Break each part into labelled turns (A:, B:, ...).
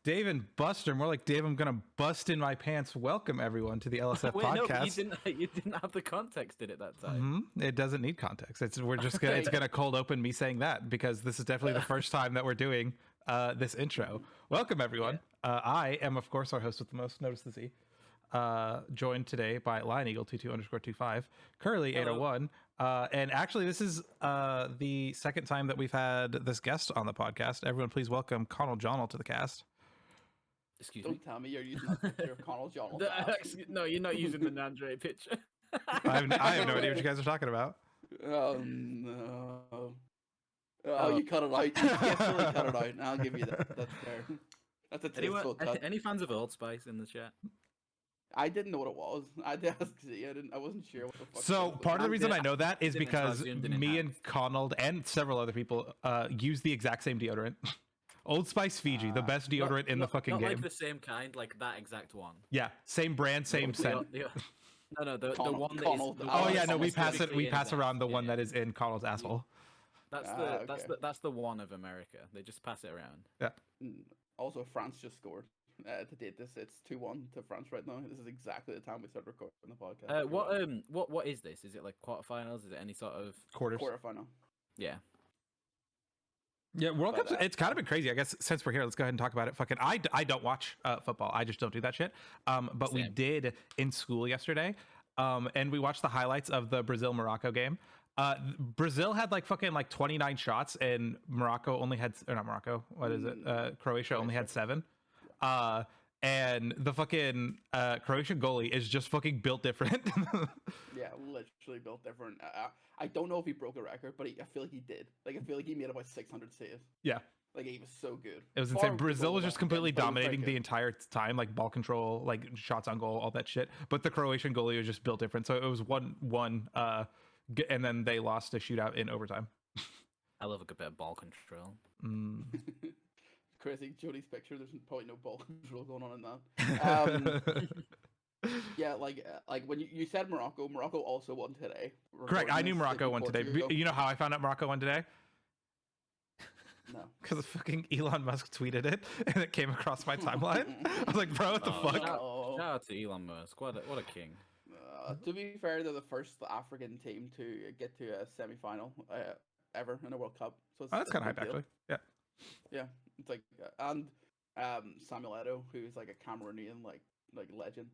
A: Dave and Buster, more like Dave, I'm gonna bust in my pants. Welcome everyone to the LSF
B: Wait,
A: Podcast.
B: No, you didn't have the context in it that time.
A: It doesn't need context. It's gonna cold open me saying that because this is definitely the first time that we're doing this intro. Welcome everyone.
B: Yeah.
A: I am of course our host with the most, NoticeTheZ. Joined today by Lioneagle 22_25, Curly 801, and actually this is the second time that we've had this guest on the podcast. Everyone, please welcome Connell Johnell to the cast.
B: Excuse
C: Don't
B: me.
C: tell me you're using that picture of Connell Johnell.
B: No, you're not using the Nandre picture.
A: I have no idea what you guys are talking about.
C: Oh no! Oh, you cut it out. You definitely cut it out. And I'll give you that. That's fair. That's a tasteful cut.
B: Any fans of Old Spice in the chat?
C: I didn't know what it was. I wasn't sure what the fuck.
A: So part of the reason I know that is because
B: didn't
A: me
B: have.
A: and Connell and several other people use the exact same deodorant. Old Spice Fiji, the best deodorant in the fucking
B: not
A: game.
B: Like the same kind, like that exact one.
A: Yeah, same brand, same scent.
B: No, the one that
C: Connell,
B: is.
A: Oh yeah, no, we pass
B: specifically
A: pass
B: in
A: around the
B: that.
A: one that is in Connell's asshole.
B: That's the one of America. They just pass it around.
A: Yeah.
C: Also, France just scored. To date this, it's 2-1 to France right now. This is exactly the time we started recording the podcast.
B: What is this? Is it like quarterfinals? Is it any sort of
A: Quarters.
C: Quarterfinal.
B: Yeah.
A: Yeah, World Cup. It's kind of been crazy. I guess since we're here, let's go ahead and talk about it. Fucking, I don't watch football. I just don't do that shit. But we
B: Same.
A: did in school yesterday. And we watched the highlights of the Brazil-Morocco game. Brazil had like 29 shots, and Morocco only had, or not Morocco. What is it? Croatia only had 7. And the fucking Croatian goalie is just fucking built different.
C: Yeah, literally built different. I don't know if he broke a record, but I feel like he did. Like, I feel like he made about 600 saves.
A: Yeah.
C: Like, he was so good.
A: It was insane. Brazil was just completely dominating the entire time, like ball control, like shots on goal, all that shit. But the Croatian goalie was just built different. So it was 1-1, and then they lost a shootout in overtime.
B: I love a good bit of ball control.
C: Crazy. Jody's picture, there's probably no ball control going on in that. Yeah, like when you said Morocco also won today.
A: Correct. I knew Morocco won today. You know how I found out Morocco won today?
C: No.
A: Because fucking Elon Musk tweeted it, and it came across my timeline. I was like, bro, what the fuck?
B: Shout out to Elon Musk. What a king.
C: To be fair, they're the first African team to get to a semi-final ever in a World Cup. So
A: That's kind of hype, actually. Yeah.
C: Yeah, it's like and Samuel Eto'o, who's like a Cameroonian like legend,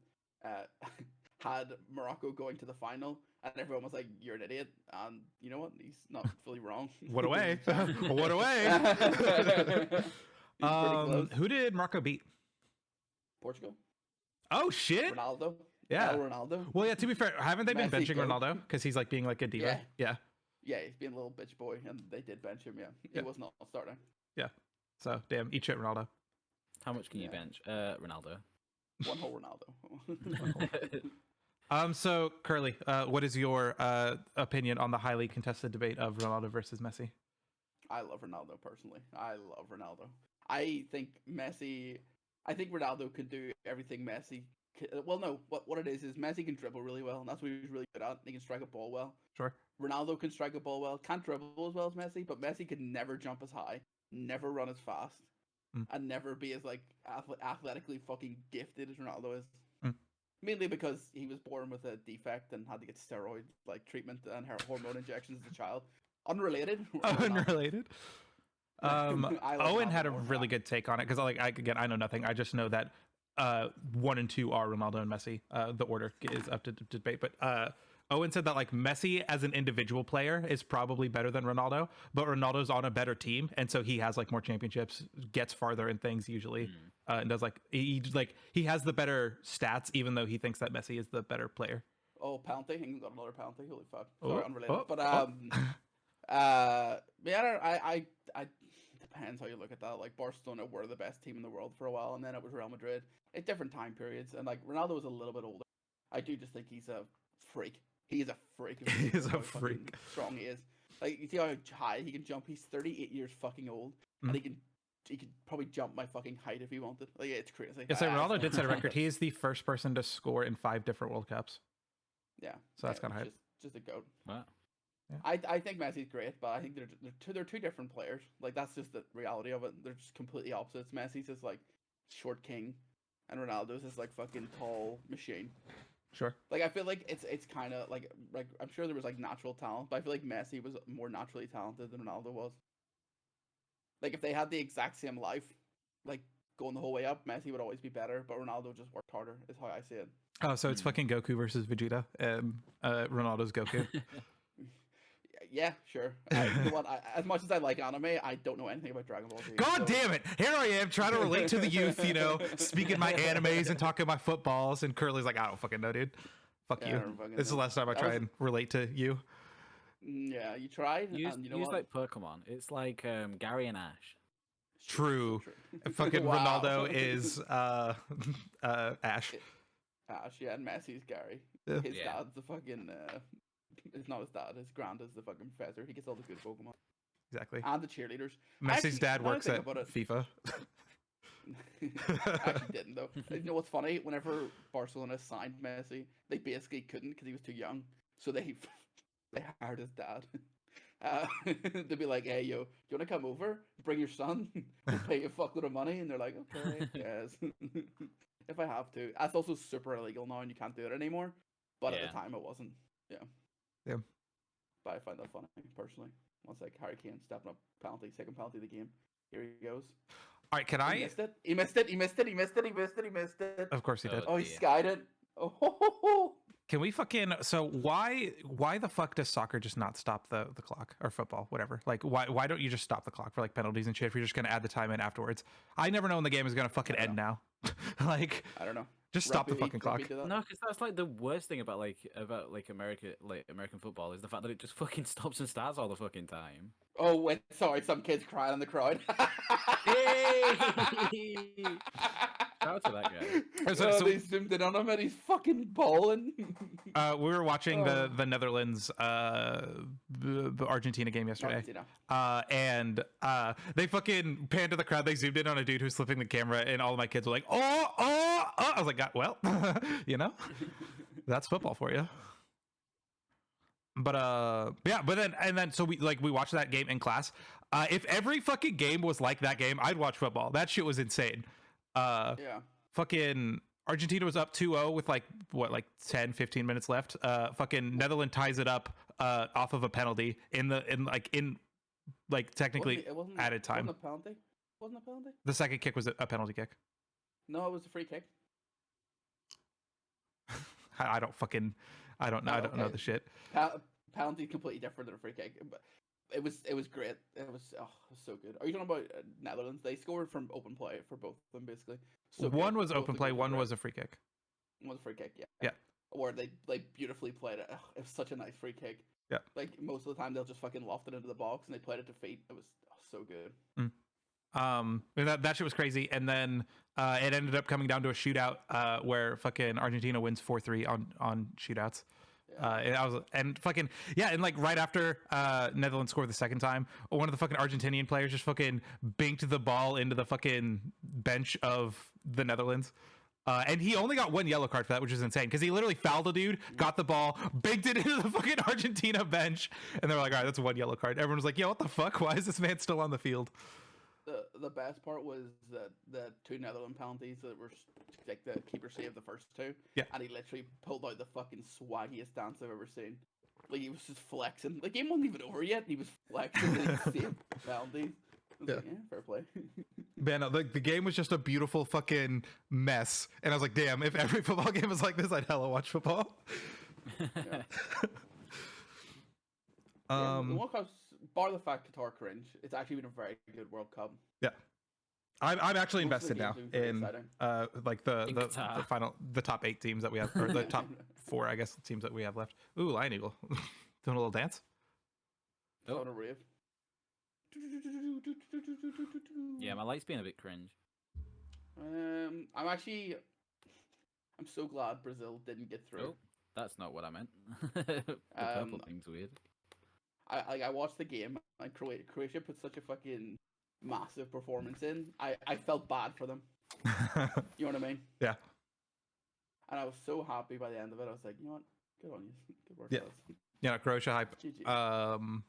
C: had Morocco going to the final, and everyone was like, "You're an idiot," and you know what? He's not fully wrong.
A: What away? What away? Who did Morocco beat?
C: Portugal.
A: Oh shit!
C: Ronaldo.
A: Yeah.
C: Ronaldo.
A: Well, yeah. To be fair, haven't they been
C: Messi
A: benching
C: goat.
A: Ronaldo because he's like being like a diva? Yeah.
C: Yeah, he's being a little bitch boy, and they did bench him. Yeah, he was not starting.
A: Yeah. So damn, eat shit, Ronaldo.
B: How much can you bench? Ronaldo.
C: One whole Ronaldo.
A: So Curly, what is your opinion on the highly contested debate of Ronaldo versus Messi?
C: I love Ronaldo personally. I love Ronaldo. I think Ronaldo could do everything Messi. Well, no. What it is Messi can dribble really well, and that's what he's really good at. He can strike a ball well.
A: Sure.
C: Ronaldo can strike a ball well. Can't dribble as well as Messi, but Messi could never jump as high, never run as fast, and never be as like athletically fucking gifted as Ronaldo is. Mainly because he was born with a defect and had to get steroid like treatment and hormone injections as a child. Unrelated.
A: Unrelated. Owen had a
C: Ronaldo
A: really good take on it because I know nothing. I just know that 1 and 2 are Ronaldo and Messi. The order is up to debate, but Owen said that like Messi as an individual player is probably better than Ronaldo, but Ronaldo's on a better team, and so he has like more championships, gets farther in things usually, and does like he has the better stats, even though he thinks that Messi is the better player.
C: Oh, penalty! He got another penalty. Holy fuck!
A: Oh,
C: Sorry, unrelated.
A: oh,
C: But yeah, I depends how you look at that. Like Barcelona were the best team in the world for a while, and then it was Real Madrid at different time periods. And like Ronaldo was a little bit older. I do just think he's a freak. He's a freak.
A: He's a freak.
C: Strong he is. Like you see how high he can jump. He's 38 years fucking old, and he can probably jump my fucking height if he wanted. Like it's crazy.
A: Yeah, so Ronaldo did set a record. He is the first person to score in 5 different World Cups.
C: Yeah.
A: So that's kind of hype.
C: Just a goat.
B: Wow.
A: Yeah.
C: I think Messi's great, but I think they're two different players. Like that's just the reality of it. They're just completely opposites. Messi's just like short king, and Ronaldo's this like fucking tall machine.
A: Sure.
C: Like I feel like it's kind of like I'm sure there was like natural talent, but I feel like Messi was more naturally talented than Ronaldo was. Like if they had the exact same life, like going the whole way up, Messi would always be better, but Ronaldo just worked harder. Is how I see it.
A: Oh, so it's fucking Goku versus Vegeta. Ronaldo's Goku.
C: Yeah, sure. You know what? As much as I like anime, I don't know anything about Dragon Ball Z.
A: God damn it! Here I am trying to relate to the youth, you know, speaking my animes and talking my footballs, and Curly's like, I don't fucking know, dude. Fuck you. This is the last time I try and relate to you.
C: Yeah, you tried.
B: Use
C: what?
B: like Pokemon. It's like Gary and Ash.
A: True. Fucking
C: Wow.
A: Ronaldo is Ash.
C: Ash, yeah, and Messi's Gary.
A: Yeah.
C: His dad's the fucking. It's not his dad. His granddad's the fucking professor. He gets all the good Pokemon.
A: Exactly.
C: And the cheerleaders.
A: Messi's dad works at FIFA.
C: Actually didn't though. You know what's funny? Whenever Barcelona signed Messi, they basically couldn't because he was too young. So they hired his dad. They'd be like, "Hey, yo, do you want to come over? Bring your son. We'll pay you a fuckload of money." And they're like, "Okay, yes, if I have to." That's also super illegal now, and you can't do it anymore. But at the time, it wasn't. Yeah.
A: Yeah.
C: But I find that funny personally. Once like Harry Kane stepping up penalty, second penalty of the game. Here he goes.
A: All right, can I?
C: He missed it.
A: Of course he did.
C: Oh, he skied it. Oh.
A: Can we fucking why the fuck does soccer just not stop the clock, or football, whatever? Like why don't you just stop the clock for like penalties and shit if you're just gonna add the time in afterwards? I never know when the game is gonna fucking end now. Like
C: I don't know.
A: Just stop the fucking clock.
B: No, because that's like the worst thing about American football is the fact that it just fucking stops and starts all the fucking time.
C: Oh, wait, sorry, some kids crying in the crowd.
B: Hey! Shout out to that guy.
C: So they zoomed in on him and he's fucking bawling.
A: We were watching the Netherlands Argentina game yesterday. And they fucking panned to the crowd. They zoomed in on a dude who's flipping the camera, and all of my kids were like, oh. I was like, God, well, you know, that's football for you. But so we watched that game in class. If every fucking game was like that game, I'd watch football. That shit was insane. Fucking Argentina was up 2-0 with like 10-15 minutes left. Fucking Netherlands ties it up off of a penalty in technically added time.
C: Wasn't a penalty?
A: The second kick was a penalty kick.
C: No, it was a free kick.
A: I don't know the shit.
C: Penalty completely different than a free kick, but it was great. It was so good. Are you talking about Netherlands? They scored from open play for both of them basically. So
A: one was open play, one was a free kick.
C: One was a free kick, yeah.
A: Yeah.
C: Or they beautifully played it. It was such a nice free kick.
A: Yeah.
C: Like most of the time they'll just fucking loft it into the box and they played it to feet. It was so good.
A: That shit was crazy, and then it ended up coming down to a shootout where fucking Argentina wins 4-3 on shootouts. And like right after Netherlands scored the second time, one of the fucking Argentinian players just fucking binked the ball into the fucking bench of the Netherlands. And he only got one yellow card for that, which is insane, because he literally fouled a dude, got the ball, binked it into the fucking Argentina bench, and they were like, all right, that's one yellow card. Everyone was like, yo, what the fuck? Why is this man still on the field?
C: The best part was the two Netherlands penalties that were like the keeper saved the first two.
A: Yeah.
C: And he literally pulled out the fucking swaggiest dance I've ever seen. Like he was just flexing. The game wasn't even over yet. And he was flexing and he saved penalties. Like, fair play.
A: Man, the game was just a beautiful fucking mess. And I was like, damn, if every football game was like this, I'd hella watch football.
C: Yeah. The World Cup's, bar the fact Qatar cringe, it's actually been a very good World Cup.
A: Yeah. I'm actually invested now in the final, the top 8 teams that we have, or the top 4, I guess, teams that we have left. Ooh, Lioneagle. Doing a little dance.
C: Oh, a rave.
B: Yeah, my light's being a bit cringe.
C: I'm so glad Brazil didn't get through.
B: Oh, that's not what I meant. The purple thing's weird.
C: I watched the game and Croatia put such a fucking massive performance in. I felt bad for them. You know what I mean?
A: Yeah.
C: And I was so happy by the end of it. I was like, you know what? Good on you. Good work.
A: Yeah.
C: Guys.
A: Yeah, Croatia hype.
C: GG.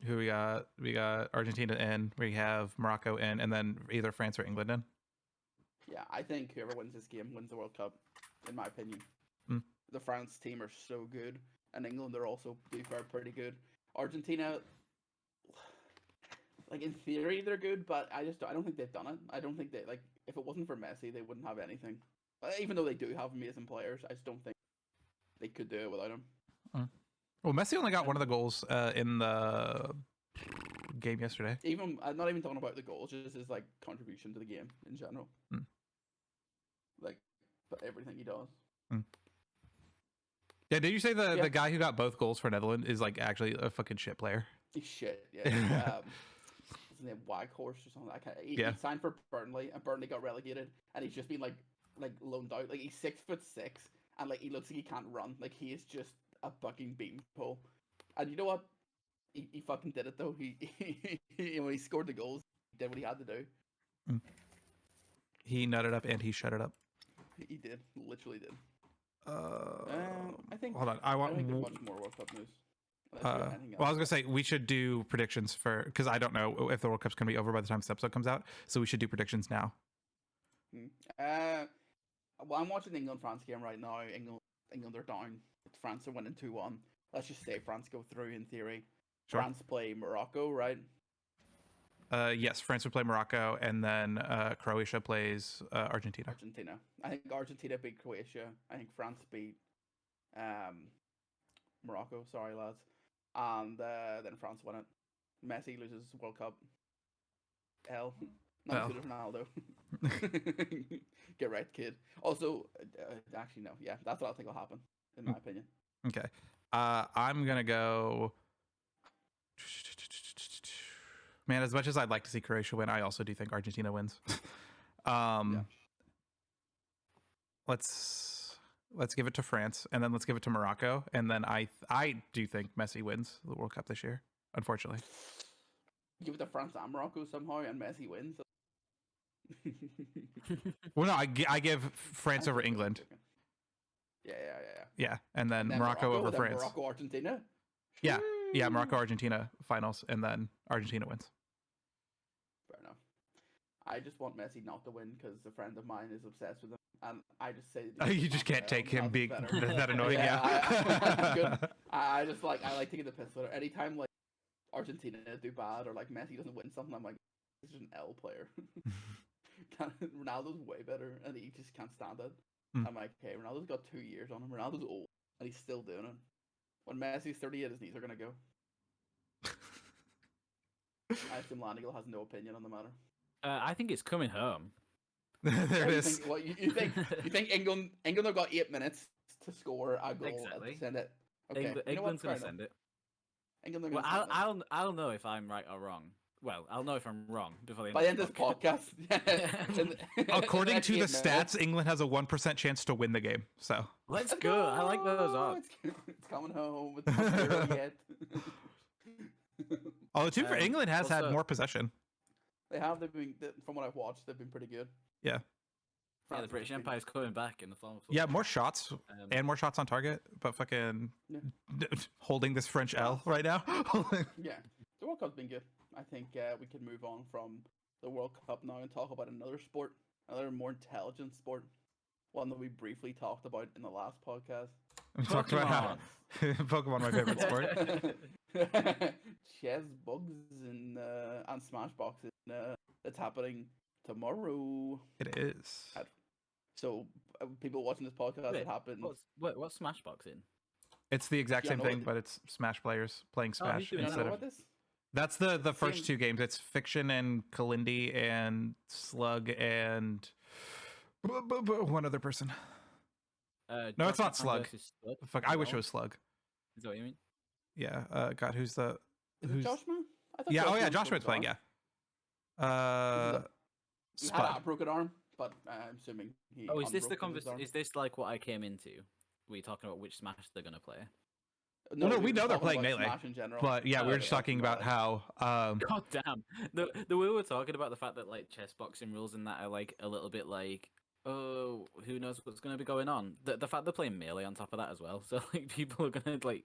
A: Who we got? We got Argentina in. We have Morocco in, and then either France or England in.
C: Yeah, I think whoever wins this game wins the World Cup, in my opinion.
A: Mm.
C: The France team are so good, and England are also, to be fair, pretty good. Argentina, like in theory, they're good, but I don't think they've done it. I don't think they if it wasn't for Messi, they wouldn't have anything. Even though they do have amazing players, I just don't think they could do it without him.
A: Well, Messi only got one of the goals in the game yesterday.
C: Even I'm not even talking about the goals, just his like contribution to the game in general. Like, but everything he does.
A: Yeah, did you say the guy who got both goals for Netherlands is like actually a fucking shit player?
C: He's shit. Yeah. What's his name? Waghorse or something. He signed for Burnley, and Burnley got relegated, and he's just been like loaned out. Like he's 6'6", and like he looks like he can't run. Like he is just a fucking beanpole. And you know what? He fucking did it though. He when he scored the goals, he did what he had to do.
A: He nutted up and he shut it up.
C: He did, literally did.
A: I
C: think.
A: Hold on,
C: I don't think there's much more World Cup news.
A: Well, I was gonna say we should do predictions because I don't know if the World Cup's gonna be over by the time this episode comes out. So we should do predictions now.
C: Well, I'm watching the England-France game right now. England are down. France are winning 2-1. Let's just say France go through in theory.
A: Sure.
C: France play Morocco, right?
A: Yes, France would play Morocco, and then Croatia plays Argentina.
C: Argentina. I think Argentina beat Croatia. I think France beat Morocco. Sorry, lads. And then France win it. Messi loses World Cup. Not as good as Ronaldo. Get right, kid. Also, actually, no. Yeah, that's what I think will happen, in my opinion.
A: Okay. I'm going to go... Man, as much as I'd like to see Croatia win, I also do think Argentina wins. Let's give it to France, and then let's give it to Morocco, and then I do think Messi wins the World Cup this year, unfortunately.
C: Give it to France and Morocco somehow, and Messi wins.
A: Well, no, I give France over England.
C: Yeah,
A: and then Morocco over France.
C: Morocco, Argentina.
A: Yeah, Morocco, Argentina finals, and then Argentina wins.
C: Fair enough. I just want Messi not to win because a friend of mine is obsessed with him, and I just say
A: you just can't take him being that annoying.
C: I just I like taking the piss out of anytime like Argentina do bad or like Messi doesn't win something. I'm like, this is an L player. Ronaldo's way better, and he just can't stand it. I'm like, hey, Ronaldo's got 2 years on him. Ronaldo's old, and he's still doing it. When Messi's 38, his knees are gonna go. I assume Lioneagle has no opinion on the matter.
B: I think it's coming home.
A: There it is.
C: You think England have got 8 minutes to score a goal and send it? Okay.
B: England's gonna send it.
C: England are gonna send it.
B: I'll know if I'm right or wrong. Well, I'll know if I'm wrong before
C: by the end of this podcast.
A: According to the stats, England has a 1% chance to win the game. So
B: let's go. I like those odds.
C: It's coming home. It's not there yet.
A: The team for England has had more possession.
C: They have. They've been, from what I've watched, they've been pretty good.
A: Yeah.
B: The British Empire's coming back in the form of
A: football. Yeah, more shots and more shots on target, but fucking holding this French L right now.
C: Yeah, the World Cup's been good. I think we can move on from the World Cup now and talk about another sport, another more intelligent sport, one that we briefly talked about in the last podcast.
A: We talked about how Pokemon, my favorite sport.
C: Chess bugs and Smashbox that's happening tomorrow.
A: It is.
C: So people watching this podcast, it happened.
B: What's Smashbox in?
A: It's the exact same thing, but it's Smash players playing Smash instead of.
C: This?
A: That's the first two games. It's Fiction and Kalindi and Slug and one other person. No, it's not Slug. Fuck, I wish it was Slug.
B: Is that what you mean?
A: Yeah. God, who's the?
C: Is it Joshua?
A: Yeah. Joshua's playing. Yeah.
C: He had a broken arm, but I'm assuming he.
B: Oh, is this the conversation? Is this like what I came into? Were you talking about which Smash they're gonna play?
A: No, we know they're playing Melee. But yeah, we were just talking about how.
B: God damn! The way we're talking about the fact that like chess boxing rules and that are like a little bit like, oh, who knows what's gonna be going on? The fact they're playing Melee on top of that as well. So like people are gonna like.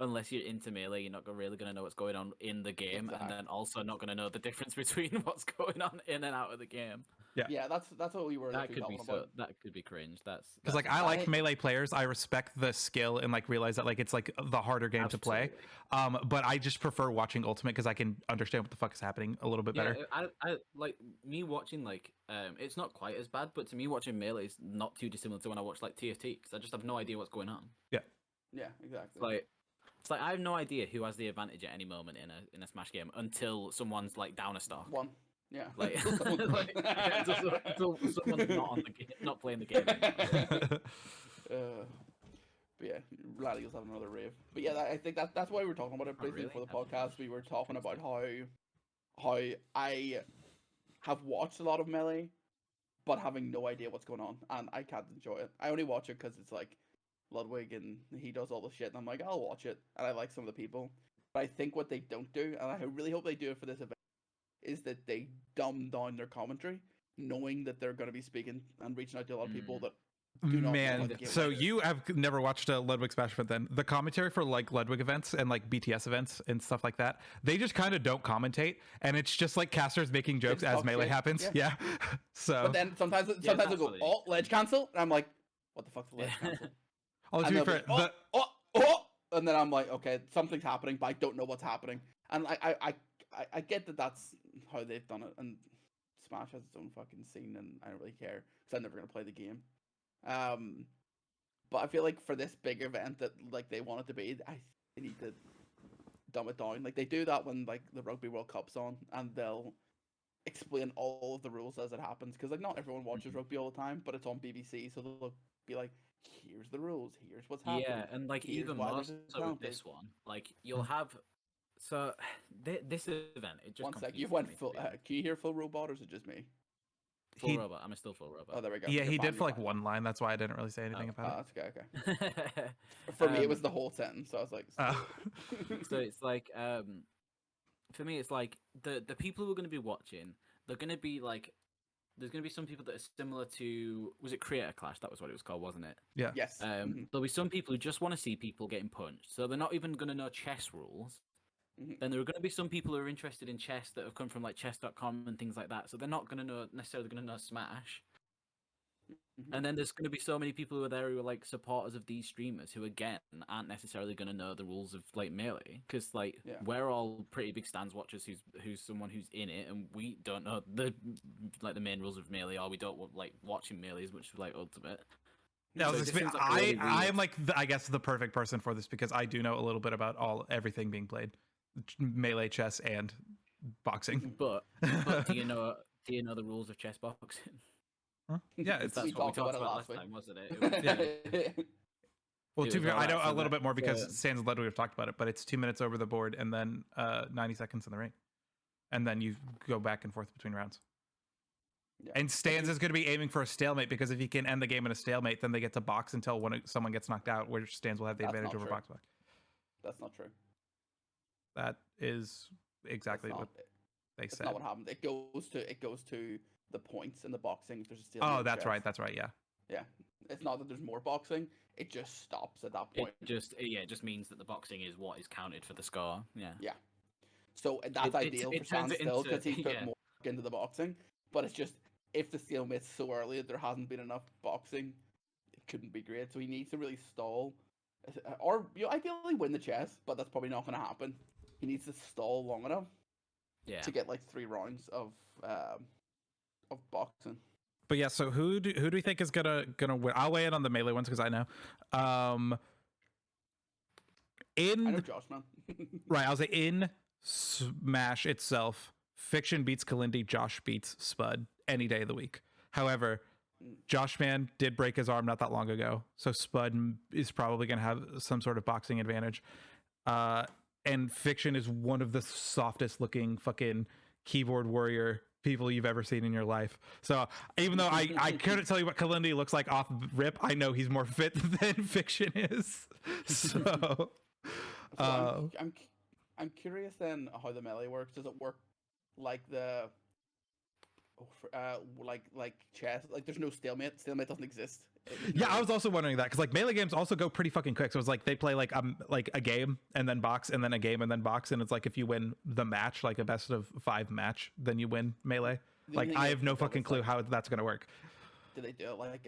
B: Unless you're into Melee, you're not really going to know what's going on in the game, and then also not going to know the difference between what's going on in and out of the game.
C: Yeah, that's what we were
B: That
C: literally
B: could be
C: talking about.
B: that could be cringe.
A: Because like I like melee players, I respect the skill and like realize that like it's like the harder game to play. But I just prefer watching Ultimate because I can understand what the fuck is happening a little bit better.
B: I like me watching like it's not quite as bad, but to me watching melee is not too dissimilar to when I watch like TFT because I just have no idea what's going on.
A: Yeah,
C: exactly.
B: It's like I have no idea who has the advantage at any moment in a Smash game until someone's like down a stock.
C: One. Yeah.
B: Like, until someone's not on the game, not playing the game.
C: But yeah, Lioneagle's having another rave. But yeah, I think that's why we were talking about it briefly for the podcast. We were talking about how I have watched a lot of Melee, but having no idea what's going on, and I can't enjoy it. I only watch it because it's like Ludwig and he does all the shit, and I'm like, I'll watch it, and I like some of the people. But I think what they don't do, and I really hope they do it for this event, is that they dumb down their commentary, knowing that they're going to be speaking and reaching out to a lot of people that do not know how the game
A: so
C: works.
A: you have never watched a Ludwig Smash event then. The commentary for like Ludwig events and like BTS events and stuff like that, they just kind of don't commentate, and it's just like casters making jokes as Melee happens. Yeah. So
C: but then sometimes I go, oh, ledge cancel, and I'm like, what the fuck's the ledge cancel?
A: to be fair,
C: and then I'm like, okay, something's happening, but I don't know what's happening. And I get that that's how they've done it, and Smash has its own fucking scene, and I don't really care because I'm never gonna play the game. But I feel like for this big event that like they want it to be, they need to dumb it down. Like they do that when like the Rugby World Cup's on, and they'll explain all of the rules as it happens. Because like not everyone watches rugby all the time, but it's on BBC, so they'll be like, here's the rules, here's what's happening.
B: Yeah, and like
C: here's
B: even
C: why
B: more
C: there's a
B: so with
C: penalty.
B: this one, like you'll have. So this event, it just
C: one sec,
B: confuses
C: you went
B: me,
C: full.
B: to be honest.
C: Can you hear full robot, or is it just me?
B: Full robot. I'm still full robot.
C: Oh, there we go.
A: yeah,
C: You're
A: he
C: fine,
A: did for
C: you're
A: like
C: fine.
A: one line. That's why I didn't really say anything about it.
C: That's okay. For me, it was the whole sentence. So I was like,
B: So it's like, for me, it's like the people who are going to be watching, they're going to be like, there's going to be some people that are similar to, was it Creator Clash? That was what it was called, wasn't it?
A: Yeah.
C: yes.
B: There'll be some people who just want to see people getting punched, so they're not even going to know chess rules.
C: Mhm.
B: Then there are going to be some people who are interested in chess that have come from like chess.com and things like that, so they're not going to know necessarily going to know Smash.
C: Mhm.
B: And then there's going to be so many people who are there who are like supporters of these streamers who again aren't necessarily going to know the rules of like Melee, because like
C: Yeah.
B: we're all pretty big stands watchers who's someone who's in it, and we don't know the main rules of Melee, or we don't like watching Melee as much as like Ultimate.
A: Yeah,
B: So it just seems like really
A: I am
B: weird.
A: like I guess the perfect person for this because I do know a little bit about everything being played, Melee, chess, and boxing.
B: But do you know the rules of chess boxing?
A: Huh? Yeah, it's
B: That's
C: We
B: what we
C: talked about
B: talked
C: it
B: about
C: last
B: last
C: week.
B: time, wasn't it? It was,
A: well,
B: It
A: to
B: was
A: be fair, I
B: alright,
A: know a
B: so
A: little
B: that-
A: bit more because
B: so-
A: Sans and Ludwig have talked about it, but it's 2 minutes over the board and then 90 seconds in the ring, and then you go back and forth between rounds.
C: Yeah.
A: And Stans is going to be aiming for a stalemate because if he can end the game in a stalemate, then they get to box until someone gets knocked out, where Stans will have the
C: That's
A: advantage
C: not
A: over
C: true.
A: box.
C: That's not true.
A: That is exactly
C: That's
A: what
C: not,
A: they
C: that's
A: said.
C: not what happened. It goes to the points in the boxing. If there's a stalemate
A: Oh,
C: in
A: that's
C: chess.
A: right. That's right. Yeah.
C: Yeah. It's not that there's more boxing. It just stops at that point.
B: it just means that the boxing is what is counted for the score. Yeah.
C: So that's
B: It-
C: ideal
B: it
C: for
B: turns it
C: Standstill
B: into-
C: because he put
B: yeah.
C: more work into the boxing. But it's just if the stalemate's so early that there hasn't been enough boxing, it couldn't be great. So he needs to really stall, or ideally win the chess. But that's probably not going to happen. He needs to stall long enough
B: Yeah.
C: to get like 3 rounds of boxing.
A: But yeah, so who do we think is gonna win? I'll weigh in on the Melee ones because I know.
C: I know
A: In
C: Josh, man.
A: right, I'll say in Smash itself, Fiction beats Kalindi, Josh beats Spud any day of the week. However, Josh Man did break his arm not that long ago, so Spud is probably gonna have some sort of boxing advantage. And Fiction is one of the softest looking fucking keyboard warrior people you've ever seen in your life. So even though I couldn't tell you what Kalindi looks like off rip, I know he's more fit than Fiction is. So,
C: So I'm curious then how the Melee works. Does it work like the like chess? Like there's no stalemate. Stalemate doesn't exist.
A: yeah, I was also wondering that because like Melee games also go pretty fucking quick. So it's like they play like a game and then box and then a game and then box, and it's like if you win the match, like a best of 5 match, then you win Melee.
C: The
A: Like
C: thing
A: I
C: is
A: have no
C: with that
A: fucking
C: is,
A: clue
C: like,
A: how that's gonna work.
C: do they do it like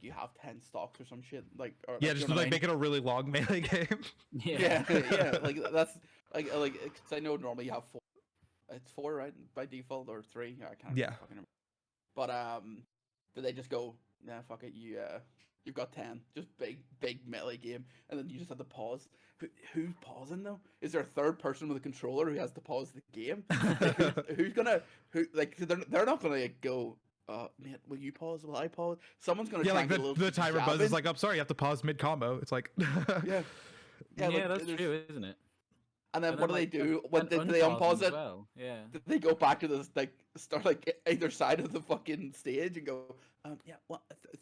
C: you have 10 stocks or some shit? Like, or,
A: Yeah,
C: like,
A: just
C: you know what I
A: like
C: mean?
A: make it a really long melee game.
C: Yeah, yeah, like that's like because I know normally you have 4. It's 4, right, by default, or 3. I can't
A: Yeah.
C: fucking remember. But do they just go, nah, fuck it, you've got 10, just big melee game, and then you just have to pause. Who's pausing though? Is there a third person with a controller who has to pause the game? Like, who's gonna like? They're not gonna like, go. Man, will you pause? Will I pause? Someone's gonna
A: Yeah,
C: try
A: like
C: and get a little
A: the timer
C: jab
A: buzzes
C: in.
A: like, I'm sorry, you have to pause mid combo. It's like
C: Yeah,
B: Yeah,
C: like,
B: that's
C: there's-
B: true, isn't it?
C: And then
B: And
C: what do
B: then,
C: they
B: like,
C: do when
B: and
C: they
B: unpause
C: unpause
B: them as
C: it?
B: well. Yeah.
C: They go back to this, like, start like either side of the fucking stage and go, yeah,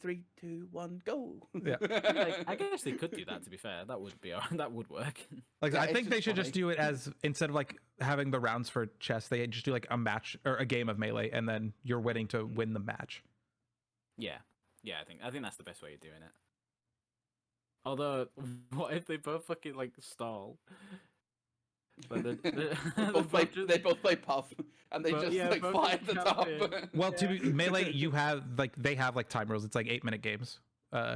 C: 3, 2, 1, go.
A: Yeah.
B: Like, I guess they could do that. To be fair, that would be that would work.
A: Like
C: Yeah,
A: I
C: it's
A: think they
C: just
A: should just
C: funny.
A: do it as instead of like having the rounds for chess, they just do like a match or a game of melee, and then you're winning to win the match.
B: Yeah, I think that's the best way of doing it. Although, what if they both fucking like stall? But
C: They both play Puff, and they
B: But,
C: just
B: yeah,
C: like
B: both
C: fly
B: just
C: at the
B: jump
C: top.
B: in.
A: Well, to
B: Yeah.
A: be melee, you have like they have like time rules. It's like 8-minute games.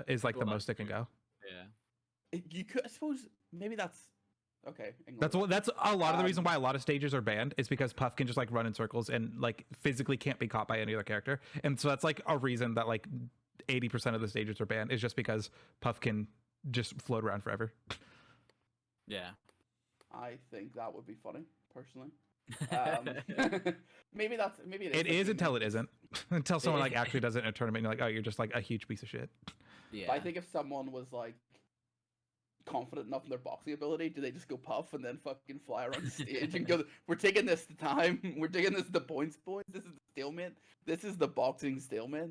A: Is like the
B: Well,
A: most it can
B: that's
A: go.
B: Yeah.
C: You could, I suppose, maybe that's okay.
A: That's a lot of the reason why a lot of stages are banned is because Puff can just like run in circles and like physically can't be caught by any other character, and so that's like a reason that like 80% of the stages are banned is just because Puff can just float around forever.
B: Yeah.
C: I think that would be funny, personally. Maybe it is.
A: It is until it isn't. Until someone like actually does it in a tournament, and you're like, oh, you're just like a huge piece of shit.
B: Yeah.
C: But I think if someone was like confident enough in their boxing ability, do they just go Puff and then fucking fly around the stage and go, we're taking this to time, we're taking this to points, boys, this is the stalemate, this is the boxing stalemate.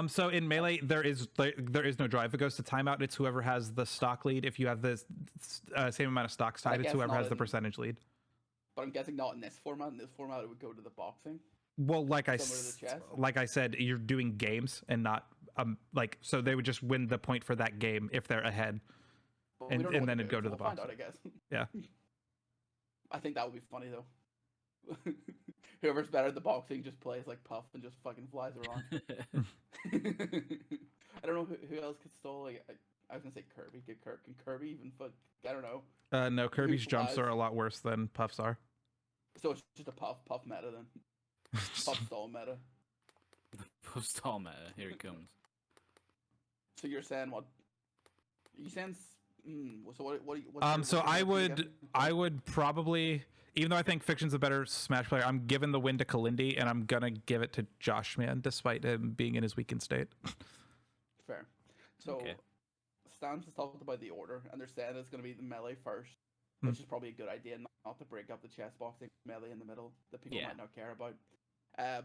A: So in melee, there is no drive. It goes to timeout. It's whoever has the stock lead. If you have the same amount of stocks tied, it's
C: guess
A: whoever
C: not
A: has the
C: in-
A: percentage lead.
C: But I'm guessing not in this format. In this format, it would go to the boxing.
A: Well, like
C: Similar to chess?
A: like I said, you're doing games and not like so they would just win the point for that game if they're ahead.
C: But we
A: And-
C: don't know
A: and
C: what
A: then
C: to
A: it'd
C: do,
A: go to
C: so
A: the
C: we'll find
A: boxing.
C: out, I guess.
A: Yeah.
C: I think that would be funny though. Whoever's better at the boxing just plays like Puff and just fucking flies around. I don't know who else could stall. Like, I was gonna say Kirby. Can Kirby even fuck? I don't know.
A: No, Kirby's jumps
C: flies?
A: are a lot worse than Puff's are.
C: So it's just a Puff meta then. Puff stall meta.
B: Post all meta. Here it comes.
C: So you're saying what? You saying? So what? What's
A: So
C: your
A: I
C: ranking
A: would
C: again?
A: probably, even though I think Fiction's a better Smash player, I'm giving the win to Kalindi, and I'm gonna give it to Josh Man, despite him being in his weakened state.
C: Fair. So
B: Okay.
C: Stans has talked about the order, and they're saying it's going to be the melee first, which is probably a good idea, not to break up the chess boxing melee in the middle that people
B: Yeah.
C: might not care about.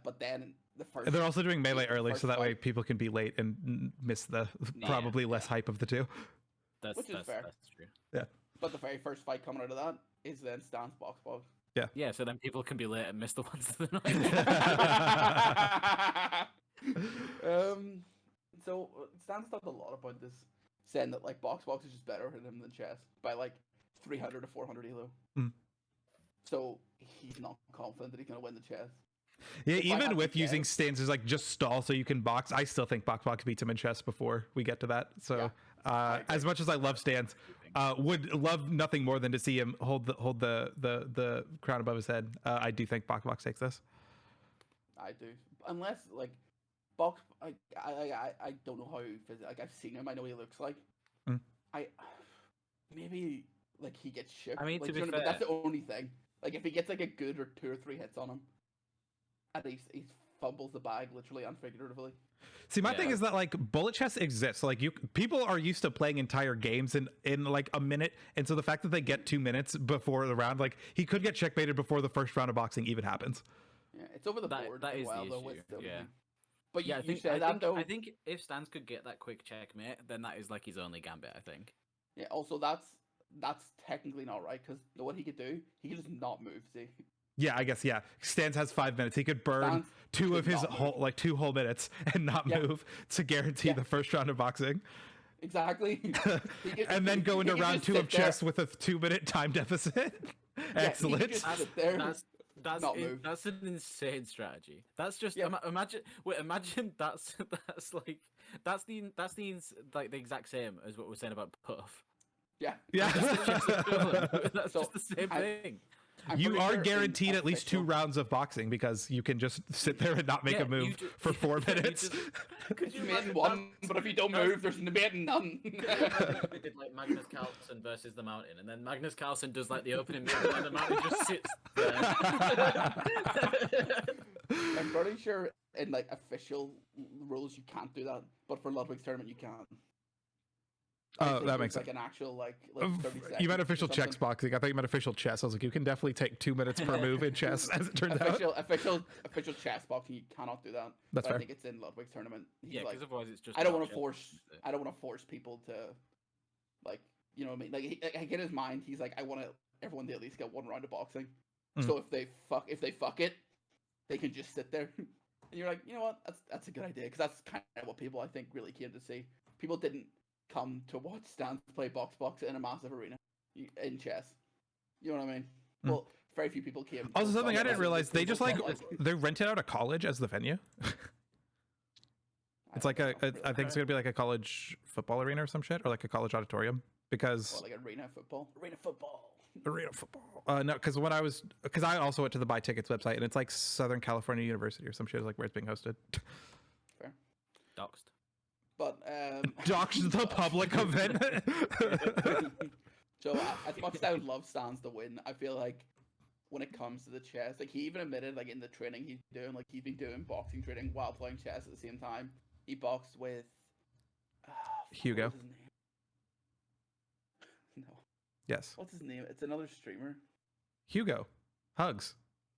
C: But then the first.
A: They're also doing melee early,
C: first
A: so that way
C: fight-
A: people can be late and miss the probably less hype of the two.
C: Which is fair.
B: That's true.
C: But the very first fight coming out of that is then Stans box.
B: Yeah, so then people can be late and miss the ones that are not.
C: So Stan's talked a lot about this, saying that like box is just better at him than chess by like 300 to 400 elo.
A: Mm.
C: So he's not confident that he's gonna win the chess.
A: Yeah,
C: If I had
A: even
C: to
A: with using
C: guess-
A: stances like just stall so you can box, I still think box beats him in chess before we get to that. So
C: I agree.
A: as much as I love stance, would love nothing more than to see him hold the crown above his head. I do think box takes this.
C: I do, unless like box. I don't know how like I've seen him. I know what he looks like.
A: Mm.
C: Maybe like he gets shipped.
B: I mean,
C: like,
B: to be
C: you know what I mean? That's
B: fair-
C: the only thing. Like if he gets like a good or 2 or 3 hits on him, and he fumbles the bag literally and figuratively.
A: See, my thing
B: Yeah.
A: is that like bullet chess exists. Like people are used to playing entire games in like a minute, and so the fact that they get 2 minutes before the round, like he could get checkmated before the first round of boxing even happens.
C: Yeah, it's over the
B: That-
C: board.
B: that
C: as
B: is the
C: well, though,
B: issue,
C: with the-
B: yeah.
C: But
B: Yeah,
C: you say that though.
B: I think if Stans could get that quick checkmate, then that is like his only gambit. I think.
C: Yeah. Also, that's technically not right because what he could do, he could just not move. See.
A: Yeah, I guess. Yeah, Stans has 5 minutes. He could burn
C: Stans
A: 2
C: could
A: of his
C: not
A: whole
C: move.
A: like 2 whole minutes and not
C: Yeah.
A: move to guarantee
C: Yeah.
A: the first round of boxing,
C: Exactly. He could-
A: and then go
C: he
A: into
C: could
A: round
C: just
A: 2
C: sit
A: of chess with a 2-minute time deficit.
C: he could
A: Excellent.
C: just sit there. not move.
B: That's an insane strategy. That's just
C: Yeah.
B: imagine. Wait, imagine that's like the exact same as what we're saying about Puff.
C: Yeah.
A: Yeah.
B: That's
C: So,
B: just the same
C: I-
B: thing.
C: I'm
A: You
C: pretty
A: are
C: sure in
A: guaranteed at least 2
C: official-
A: rounds of boxing because you can just sit there and not make
B: Yeah,
A: a move for 4 minutes.
B: Could
C: You made one, but if you don't move, there's none.
B: We did like Magnus Carlsen versus the Mountain, and then Magnus Carlsen does like the opening move, and the Mountain just sits there.
C: I'm pretty sure in like official rules you can't do that, but for Ludwig's tournament you can. I
A: Oh,
C: think
A: that
C: there's,
A: makes
C: like
A: sense.
C: an actual like 30 seconds.
A: You meant
C: or
A: official chess
C: something.
A: boxing. I thought you meant official chess. I was like, you can definitely take 2 minutes per move in chess, as it turned out.
C: Official chess boxing, you cannot do that.
A: That's
C: but
A: fair.
C: I think it's in Ludwig's tournament. He's
B: Yeah,
C: like,
B: because otherwise it's just.
C: I don't want
B: not
C: to force.
B: chess.
C: I don't want to force people to, like, you know what I mean. Like, in his mind, he's like, I want everyone to at least get 1 round of boxing.
A: Mm.
C: So if they fuck it, they can just sit there. And you're like, you know what? That's a good idea, because that's kind of what people I think really came to see. People didn't come to watch Stans play box in a massive arena in chess. You know what I mean?
A: Mm.
C: Well, very few people came.
A: Also,
C: to
A: something I
C: watch
A: didn't
C: it.
A: realize, they just like,
C: People
A: they rented out a college as the venue. It's like
C: don't know,
A: I think it's gonna be like a college football arena or some shit, or like a college auditorium, because
C: like arena football.
A: arena football. No, because I also went to the buy tickets website, and it's like Southern California University or some shit is like where it's being hosted.
B: Doxed.
C: But
A: Dox the public event.
C: So as much as I would love Stans to win, I feel like when it comes to the chess, like he even admitted, like in the training he's doing, like he's been doing boxing training while playing chess at the same time. He boxed with
A: Hugo.
C: What's his name? No,
A: Yes,
C: what's his name? It's another streamer.
A: Hugo. Hugs.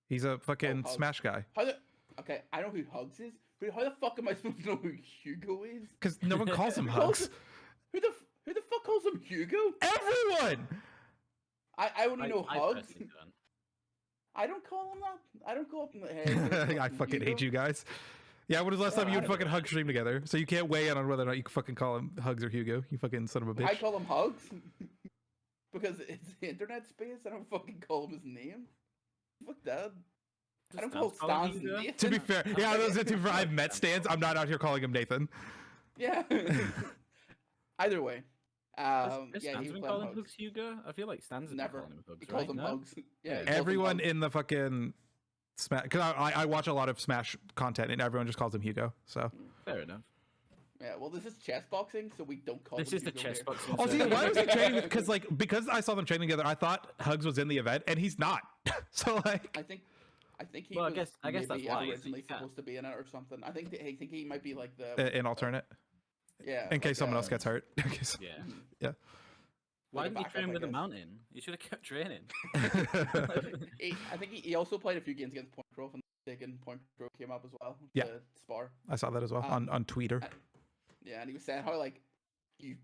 A: He's a fucking
C: Hugs.
A: Smash guy.
C: Okay, I know who Hugs is, but how the fuck am I supposed to know who Hugo is?
A: Because no one calls him
C: Who calls
A: Hugs.
C: Who the fuck calls him Hugo?
A: Everyone.
C: I only know Hugs.
B: personally don't.
C: I don't call him that. I don't call him. Hey,
A: I fucking hate you guys. Yeah, when was the last time you
C: I
A: would
C: don't
A: fucking hug stream together? So you can't weigh in on whether or not you can fucking call him Hugs or Hugo. You fucking son of a bitch.
C: I call him Hugs because it's the internet space. I don't fucking call him his name. Fuck that. I don't call Stans Nathan.
A: To be fair, yeah, those are two. I've met Stans. I'm not out here calling him Nathan.
C: Yeah. Either way.
B: Has
C: Yeah,
B: Stans
C: he
B: been
C: was
B: calling
C: playing
B: Hugs Hugo? I feel like Stans has been
C: Never.
B: calling him Hugs,
C: He calls
B: right?
C: him
B: No?
C: Hugs. Yeah. he calls him
A: Everyone
C: Hugs.
A: in the fucking Smash, because I watch a lot of Smash content, and everyone just calls him Hugo. So.
B: Fair enough.
C: Yeah, well, this is chess boxing, so we don't call
B: This
C: him
B: is the
C: Hugo
B: chess
C: here.
B: boxing.
A: Oh, see,
B: server.
A: why was he training? Because I saw them training together. I thought Hugs was in the event, and he's not. So like,
C: I think he
B: Well, I
C: was
B: guess that's
C: maybe
B: why, so
C: originally
B: yeah.
C: supposed to be in it or something. I think he might be like the
A: an alternate,
C: yeah.
A: in case
C: like,
A: someone else gets hurt. In case-
B: Yeah.
A: Yeah.
B: Why
C: Like a
B: didn't he
C: backup,
B: train
C: I
B: with the
C: guess.
B: Mountain? He should have kept training.
C: I think he also played a few games against Point Grove, and taking Point Grove came up as well.
A: Yeah.
C: To spar.
A: I saw that as well on Twitter.
C: Yeah, and he was saying how like you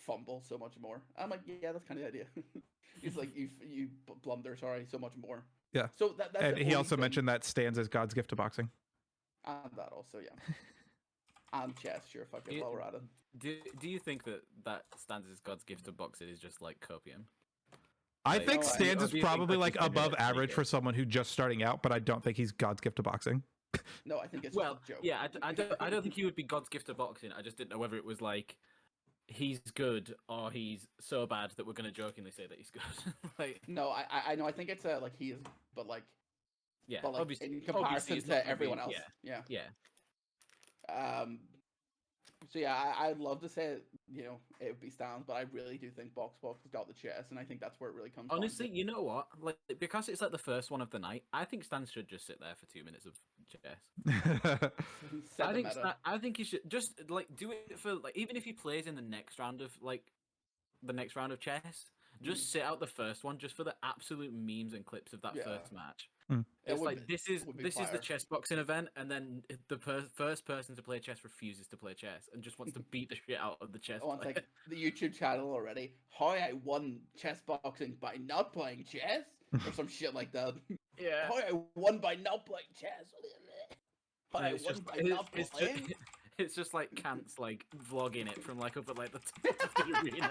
C: fumble so much more. I'm like, yeah, that's kind of the idea. He's like you blunder, sorry, so much more.
A: Yeah.
C: So that's
A: And
C: the
A: he
C: only
A: also
C: thing-
A: mentioned that Stans is God's gift to boxing.
C: and that also, yeah. And chess, sure, fucking
B: Yeah.
C: while we're at it.
B: Do you think that Stans is God's gift to boxing is just like copium?
A: I
B: Like,
A: think
C: no, I-
A: Stans
B: or
A: is
B: do you think
A: probably
B: that
A: like
B: he's gonna
A: above
B: make
A: average
B: it?
A: for someone who just starting out, but I don't think he's God's gift to boxing.
C: No, I think it's
B: Well,
C: just a joke.
B: yeah, I don't think he would be God's gift to boxing. I just didn't know whether it was like he's good or he's so bad that we're gonna jokingly say that he's good. Like,
C: No, I know. I think it's like he is, but like,
B: yeah,
C: but like
B: obviously,
C: in comparison
B: it's not
C: to
B: gonna
C: everyone
B: be-
C: else. Yeah.
B: yeah.
C: So yeah, I'd love to say it would be Stans, but I really do think Box has got the chess, and I think that's where it really comes. down to.
B: Honestly, you know what? Like, because it's like the first one of the night, I think Stan should just sit there for 2 minutes of chess.
C: Set
B: I
C: the
B: think
C: meta.
B: I think he should just like do it for like even if he plays in the next round of chess, just sit out the first one just for the absolute memes and clips of that
C: Yeah.
B: first match.
A: Mm.
C: It
B: It's
C: would
B: like
C: be-
B: this is
C: would be
B: this is the
C: fire.
B: chess boxing event, and then the first person to play chess refuses to play chess and just wants to beat the shit out of the chess
C: I want
B: player.
C: like the YouTube channel already. How I won chess boxing by not playing chess, or some shit like that.
B: Yeah.
C: How I won by not playing chess. How I
B: It's
C: won
B: just
C: by not
B: it's
C: playing.
B: It's just like Kant's like vlogging it from like up at like the top of the arena.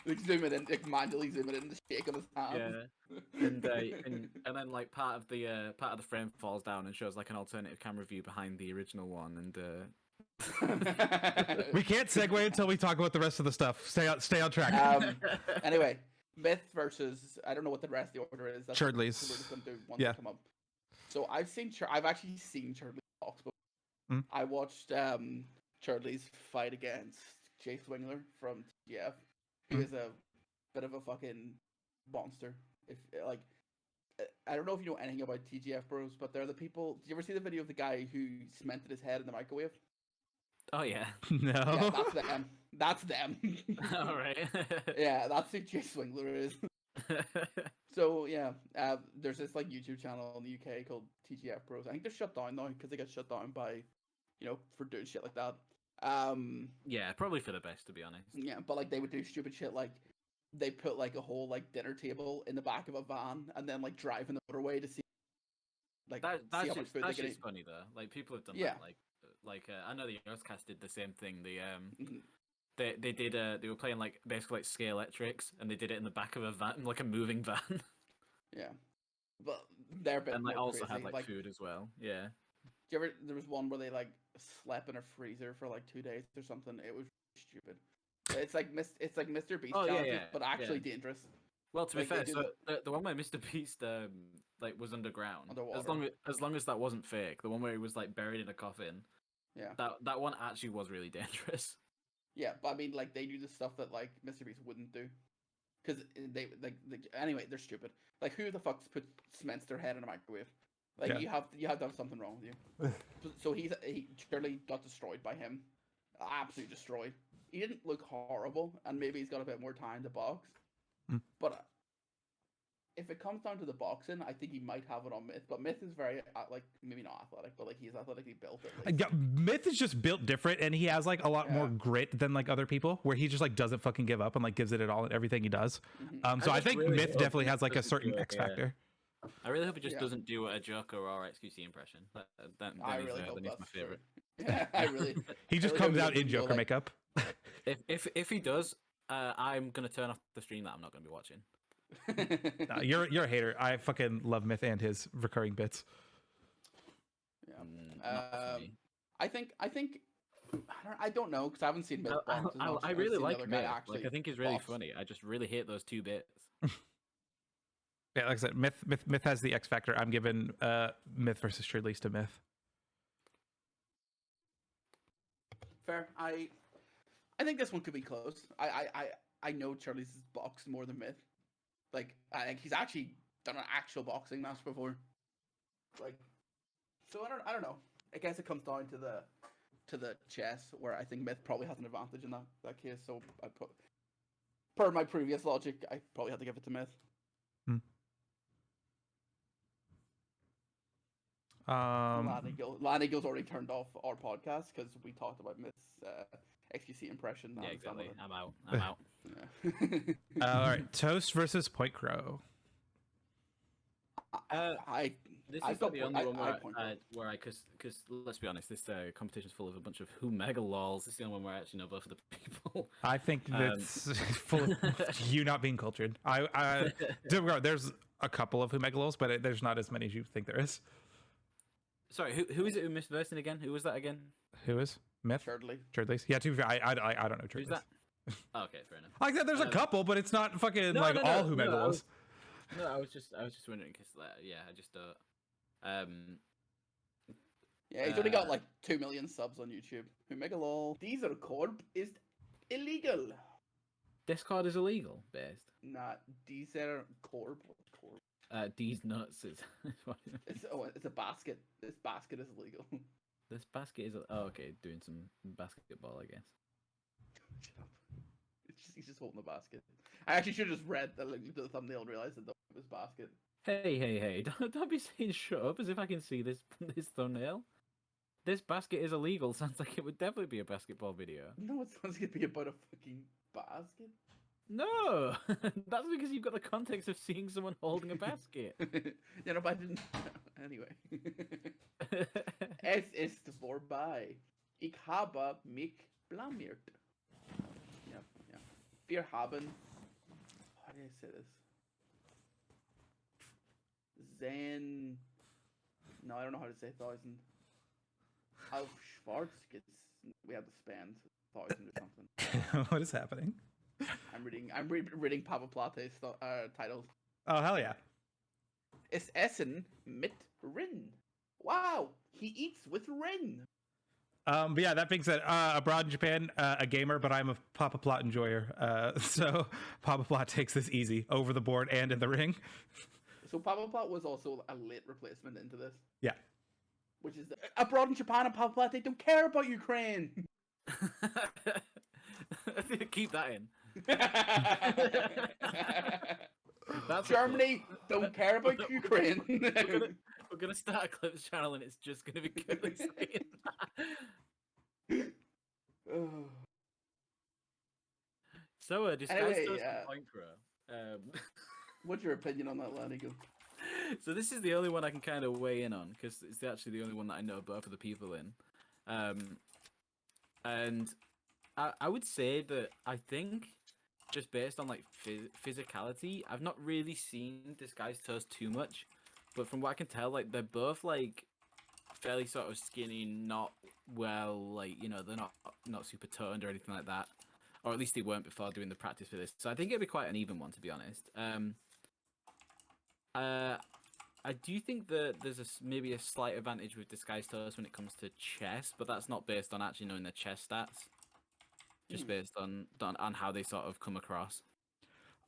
C: Like zoom it in, like manually zoom it in, the shake on his hand.
B: Yeah, and then like part of the frame falls down and shows like an alternative camera view behind the original one, and
A: We can't segue until we talk about the rest of the stuff. Stay on track.
C: Anyway, Myth versus I don't know what the rest of the order is. That's what we're
A: Churdley's.
C: just gonna do once
A: Yeah.
C: they come up. So I've actually seen Churdley's box before.
A: Mm.
C: I watched Churdley's fight against Jay Swingler from TGF, who is a bit of a fucking monster. If like, I don't know if you know anything about TGF Bros, but they're the people. Did you ever see the video of the guy who cemented his head in the microwave?
B: oh yeah,
A: No.
C: Yeah, that's them. That's them.
B: all right.
C: Yeah, that's who Jay Swingler is. So yeah, there's this like YouTube channel in the UK called TGF Bros. I think they're shut down now because they got shut down by, for doing shit like that.
B: Yeah, probably for the best, to be honest.
C: Yeah, but like they would do stupid shit like they put like a whole like dinner table in the back of a van and then like drive in the motorway to see see how much food they
B: That's
C: can
B: just
C: eat.
B: funny though. Like people have done
C: Yeah.
B: that. Like I know the Earthcast did the same thing.
C: Mhm.
B: They were playing like basically like Scalextrics, and they did it in the back of a van, like a moving van,
C: Yeah, but they're a bit
B: and like
C: more
B: also
C: crazy.
B: had like food as well. Yeah.
C: Do you ever? There was one where they like slept in a freezer for like 2 days or something. It was stupid. It's like Mr. Beast
B: Oh, yeah,
C: challenges,
B: yeah,
C: but actually
B: yeah.
C: dangerous.
B: Well, to be
C: Like, they
B: fair,
C: do
B: so the one where Mr. Beast like was underground,
C: Underwater.
B: as long as that wasn't fake, the one where he was like buried in a coffin,
C: Yeah,
B: that one actually was really dangerous.
C: yeah, but I mean, like they do the stuff that like Mr. Beast wouldn't do, because they anyway they're stupid. Like who the fuck cements their head in a microwave? Like
A: Yeah.
C: you have to have something wrong with you. So he surely got destroyed by him, absolutely destroyed. He didn't look horrible, and maybe he's got a bit more time to box.
A: Mm.
C: But if it comes down to the boxing, I think he might have it on Myth. But Myth is very like maybe not athletic, but like he's athletically built. At least.
A: Yeah, Myth is just built different, and he has like a lot more
C: Yeah.
A: grit than like other people, where he just like doesn't fucking give up and like gives it all in everything he does.
C: Mhm.
A: So I
B: just
A: think
B: really
A: Myth
B: hope
A: definitely
B: he
A: has like a
B: doesn't
A: certain
B: do it,
A: X
B: yeah.
A: factor.
B: I really hope he just
C: Yeah.
B: doesn't do a Joker or XQC impression. Then
C: I
B: he's,
C: really
B: then
C: hope
B: he's
C: that's
B: my favorite.
C: true. Yeah, I really.
A: He just
C: really
A: comes
C: hope
A: out
C: he
A: in
C: doesn't go,
A: Joker
C: like-
A: makeup.
B: If he does, I'm gonna turn off the stream that I'm not gonna be watching.
A: Nah, you're a hater. I fucking love Myth and his recurring bits.
C: Yeah.
B: Not for me.
C: I don't know because I haven't seen Myth box as much.
B: I
C: I've
B: really
C: seen the
B: like
C: other guy
B: Myth.
C: actually
B: Like I think he's really
C: box.
B: funny. I just really hate those two bits.
A: Yeah, like I said, Myth has the X factor. I'm giving Myth versus Shirley's to Myth.
C: Fair. I think this one could be close. I know Charlie's boxed more than Myth. Like I think he's actually done an actual boxing match before. Like, so I don't know. I guess it comes down to the chess where I think Myth probably has an advantage in that case. So I put per my previous logic, I probably have to give it to Myth. Lioneagle's already turned off our podcast because we talked about Myth's XQC impression.
B: Yeah,
C: and
B: exactly.
C: some
B: I'm out.
C: of it. Yeah.
A: All right, Toast versus Point Crow.
B: This
C: I
B: is
C: got
B: not the
C: point-
B: only
C: I
B: one
C: point
B: where I because let's be honest, this competition's full of a bunch of who mega lols. This is the only one where I actually know both of the people.
A: I think that's full of you not being cultured. Don't get me wrong, there's a couple of Humegalols, but there's not as many as you think there is.
B: Sorry, who is it who missed versing again? Who was that again?
A: Who is Myth?
C: Churdley.
A: Churdley's. Yeah, to be fair, I don't know Churdley's.
B: Who's that? Oh, okay, fair enough.
A: Like that, there's a couple, but it's not fucking
B: No,
A: like
B: no,
A: all
B: no,
A: Humegalols.
B: No, I was just wondering because yeah, I just
C: Yeah, he's only got like 2 million subs on YouTube. Humegalol. These are corp is illegal.
B: Discord is illegal, based.
C: Nah, these are corp.
B: These nuts is.
C: It's a basket. This basket is illegal.
B: This basket is. Oh, okay, doing some basketball, I guess.
C: Shut up. He's just holding the basket. I actually should have just read the thumbnail and realized that it was basket.
B: Hey! Don't be saying shut up as if I can see this thumbnail. This basket is illegal. Sounds like it would definitely be a basketball video.
C: No, it's going to be about a fucking basket.
B: No, that's because you've got the context of seeing someone holding a basket.
C: Yeah, no, but I didn't. Anyway. Es ist vorbei. Ich habe mich blamiert. Yeah, yeah. Wir haben. How do I say this? Zen. No, I don't know how to say 1,000. Auf Schwarz gets. We have the span 1,000 or something.
A: What is happening?
C: I'm reading Papa Plate's titles.
A: Oh hell yeah!
C: Es Essen mit Rin. Wow, he eats with Rin.
A: But yeah, that being said, abroad in Japan, a gamer, but I'm a Papa Plot enjoyer. So Papa Plot takes this easy over the board and in the ring.
C: So Papa Plot was also a late replacement into this.
A: Yeah.
C: Which is abroad in Japan and Papa Plot, they don't care about Ukraine.
B: Keep that in. That's
C: Germany don't care about Ukraine.
B: We're gonna start a clips channel and it's just gonna be Curly saying that. So, Disguised
C: Anyway,
B: Toast and Point Crow.
C: What's your opinion on that, Lioneagle?
B: So this is the only one I can kind of weigh in on because it's actually the only one that I know both of the people in. And I would say that I think just based on like physicality, I've not really seen Disguised Toast too much, but from what I can tell, like they're both like fairly sort of skinny, not well, like they're not super toned or anything like that, or at least they weren't before doing the practice for this. So I think it'd be quite an even one, to be honest. I do think that there's maybe a slight advantage with Disguised Toast when it comes to chess, but that's not based on actually knowing their chess stats. Just based on how they sort of come across.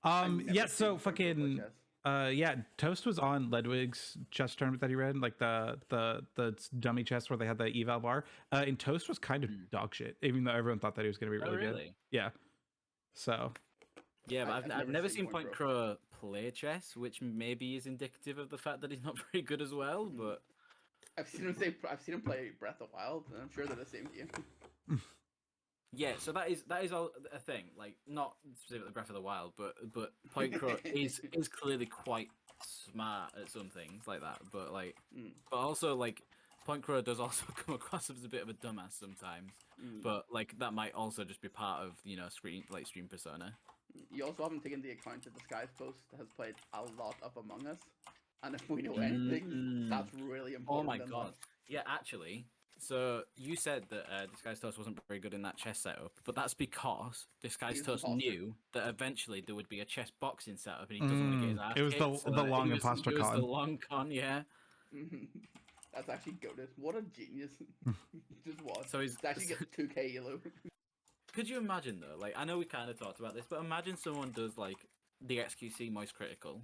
A: Yeah, so fucking yeah, Toast was on Ludwig's chess tournament that he ran, like the dummy chess where they had the eval bar. And Toast was kind of dog shit, even though everyone thought that he was going to be really good. Yeah. So.
B: Yeah, but I've never seen Point Crow play chess, which maybe is indicative of the fact that he's not very good as well. But
C: I've seen him play Breath of the Wild, and I'm sure they're the same game.
B: Yeah, so that is all a thing. Like not specifically Breath of the Wild, but Point Crow is clearly quite smart at some things like that. But but also like Point Crow does also come across as a bit of a dumbass sometimes. But like that might also just be part of stream persona.
C: You also haven't taken the account that Disguised Toast has played a lot of Among Us, and if we know anything, that's really important.
B: Oh my god! Yeah, actually. So you said that Disguised Toast wasn't very good in that chess setup, but that's because Disguised Toast knew that eventually there would be a chess boxing setup, and he doesn't want to get his ass
A: It was
B: kicked,
A: the long imposter con.
B: It was the long con, yeah.
C: That's actually goated. What a genius! Just what?
B: So he's
C: actually get 2K elo.
B: Could you imagine though? Like I know we kind of talked about this, but imagine someone does like the XQC Moist Critical.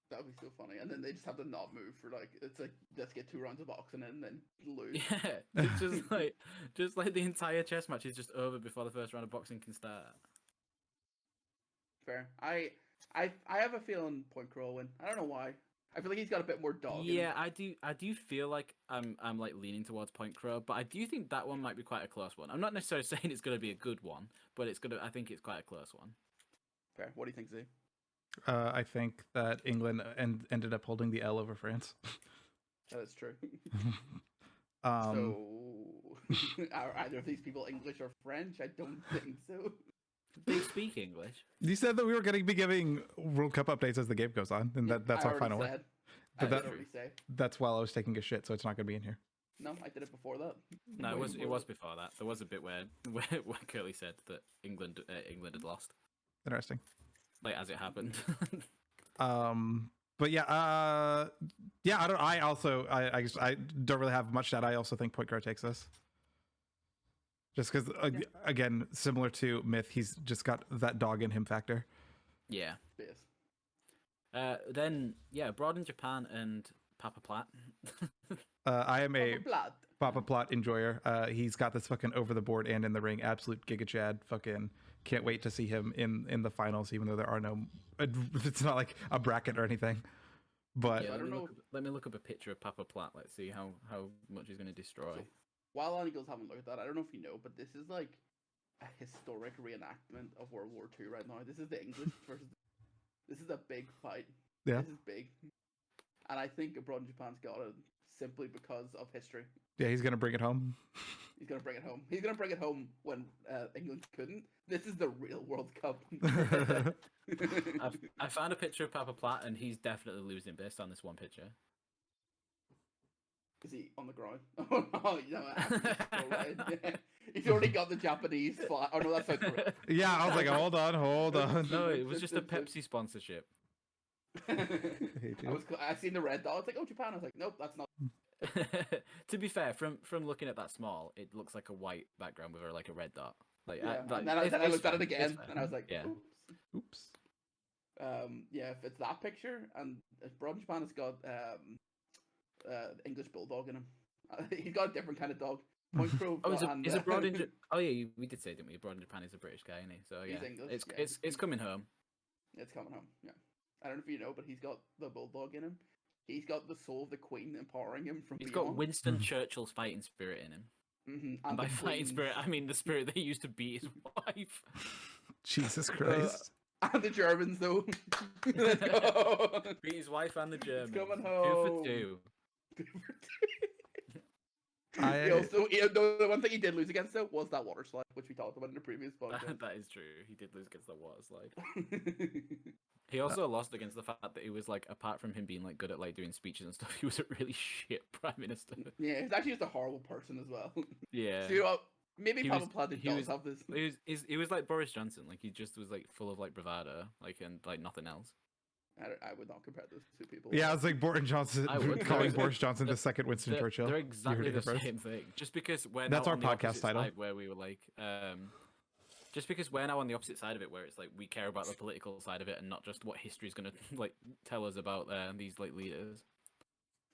C: That would be so funny, and then they just have to not move for like it's like let's get 2 rounds of boxing and then lose.
B: Yeah, it's just like the entire chess match is just over before the first round of boxing can start.
C: Fair. I have a feeling Point Crow will win. I don't know why. I feel like he's got a bit more dog.
B: Yeah, I do feel like I'm like leaning towards Point Crow, but I do think that one might be quite a close one. I'm not necessarily saying it's going to be a good one, but I think it's quite a close one.
C: Fair. What do you think, Z?
A: I think that England ended up holding the L over France.
C: That is true.
A: So,
C: are either of these people English or French? I don't think so.
B: They speak English.
A: You said that we were going to be giving World Cup updates as the game goes on, and that's our final one.
C: But
A: that's while I was taking a shit, so it's not going to be in here.
C: No, I did it before that.
B: No, it was before that. There was a bit where Curly said that England had lost.
A: Interesting.
B: Like as it happened.
A: But yeah, I don't really have much that I also think Point Crow takes this. Just because, again, similar to Myth, he's just got that dog in him factor.
B: Yeah.
C: Yes.
B: Then, abroad in Japan and Papa Platt.
A: I am a Papa Plot enjoyer. He's got this fucking over the board and in the ring absolute Giga Chad. Fucking can't wait to see him in the finals, even though there are no. It's not like a bracket or anything. But
C: I don't know.
B: Let me look up a picture of Papa Platt. Let's see how much he's going to destroy.
C: So, while Lioneagle's having a look at that, I don't know if you know, but this is like a historic reenactment of World War II right now. This is the English versus. This is a big fight.
A: Yeah.
C: This is big, and I think abroad in Japan's got it simply because of history.
A: Yeah, he's gonna bring it home.
C: He's gonna bring it home. He's gonna bring it home when England couldn't. This is the real World Cup.
B: I found a picture of Papa Platt, and he's definitely losing based on this one picture.
C: Is he on the ground? Oh no, right. Yeah. He's already got the Japanese flag. Oh no, that's South Korea.
A: Yeah, I was like, hold on.
B: No, it was just a Pepsi sponsorship.
C: I seen the red dot. I was like, oh, Japan. I was like, nope, that's not.
B: To be fair, from looking at that small, it looks like a white background with like a red dot. Like,
C: Yeah.
B: like
C: And then I looked at it again, and I was like,
B: yeah.
C: oops. Yeah, if it's that picture, and Broad Japan has got English bulldog in him. He's got a different kind of dog. Point Pro.
B: Oh, is it Broad in? Oh yeah, we did say, didn't we? Broad in Japan is a British guy, isn't he? So yeah,
C: He's English, yeah.
B: it's coming home.
C: It's coming home. Yeah, I don't know if you know, but he's got the bulldog in him. He's got the soul of the Queen empowering him from
B: He's
C: beyond.
B: got Winston Churchill's fighting spirit in him.
C: Mm-hmm.
B: And by fighting spirit, I mean the spirit that he used to beat his wife.
A: Jesus Christ.
C: And the Germans, though. Let's go.
B: Beat his wife and the Germans.
C: coming
B: 2
C: home.
B: for 2.
C: The one thing he did lose against though was that water slide, which we talked about in the previous podcast.
B: That is true. He did lose against the water slide. He also lost against the fact that he was like, apart from him being like good at like doing speeches and stuff, he was a really shit prime minister.
C: Yeah, he's actually just a horrible person as well.
B: Yeah.
C: So, you know what? Maybe Papa Platt
B: he
C: does
B: was-
C: have this.
B: He was like Boris Johnson. Like he just was like full of like bravado, like and like nothing else.
C: I would not compare those two people.
A: Yeah, it's like Boris Johnson
B: I would.
A: calling
B: They're-
A: Boris Johnson the second Winston Churchill.
B: They're
A: You heard
B: exactly
A: it
B: the
A: here first.
B: same thing. Just because we're
A: That's
B: now
A: our
B: on the
A: podcast
B: opposite
A: title.
B: side where we were like, just because we're now on the opposite side of it, where it's like we care about the political side of it and not just what history's gonna like tell us about these like leaders.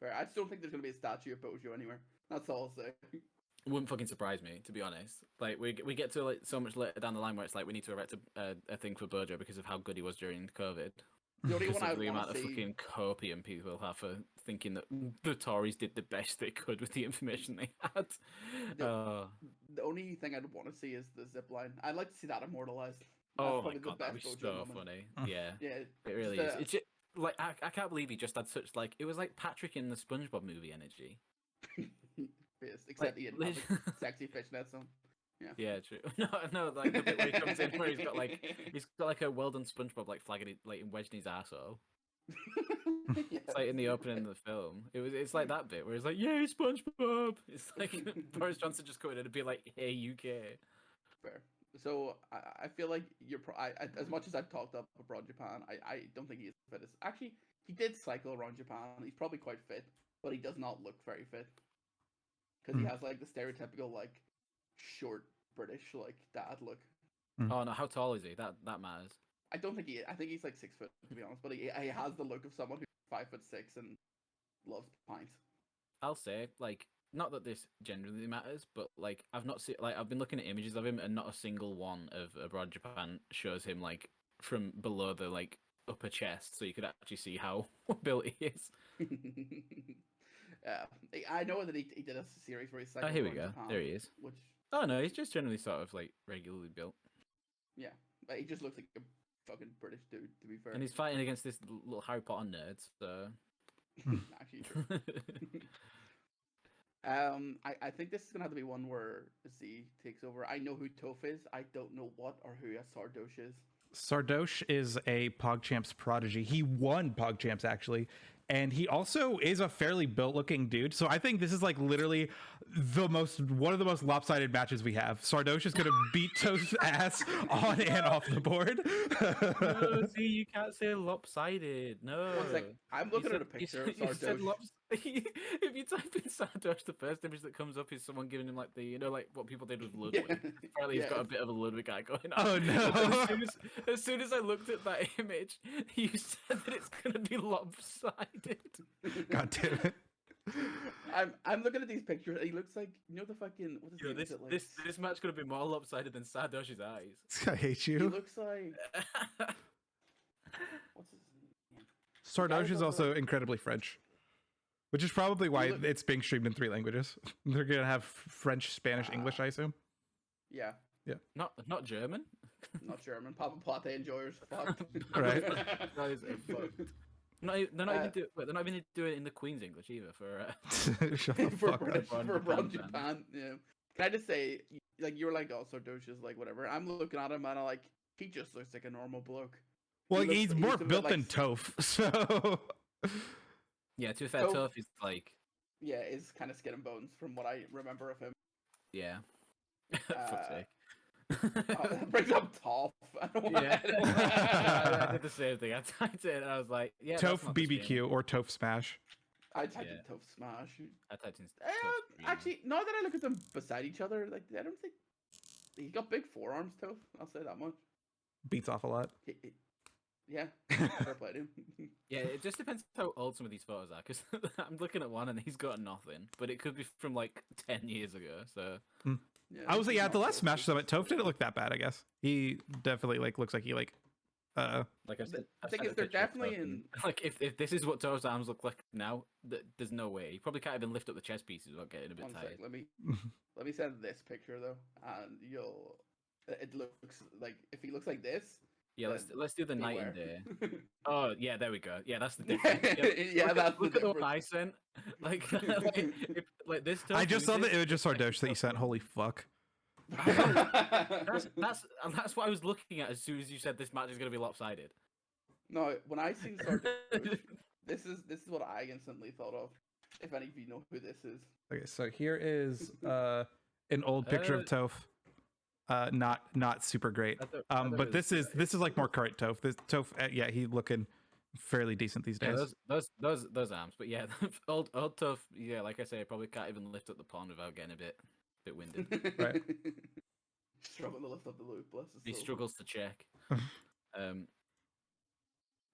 C: Fair. I just don't think there's gonna be a statue of Bojo anywhere. That's all I'll say.
B: It wouldn't fucking surprise me, to be honest. Like we get to like so much later down the line where it's like we need to erect a thing for Bojo because of how good he was during COVID.
C: The only
B: Because
C: one I
B: of the
C: would
B: amount
C: want
B: of
C: to see.
B: fucking copium people have for thinking that the Tories did the best they could with the information they had.
C: The only thing I'd want to see is the zip line. I'd like to see that immortalized. That's
B: Oh my
C: probably the
B: god, that'd be
C: best
B: so
C: Bojo moment.
B: funny. Yeah,
C: Yeah,
B: it really
C: just,
B: is. It's just, like I can't believe he just had such like it was like Patrick in the SpongeBob movie energy.
C: yes, except he didn't have
B: lit-
C: a sexy fishnets on.
B: Yeah, true. No, like the bit where he comes in where he's got like a well done SpongeBob like flagging it like wedged in his arsehole.
C: Yeah.
B: It's like in the opening of the film. It's like that bit where it's like, yay, SpongeBob! It's like Boris Johnson just coming in and be like, hey, UK.
C: Fair. So I feel like as much as I've talked up abroad Japan, I don't think he is the fittest. Actually, he did cycle around Japan. He's probably quite fit, but he does not look very fit because he has like the stereotypical like short British like dad look.
B: Oh no, how tall is he? That matters.
C: I don't think I think he's like 6 foot to be honest, but he has the look of someone who's 5'6" and loves pints.
B: I'll say, like, not that this generally matters, but like I've been looking at images of him and not a single one of Abroad Japan shows him like from below the like upper chest, so you could actually see how built he is.
C: I know that he did a series where he cycled
B: Oh, here we
C: around
B: go.
C: Japan,
B: There he is.
C: which
B: Oh no, he's just generally sort of like regularly built,
C: yeah, but he just looks like a fucking British dude to be fair.
B: and he's fighting against this little Harry Potter nerd. So
C: Actually true. I think this is gonna have to be one where Z takes over. I know who Toph is. I don't know what or who Sardosh is.
A: Sardosh is a PogChamps prodigy. He won PogChamps actually, and he also is a fairly built-looking dude. So I think this is like literally one of the most lopsided matches we have. Sardosh is gonna beat Toph's ass on and off the board.
B: no, see, you can't say lopsided. No.
C: One sec. I'm looking at a picture of Sardosh.
B: If you type in Sardosh, the first image that comes up is someone giving him like the like what people did with Ludwig.
C: Yeah.
B: Apparently, he's
C: Yeah.
B: got a bit of a Ludwig eye going on.
A: Oh no!
B: As soon as I looked at that image, you said that it's gonna be lopsided.
A: God damn it!
C: I'm looking at these pictures. And he looks like the fucking what is
B: Yo,
C: it?
B: this
C: Is it like,
B: this match could have been more lopsided than Sardosh's eyes.
A: I hate
C: He
A: you.
C: looks like what's his name?
A: Sardosh is also incredibly French, which is probably why
C: look-
A: it's being streamed in 3 languages. They're gonna have French, Spanish, English, I assume.
C: Yeah,
B: Not German.
C: not German. Papa Platte enjoyers. Fuck.
A: Right.
B: That is fucked. They're not even doing it in the Queen's English either for
A: Shut the
C: for
A: fuck up.
C: British, for
B: Japan
C: abroad
B: fan.
C: Japan. Yeah, Can I just say, like, you were like, oh, Sardoche is like whatever. I'm looking at him and I'm like, he just looks like a normal bloke.
A: Well,
C: He
A: he's
C: looks
A: more
C: a bit
A: built
C: like
A: than Toph, so
B: Yeah, to be fair,
C: Toph-
B: Toph is like,
C: Yeah, is kind of skin and bones from what I remember of him.
B: yeah. Fuck's sake.
C: That brings up Toph. I don't want
B: Yeah.
C: to-
B: I did the same thing. I typed it and I was like, yeah.
A: Toph
B: that's not the same.
A: BBQ or Toph Smash.
C: I typed
B: Yeah.
C: in Toph Smash.
B: I typed in Toph Scream.
C: Actually, now that I look at them beside each other, like I don't think he's got big forearms. Toph, I'll say that much.
A: Beats off a lot.
C: Yeah, fair play to him.
B: Yeah, it just depends how old some of these photos are. Because I'm looking at one and he's got nothing, but it could be from like 10 years ago. So
C: Yeah,
A: I was like,
C: he's
A: yeah, at the
C: not
A: last
C: old.
A: Smash Summit, Toph didn't look that bad, I guess. He definitely like looks like he like
B: like
C: The
B: I've
C: thing
B: sent
C: is,
B: a
C: they're
B: picture of
C: definitely
B: Toph
C: in.
B: and, like if this is what Toph's arms look like now, there's no way. He probably can't even lift up the chest pieces without getting a bit
C: One
B: tired.
C: sec, let me send this picture though, and you'll. It looks like if he looks like this.
B: Yeah, let's do the night and
C: beware.
B: day. Oh yeah, there we go. Yeah, that's the difference.
C: Yeah,
B: look
C: that's
B: look
C: the
B: at the one I
C: difference.
B: sent. Like this.
A: I
B: Toph
A: just saw the
B: loses-
A: image of Sardoche that you sent. Holy fuck.
B: That's what I was looking at as soon as you said this match is going to be lopsided.
C: No, when I seen Sardoche, this is what I instantly thought of. If any of you know who this is.
A: Okay, so here is an old picture of Toph. Not super great. But this is like more current Toph. This Toph, yeah, he looking fairly decent these
B: Yeah,
A: days.
B: those arms, but yeah, old Toph. Yeah, like I say, probably can't even lift up the pond without getting a bit winded.
A: Right.
C: Struggling to lift up the loop, bless his
B: He
C: soul.
B: struggles to check.
C: But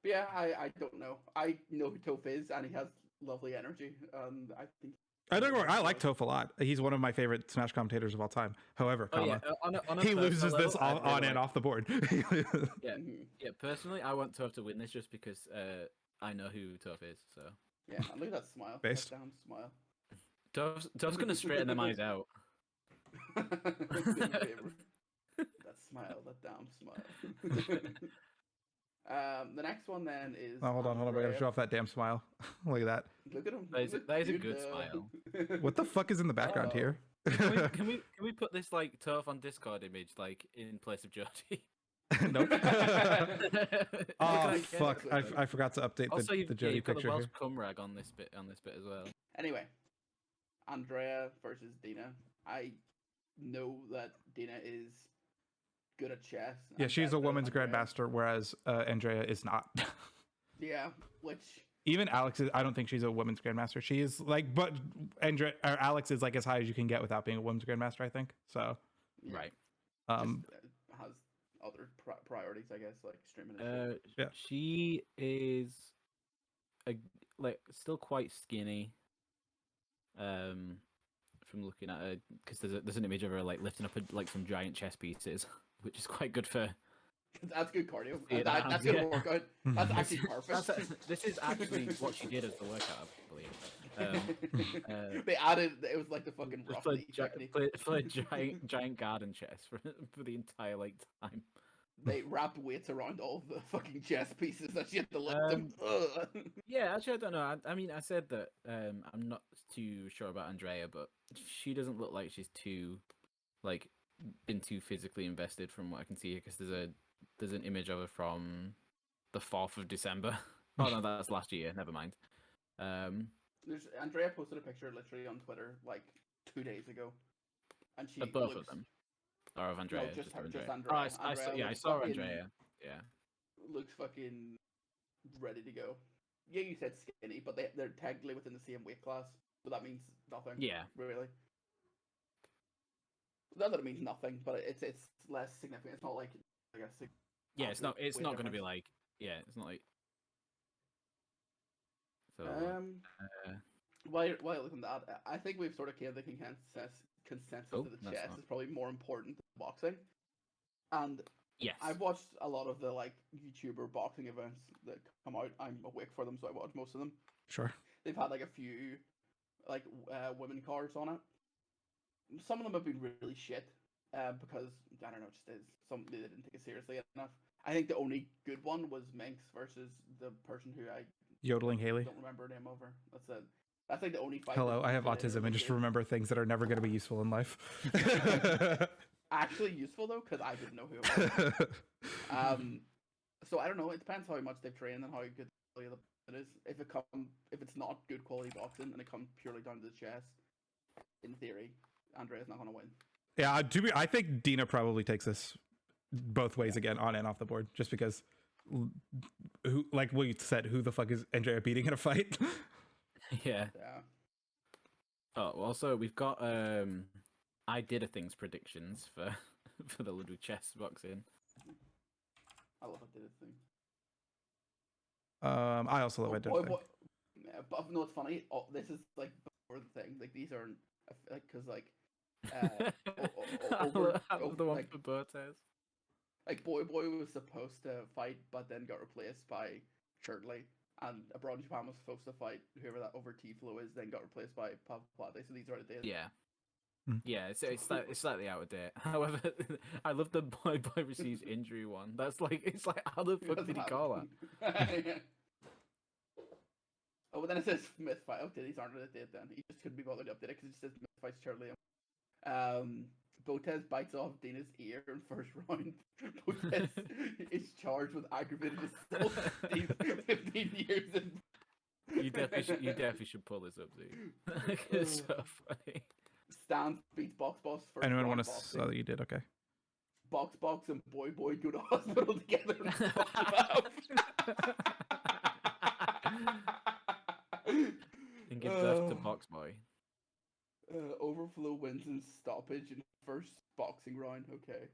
C: yeah, I don't know. I know who Toph is, and he has lovely energy, and I think.
A: I don't know. I like Toph a lot. He's one of my favorite Smash commentators of all time. However,
B: Oh yeah,
A: comma,
B: on a
A: he
B: personal
A: loses this
B: level, I'd
A: on
B: really
A: and
B: like-
A: off the board.
B: Yeah,
C: Mhm.
B: yeah. Personally, I want Toph to win this just because I know who Toph is. So
C: Yeah, and look at that smile.
A: Based.
C: That damn smile.
B: Toph's gonna straighten them eyes out.
C: Do me a favor. That smile, that damn smile. The next one then is.
A: Oh, hold on. We gotta
C: Andrea.
A: show off that damn smile. Look at that.
C: Look at him.
B: That is
C: he looks
B: that is a
C: cute,
B: good
C: though.
B: smile.
A: What the fuck is in the background
C: Oh.
A: here?
B: Can we put this like Toph on Discord image like in place of Jody?
A: Nope.
B: Look at
A: Oh
B: that kid.
A: fuck! I forgot to update
B: Also,
A: the
B: you've
A: Jody
B: got the
A: picture
B: Welsh
A: here.
B: cum rag on this bit as well.
C: Anyway, Andrea versus Dina. I know that Dina is good at chess.
A: Yeah,
C: and
A: she's a
C: better than
A: women's
C: Andrea.
A: grandmaster, whereas Andrea is not.
C: Yeah, which
A: Even Alex is. I don't think she's a women's grandmaster. She is like, but Andrea or Alex is like as high as you can get without being a women's grandmaster. I think so.
C: yeah,
B: Right.
C: just, has other priorities, I guess, like streaming. And shit.
A: Yeah.
B: She is like still quite skinny. From looking at her, because there's an image of her like lifting up like some giant chess pieces, which is quite good for.
C: That's good cardio.
B: Yeah,
C: That's
B: yeah.
C: good workout. That's actually perfect.
B: This is actually what she did as the workout, I believe.
C: They added. It was like the fucking
B: Just
C: rough
B: play,
C: knee technique.
B: giant garden chess for the entire like time.
C: They wrapped weights around all the fucking chess pieces that she had to lift them. Ugh.
B: Yeah, actually, I don't know. I mean, I said that I'm not too sure about Andrea, but she doesn't look like she's too, like, been too physically invested from what I can see here. Because there's an image of her from the 4th of December. Oh no, that's last year. Never mind.
C: Andrea posted a picture literally on Twitter like 2 days ago, and she
B: Of both
C: looks,
B: of them, or of Andrea.
C: just her- just
B: Andrea.
C: Andrea.
B: Oh, I saw,
C: Andrea
B: yeah, I
C: looks
B: saw
C: fucking-
B: Andrea. Yeah.
C: looks fucking ready to go. Yeah, you said skinny, but they're technically within the same weight class, but that means nothing.
B: Yeah.
C: Really. Not that it means nothing, but it's less significant. It's not like I guess.
B: Yeah, it's not. It's
C: weight
B: not going to be
C: difference.
B: like. Yeah, it's not like. So.
C: While you're looking at that, I think we've sort of came to the consensus
B: Oh,
C: that the
B: that's
C: chess
B: not-
C: is probably more important than boxing. And
B: yes.
C: I've watched a lot of the like YouTuber boxing events that come out. I'm awake for them, so I watch most of them.
A: Sure.
C: They've had like a few like women cards on it. Some of them have been really shit because I don't know, just is some they didn't take it seriously enough. I think the only good one was Minx versus the person who I
A: Yodeling Haley.
C: don't remember her name over. That's it. That's like the only fight.
A: Hello, I have autism and just remember things that are never going to be useful in life.
C: Actually useful though, because I didn't know who it was. So I don't know. It depends how much they've trained and how good it is. If it's not good quality boxing and it comes purely down to the chess, in theory, Andrea's not going to win.
A: Yeah, I think Dina probably takes this both ways again, on and off the board, just because, who, like we said, who the fuck is Andrea beating in a fight?
B: Yeah.
C: Yeah.
B: Oh, also we've got I did a things predictions for for the Ludwig chess boxing.
C: I love I did a thing.
A: I also love I did a thing.
C: Yeah, but no, it's funny. Oh, this is like before the thing. Like these aren't like because like
B: I love the one
C: like,
B: for Bertez.
C: Like Boy was supposed to fight, but then got replaced by Churchill, and Abroad Japan was supposed to fight whoever that over T-Flow is, then got replaced by Pavlade. So these are the days.
B: Yeah. Yeah, it's slightly out of date. However, I love the boy receives injury one. That's like it's like how the fuck did he call that?
C: Oh, but then it says Smith fight. Okay, these aren't out of date then. He just couldn't be bothered to update it because it just says Smith fights Charlie. Botez bites off Dina's ear in first round. Botez is charged with aggravated assault. 15 years in.
B: You definitely should pull this up, dude. It's so funny.
C: Stan beats Box first.
A: Anyone want to saw that you did? Okay.
C: Box and Boy go to hospital together and fuck them up.
B: And give birth to Box Boy.
C: Overflow wins in stoppage in first boxing round. Okay.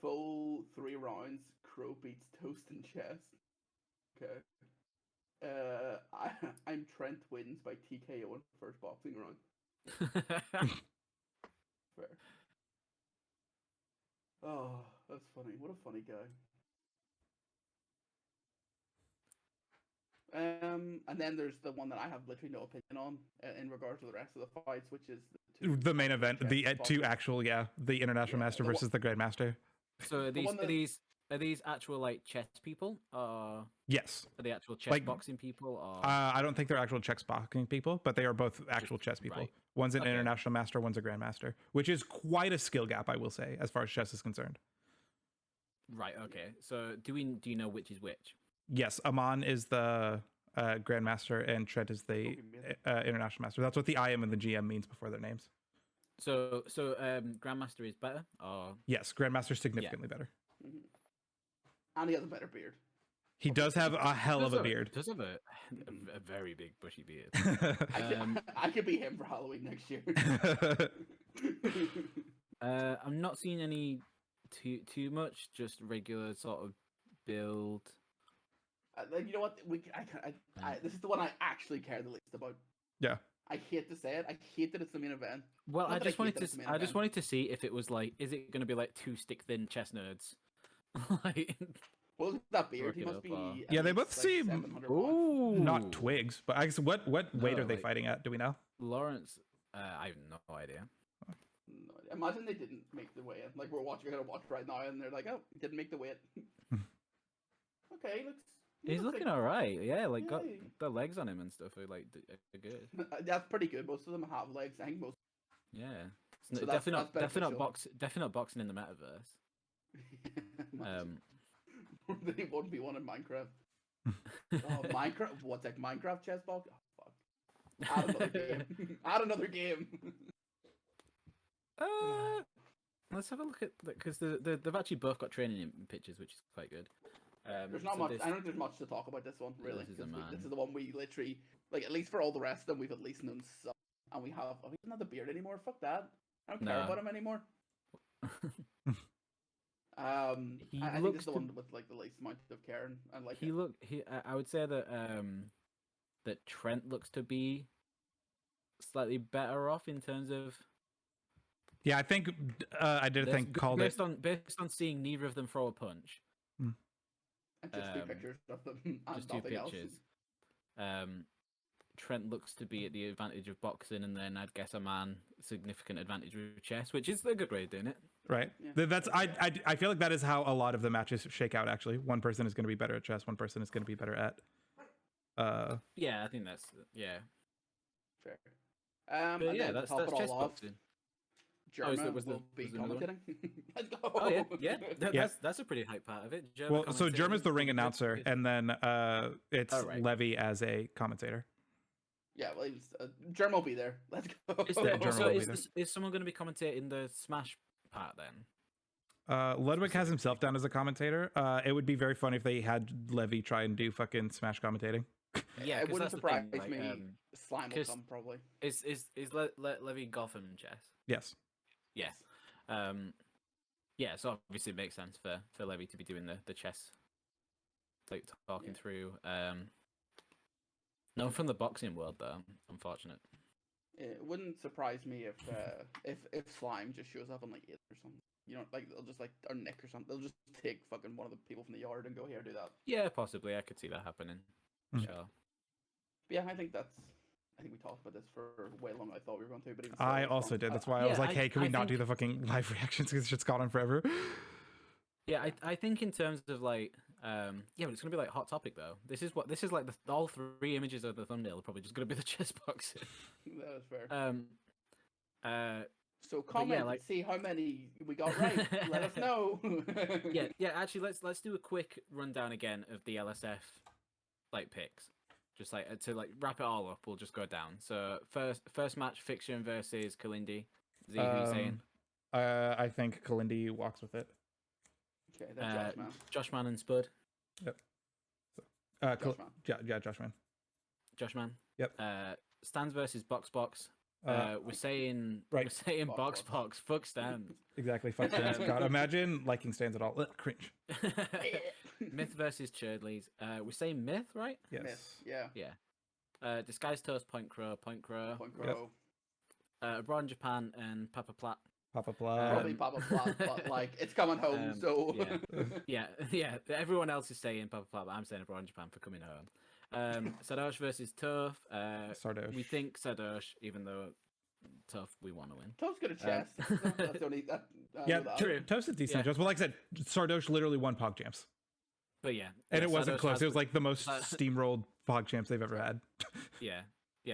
C: Full 3 rounds. Crow beats Toast in chess. Okay. I'm Trent wins by TKO in first boxing round. Fair. Oh, that's funny. What a funny guy. And then there's the one that I have literally no opinion on in regards to the rest of the fights, which is
A: the main event, the two actual, the international master versus the grandmaster.
B: So are these actual like chess people?
A: Yes.
B: Are they actual chess boxing people? Or
A: I don't think they're actual chess boxing people, but they are both actual chess people.
B: Right.
A: One's an international master, one's a grandmaster, which is quite a skill gap, I will say, as far as chess is concerned.
B: Right. Okay. So do you know which is which?
A: Yes, Aman is the grandmaster and Trent is the international master. That's what the IM and the GM means before their names.
B: So grandmaster is better, or
A: yes, grandmaster significantly better.
C: Mm-hmm. And he has a better beard.
A: He does have a hell of a beard.
B: Does have a very big bushy beard.
C: I could be him for Halloween next year.
B: I'm not seeing any too much, just regular sort of build.
C: You know what? This is the one I actually care the least about.
A: Yeah.
C: I hate to say it. I hate that it's the main event.
B: Well, I just wanted to see if it was like, is it going to be like 2 stick thin chess nerds? Like,
C: well, look at that beard. He must be.
A: Yeah, they both seem not
C: pounds.
A: twigs, but I guess what weight are they fighting at? Do we know?
B: Lawrence, I have no idea.
C: No, imagine they didn't make the weight. Like we're gonna watch right now, and they're like, "Oh, he didn't make the weight." Okay,
B: he's looking all right. Yeah, like got the legs on him and stuff are like are good.
C: That's pretty good. Most of them have legs. I think most.
B: Yeah,
C: So
B: definitely not boxing in the metaverse.
C: They 1v1 in Minecraft. Oh, Minecraft! What's like Minecraft chess box? Oh fuck! Add another game. Add another game.
B: Let's have a look at because they've actually both got training in pictures, which is quite good.
C: There's not much. I don't think there's much to talk about this one really.
B: This
C: is the one we literally like. At least for all the rest of them, we've at least known some. And we have. Oh, he doesn't have the beard anymore. Fuck that. I don't care about him anymore. I think it's the one with like the least amount of care and like.
B: I would say that that Trent looks to be slightly better off in terms of.
A: Yeah, I think I did a thing called
B: based on seeing neither of them throw a punch.
C: And just 2 pictures of them. And
B: just 2 pictures. Trent looks to be at the advantage of boxing, and then I'd guess a man significant advantage with chess, which is a good way of doing it.
A: Right. Yeah. That's I feel like that is how a lot of the matches shake out. Actually, one person is going to be better at chess, one person is going to be better at
B: Yeah, I think that's
C: Fair.
B: But
C: And
B: yeah,
C: then to
B: that's
C: top it all
B: chess
C: off,
B: boxing.
C: German
B: was
C: will be
B: there another one?
C: commentating. Let's go.
B: Oh yeah.
A: Yeah.
B: That's a pretty hype part of it.
A: Well, so
B: commentating,
A: German's the ring
B: good-
A: announcer,
B: good.
A: and then it's
B: Oh, right.
A: Levy as a commentator.
C: Yeah, well, German will be there. Let's go.
B: Is,
A: Yeah,
B: there,
A: German
B: so
A: will be
B: is,
A: there.
B: is someone going to be commentating the Smash part then?
A: Ludwig has himself down as a commentator. It would be very funny if they had Levy try and do fucking Smash commentating.
B: Yeah,
C: it
B: 'cause
C: wouldn't
B: that's the
C: surprise
B: thing, like,
C: me. Slime will
B: 'cause-
C: come probably.
B: Is Levy Gotham chess?
A: Yes.
B: Yeah. Yeah, so obviously it makes sense for Levy to be doing the chess, like talking through. No one from the boxing world though, unfortunate.
C: It wouldn't surprise me if Slime just shows up on like it or something. You know, like they'll just like or Nick or something. They'll just take fucking one of the people from the yard and go here do that.
B: Yeah, possibly. I could see that happening.
A: Mm.
B: Sure.
C: But yeah, I think we talked about this for way longer than I thought we were going to. But even
A: I
C: still,
A: also
C: from-
A: did. That's why I
B: yeah,
A: was like, hey, can we
B: I
A: not do
B: think-
A: the fucking live reactions because it's just gone on forever?
B: Yeah, I think in terms of like, yeah, but it's gonna be like hot topic though. This is like all three images of the thumbnail are probably just gonna be the chess boxing.
C: that is fair. So
B: yeah,
C: comment
B: like-
C: and see how many we got right. Let us know.
B: yeah. Actually, let's do a quick rundown again of the LSF like picks. Just like to like wrap it all up, we'll just go down. So first match, Fiction versus Kalindi. Z, who you saying?
A: I think Kalindi walks with it.
C: Okay, that's Josh, man.
B: Joshman and Spud.
C: Josh, man.
A: Yeah, Josh man.
B: Joshman.
A: Yep.
B: Stands versus Box. We're saying
C: Box.
B: Box. Fuck Stands.
A: Exactly. Fuck that. God, imagine liking stands at all. Ugh, cringe.
B: Myth versus Churdleys. We're saying Myth, right?
A: Yes.
C: Myth, yeah.
B: Yeah. Disguised Toast, Point Crow.
C: Point
A: Yep.
C: Crow.
B: Abroad in Japan and Papa Platt.
A: Papa Pla.
C: Probably Papa Platt, but like it's coming home, so
B: Yeah. Everyone else is saying Papa Platt, but I'm saying Abroad in Japan for coming home. Sadosh versus Toph.
A: Sardosh.
B: We think Sadosh, even though Toph, we want to win.
C: Toph's got a chest. That's the only.
A: Yeah,
B: True.
A: Toast is decent.
B: Yeah.
A: Just well, like I said, Sardosh literally won Pog Jams,
B: But yeah.
A: and it wasn't
B: Sadosh
A: close.
B: has
A: It was
B: the-
A: like the most
B: Sa-
A: steamrolled Pog Jams they've ever had.
B: Yeah.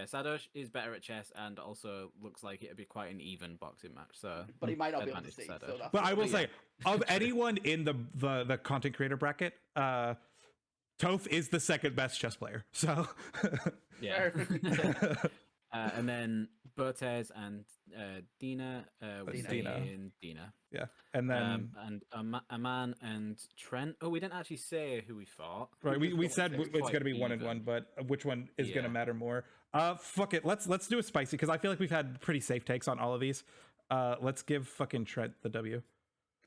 B: Sadosh is better at chess and also looks like it'd be quite an even boxing match. So,
C: But he might not be able to
B: Advantage
C: see.
B: to
C: So
B: Sadosh.
C: that's
A: But I will
B: yeah.
A: say, of anyone in the content creator bracket, Toph is the second best chess player. So
B: yeah.
C: fair.
B: And then Bertez and Dina. We're
C: Dina.
B: saying Dina.
A: yeah, and then
B: And Aman and Trent. Oh, we didn't actually say who we fought.
A: right, we said
C: it's
A: it's going to be
B: quite
A: 1-1, but which one is going to
B: Yeah.
A: matter more? Fuck it, let's do a spicy because I feel like we've had pretty safe takes on all of these. Let's give fucking Trent the W.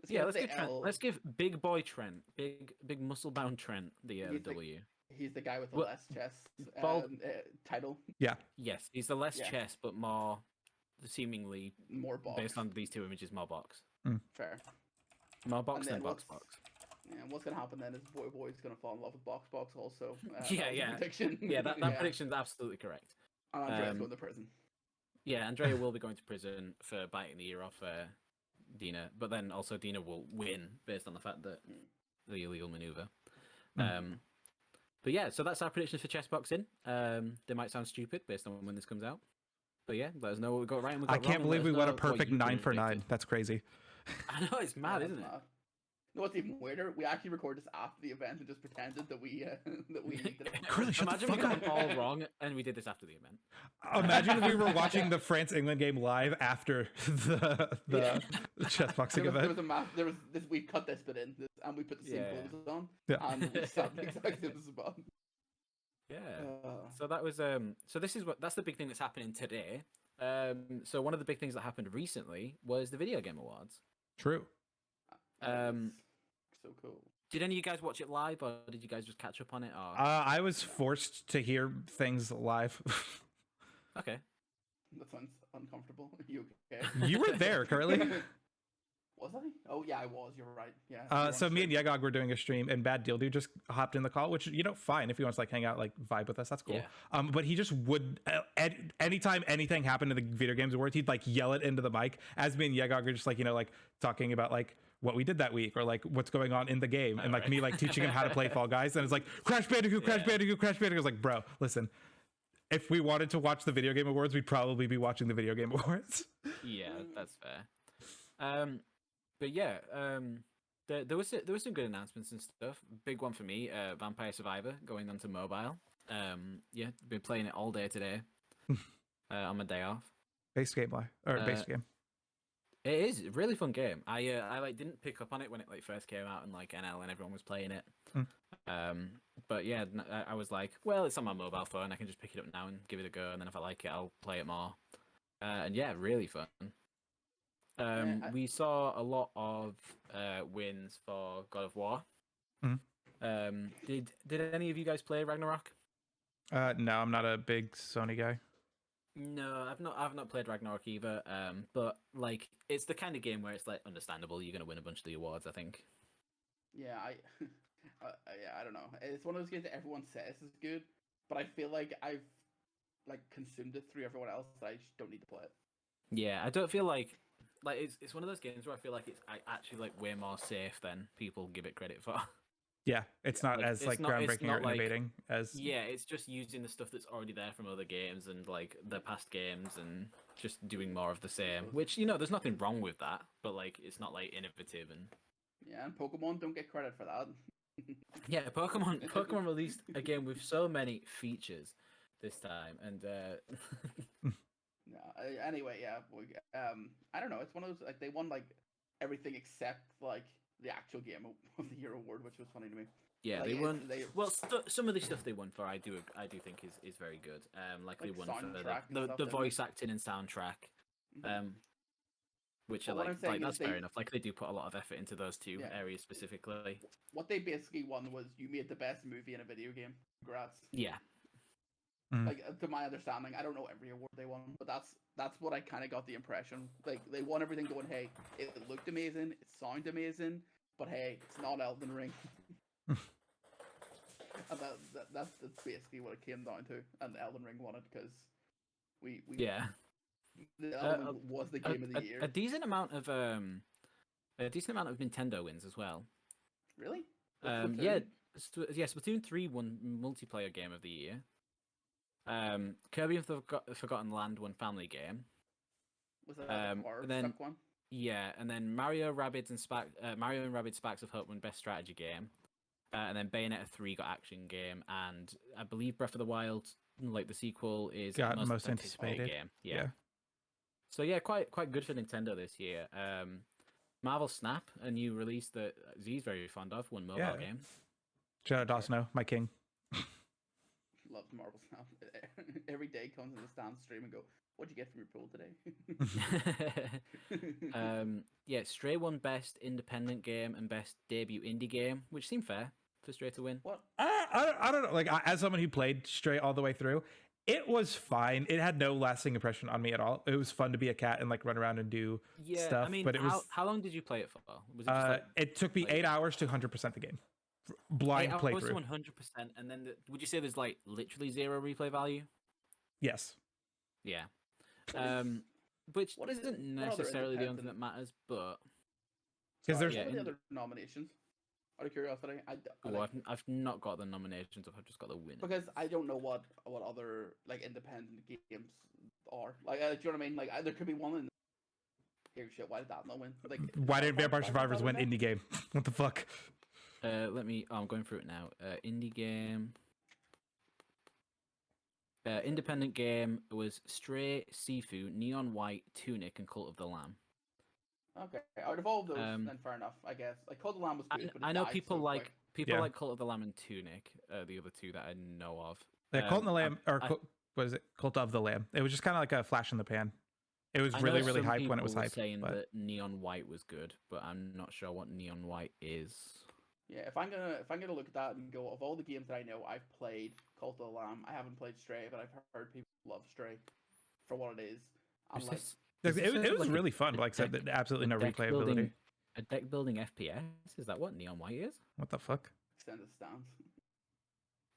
B: Yeah, let's give Trent.
C: L.
B: Let's give big boy Trent, big muscle bound Trent the
C: He's the-
B: W.
C: He's the guy with the
B: Well,
C: less chess
B: Bald-
C: title.
B: Yes, he's the less
C: Yeah.
B: chess, but more seemingly
C: More box.
B: based on these two images, more box,
C: Fair.
B: more box
C: And
B: than
C: then
B: box.
C: Yeah, and what's gonna happen then is Boy's gonna fall in love with Box also.
B: Yeah,
C: that was a
B: yeah.
C: Prediction.
B: Yeah, that prediction's absolutely correct.
C: And Andrea's
B: um,
C: going to prison.
B: Yeah, Andrea will be going to prison for biting the ear off Dina, but then also Dina will win based on the fact that the illegal maneuver. But yeah, so that's our predictions for chess boxing. They might sound stupid based on when this comes out, but yeah, let us know what we got right and we got
A: I
B: wrong,
A: can't
B: and
A: believe
B: let
A: we
B: us
A: went a
B: know what
A: perfect
B: you
A: 9 for 9.
B: predicted.
A: That's crazy.
B: I know it's mad,
C: Yeah,
B: isn't
C: that's
B: it?
C: mad. You know what's even weirder? We actually recorded this after the event and just pretended that we did it.
A: Curly, shut the
B: Imagine we
A: fuck
B: got
A: up.
B: them all wrong and we did this after the event.
A: Imagine if we were watching the France-England game live after the chess boxing
C: There
A: event.
C: was a map. There was this. We cut this bit in, and we put the same
B: Yeah.
C: clothes on,
A: Yeah.
C: and we sat in the exact same spot.
B: Yeah.
C: Uh,
B: So that was so this is that's the big thing that's happening today. So one of the big things that happened recently was the Video Game Awards.
A: True.
C: and it's so cool.
B: Did any of you guys watch it live, or did you guys just catch up on it? Or
A: I was forced to hear things live.
B: okay,
C: That sounds uncomfortable. Are you okay?
A: You were there, Curly.
C: Was I? Oh yeah, I was. You're right. Yeah.
A: So me and Yegog were doing a stream, and Bad Deal Dude just hopped in the call, which fine if he wants to like hang out, like vibe with us, that's cool.
B: Yeah.
A: But he just would anytime anything happened to the Video Games Awards, he'd like yell it into the mic as me and Yegog are just like like talking about like what we did that week, or like what's going on in the game, and like me like teaching him how to play Fall Guys, and it's like Crash Bandicoot, Crash Bandicoot, Crash Bandicoot. I was like, bro, listen, if we wanted to watch the video game awards, we'd probably be watching the video game awards.
B: Yeah, that's fair. But yeah, there was some good announcements and stuff. Big one for me, Vampire Survivor going onto mobile. Yeah, been playing it all day today. On my day off.
A: Base game, base game.
B: It is a really fun game. I like didn't pick up on it when it like first came out and like NL and everyone was playing it. But yeah, I was like, well, it's on my mobile phone. I can just pick it up now and give it a go. And then if I like it, I'll play it more. And yeah, really fun. We saw a lot of wins for God of War. Did any of you guys play Ragnarok?
A: No, I'm not a big Sony guy.
B: No, I've not played Ragnarok either. But like, it's the kind of game where it's like understandable. You're gonna win a bunch of the awards, I think.
C: Yeah, I don't know. It's one of those games that everyone says is good, but I feel like I've like consumed it through everyone else. That I just don't need to play it.
B: Yeah, I don't feel like it's one of those games where I feel like it's actually like way more safe than people give it credit for.
A: Yeah, it's not
B: like,
A: as
B: it's
A: like
B: not,
A: groundbreaking or innovating as.
B: Yeah, it's just using the stuff that's already there from other games and like the past games and just doing more of the same. Which, you know, there's nothing wrong with that, but like it's not like innovative and.
C: Yeah, and Pokemon don't get credit for that.
B: Yeah, Pokemon released a game with so many features this time, and
C: anyway, yeah, I don't know. It's one of those like they won like everything except like the actual game of the year award, which was funny to me.
B: Yeah,
C: like,
B: they won. Well, some of the stuff they won for, I do think is very good. Like they won for the voice acting and soundtrack. Which are like that's fair enough. Like they do put a lot of effort into those two areas specifically.
C: What they basically won was you made the best movie in a video game. Congrats.
B: Yeah.
C: Like to my understanding, I don't know every award they won, but that's what I kind of got the impression. Like they won everything, going, hey, it looked amazing, it sounded amazing, but hey, it's not Elden Ring. And that's basically what it came down to, and Elden Ring won it because we was the game of the year.
B: A decent amount of Nintendo wins as well.
C: Really?
B: Yeah, Splatoon 3 won multiplayer game of the year. Kirby and the Forgotten Land won family game.
C: Was that a stuck one?
B: Yeah, and then Mario and Rabbids Sparks of Hope won best strategy game. And then Bayonetta 3 got action game, and I believe Breath of the Wild, like the sequel, is most anticipated game. Yeah. So yeah, quite good for Nintendo this year. Marvel Snap, a new release that Z's very fond of, won mobile game.
C: Shout
A: out Dosno, my king.
C: Loves Marvel Snap. Every day comes in the stand stream and go, what'd you get from your pool today?
B: Yeah, Stray won best independent game and best debut indie game, which seemed fair for Stray to win.
C: What?
A: I don't know. Like, as someone who played Stray all the way through, it was fine. It had no lasting impression on me at all. It was fun to be a cat and like run around and do stuff.
B: I mean,
A: but it was.
B: How long did you play it for? Was it just
A: it took me 8 hours to 100% the game. Blind playthrough.
B: 100%, and then would you say there's like literally zero replay value?
A: Yes.
B: Yeah. Which isn't necessarily the only thing that matters, but
C: because there's the other nominations. Out of curiosity,
B: I've not got the nominations. I've just got the winners.
C: Because I don't know what other like independent games are. Like, do you know what I mean? Like, there could be one in. Here, shit. Why did that not win? Like,
A: why did Vampire Survivors win indie game? What the fuck?
B: I'm going through it now. Indie game. Independent game was Stray, Sifu, Neon White, Tunic, and Cult of the Lamb.
C: Okay, out of all of those, then fair enough, I guess. Like Cult of the Lamb was good,
B: I know people like Cult of the Lamb and Tunic, the other two that I know of.
A: Yeah, Cult of the Lamb, what is it? Cult of the Lamb. It was just kind of like a flash in the pan. It was really hyped when it was hyped.
B: Saying that Neon White was good, but I'm not sure what Neon White is.
C: Yeah, if I'm gonna look at that and go, of all the games that I know, I've played Cult of the Lamb. I haven't played Stray, but I've heard people love Stray for what it is.
A: It was really fun, but like I said, absolutely no replayability.
B: A deck building FPS? Is that what Neon White is?
A: What the fuck?
C: Extended stance.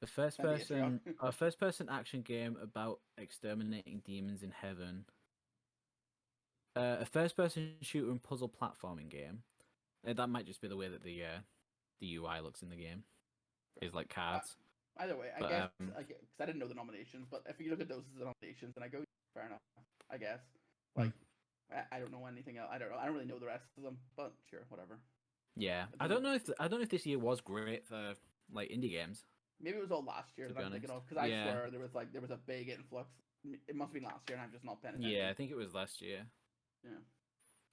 B: The first person action game about exterminating demons in heaven. A first person shooter and puzzle platforming game. That might just be the way that the UI looks in the game. Is like cards.
C: Either way, I
B: But,
C: guess because I didn't know the nominations, but if you look at those as the nominations, and I go, fair enough, I guess. Like, I don't know anything else. I don't really know the rest of them, but sure, whatever.
B: Yeah, I don't know if this year was great for like indie games.
C: Maybe it was all last year
B: To
C: that
B: be
C: I'm thinking of,
B: honest.
C: because I
B: Yeah.
C: swear there was a big influx. It must have been last year, and I'm just not paying attention.
B: Yeah, I think it was last year.
C: Yeah.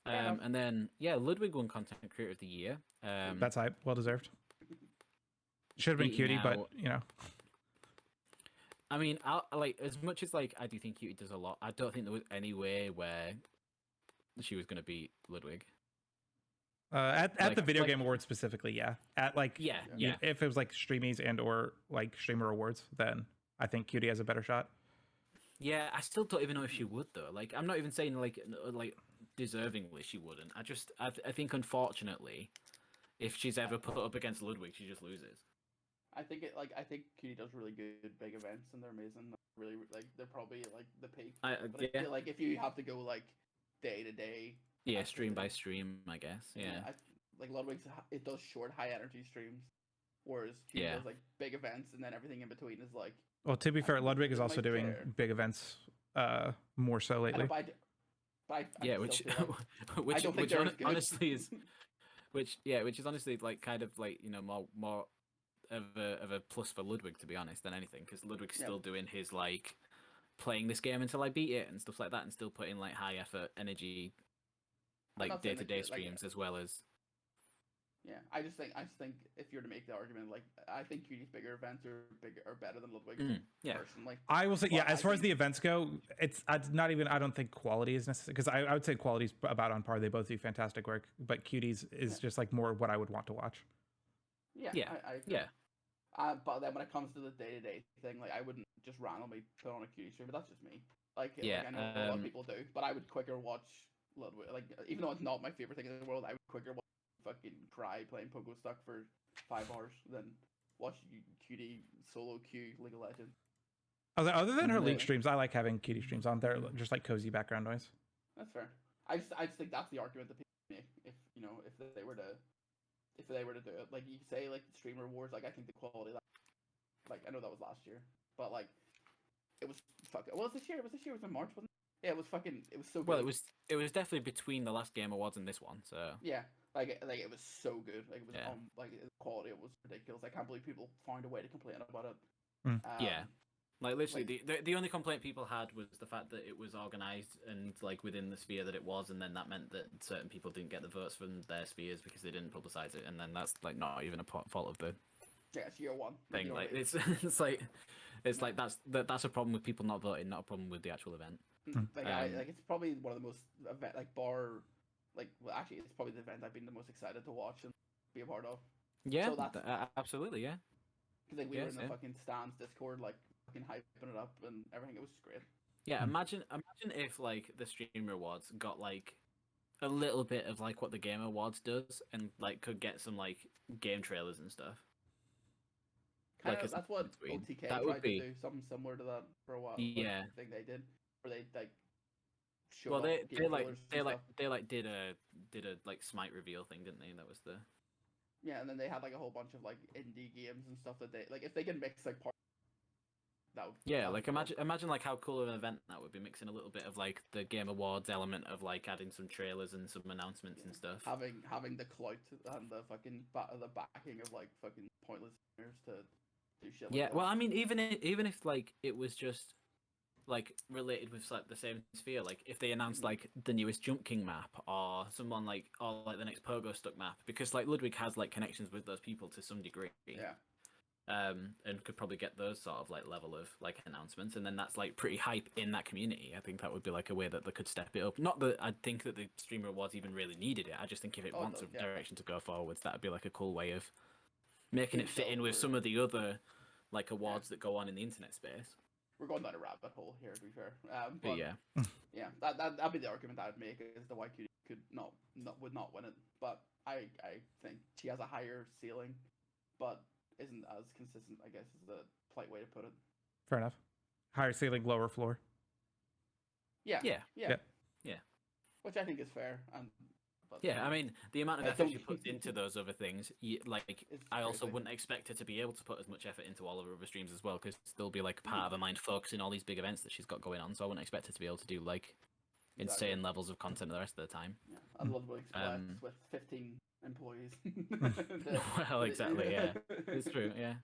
C: Fair enough.
B: And then Ludwig won Content Creator of the Year.
A: That's hype. Well deserved. Should have been
B: Beating
A: Cutie, but
B: out-
A: you know.
B: I mean, like as much as like I do think Cutie does a lot, I don't think there was any way where she was going to beat Ludwig.
A: At
B: Like-
A: the Video
B: like-
A: Game Awards specifically, yeah. At like
B: Yeah,
A: you
B: yeah.
A: know, if it was like Streamies and or like Streamer Awards, then I think Cutie has a better shot.
B: Yeah, I still don't even know if she would though. Like, I'm not even saying like deservingly she wouldn't. I think unfortunately, if she's ever put up against Ludwig, she just loses.
C: I think Cutie does really good big events, and they're amazing. Really, like they're probably like the peak. But I
B: Yeah,
C: feel like if you have to go like day to day,
B: yeah, stream by stream, I guess. Yeah,
C: like Ludwig's, it does short, high energy streams, whereas Cutie
B: Yeah.
C: does like big events, and then everything in between is like.
A: Well, to be fair, Ludwig is
C: might
A: also doing
C: care.
A: big events more so
C: I know,
A: lately.
C: but I
B: yeah,
C: still
B: which
C: feel like-
B: which
C: I don't think
B: which
C: they're as good.
B: honestly is which is honestly like kind of like more of a plus for Ludwig, to be honest, than anything, because Ludwig's
C: Yeah.
B: still doing his like playing this game until I beat it and stuff like that, and still putting like high effort energy
C: I'm
B: like
C: not saying,
B: day-to-day
C: like,
B: streams as well as
C: Yeah, I just think if you're to make the argument, like I think Cutie's bigger events are better than Ludwig.
B: yeah.
C: Personally,
A: I will say,
C: Well,
A: yeah. As
C: I
A: far as
C: think-
A: the events go, it's not even. I don't think quality is necessary because I would say quality's about on par. They both do fantastic work, but Cuties is
C: Yeah.
A: just like more what I would want to watch.
C: yeah,
B: Yeah,
C: I agree.
B: yeah.
C: But then when it comes to the day-to-day thing, like I wouldn't just randomly put on a Cutie stream, but that's just me. Like,
B: Yeah,
C: I know a lot of people do, but I would quicker watch Ludwig. Like, even though it's not my favorite thing in the world, I would quicker watch fucking cry playing Pogo Stuck for 5 hours than watch Cutie solo queue League of Legends.
A: I was like, other than her
C: Yeah.
A: league streams, I like having Cutie streams on there, just like cozy background noise.
C: That's fair. I just think that's the argument that people make if they were to do it. Like you say, like streamer wars. Like I think the quality, like I know that was last year, but like it was fucking. Well, it was this year. It was in March, wasn't it? Yeah, it was fucking. It was so good.
B: Well, it was definitely between the last Game Awards and this one, so
C: Yeah, like it was so good. Like it was
B: Yeah.
C: like the quality. It was ridiculous. I can't believe people found a way to complain about it.
A: Mm.
B: Yeah. Like literally,
C: like-
B: the only complaint people had was the fact that it was organized and like within the sphere that it was, and then that meant that certain people didn't get the votes from their spheres because they didn't publicize it, and then that's like not even a fault of the
C: Yeah, it's year one.
B: thing.
C: You know
B: Like
C: what I mean?
B: it's like that's a problem with people not voting, not a problem with the actual event.
C: Like like it's probably one of the most actually it's probably the event I've been the most excited to watch and be a part of.
B: Yeah,
C: So that's-
B: absolutely, yeah.
C: Because like we were in the
B: Yes, yeah.
C: fucking stands Discord, like fucking hyping it up and everything. It was great.
B: Yeah, imagine if like the Streamer Awards got like a little bit of like what the Game Awards does, and like could get some like game trailers and stuff.
C: Kind
B: Like,
C: of,
B: it's
C: that's what
B: between.
C: OTK
B: That would
C: tried
B: be-
C: to do, something similar to that for a while.
B: Yeah.
C: I think they did, where they like show
B: Well,
C: off
B: they
C: game
B: like
C: trailers
B: they
C: and
B: like
C: stuff.
B: they like did a like Smite reveal thing, didn't they? That was the
C: Yeah, and then they had like a whole bunch of like indie games and stuff that they like. If they can mix like part, that would
B: yeah.
C: that would
B: Like
C: be cool.
B: imagine like how cool of an event that would be, mixing a little bit of like the Game Awards element of like adding some trailers and some announcements and stuff.
C: having the clout and the fucking the backing of like fucking pointless streamers to do shit. Like
B: Yeah,
C: that.
B: well, I mean, even if like it was just like related with like the same sphere, like if they announced like the newest Jump King map or someone like or like the next Pogo Stuck map, because like Ludwig has like connections with those people to some degree.
C: Yeah.
B: And could probably get those sort of like level of like announcements, and then that's like pretty hype in that community. I think that would be like a way that they could step it up. Not that I think that the Streamer Awards even really needed it. I just think if it
C: Oh,
B: wants
C: no,
B: a
C: yeah.
B: direction to go forwards, that'd be like a cool way of making it fit in with
C: So
B: some of the other like awards that go on in the internet space.
C: We're going down a rabbit hole here, to be fair.
B: But yeah,
C: Yeah, that'd be the argument I would make is the YQD would not win it. But I think she has a higher ceiling, but isn't as consistent, I guess, is the polite way to put it.
A: Fair enough. Higher ceiling, lower floor.
C: Yeah.
B: Yeah.
C: Yeah.
A: Yeah.
B: Yeah.
C: Which I think is fair. And But
B: Yeah, I mean, the amount of
C: I
B: effort
C: don't-
B: she puts into those other things, like,
C: It's
B: I also
C: crazy.
B: wouldn't expect her to be able to put as much effort into all of her other streams as well, because there'll be like part of her mind focusing all these big events that she's got going on. So I wouldn't expect her to be able to do like
C: Exactly.
B: insane levels of content the rest of the time.
C: Yeah, and Ludwig's
B: Um,
C: with 15 employees.
B: Well, exactly, yeah, it's true, yeah.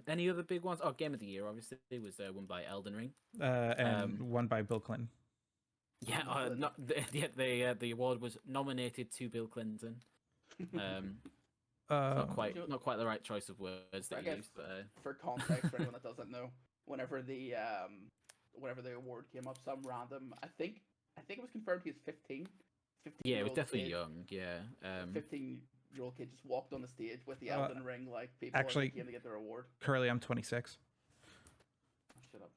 B: Any other big ones? Oh, Game of the Year obviously was won by Elden Ring.
A: And won by Bill Clinton.
B: Yeah, not the award was nominated to Bill Clinton. Not quite the right choice of words that you used, but
C: For context, for anyone that doesn't know, whenever the award came up, some random, I think it was confirmed he was 15.
B: yeah, it was
C: 15-year-old
B: definitely
C: kid,
B: young. Yeah,
C: 15-year-old kid just walked on the stage with the Elden Ring like people
A: actually,
C: and they came to get their award.
A: Currently, I'm 26.
C: Shut up.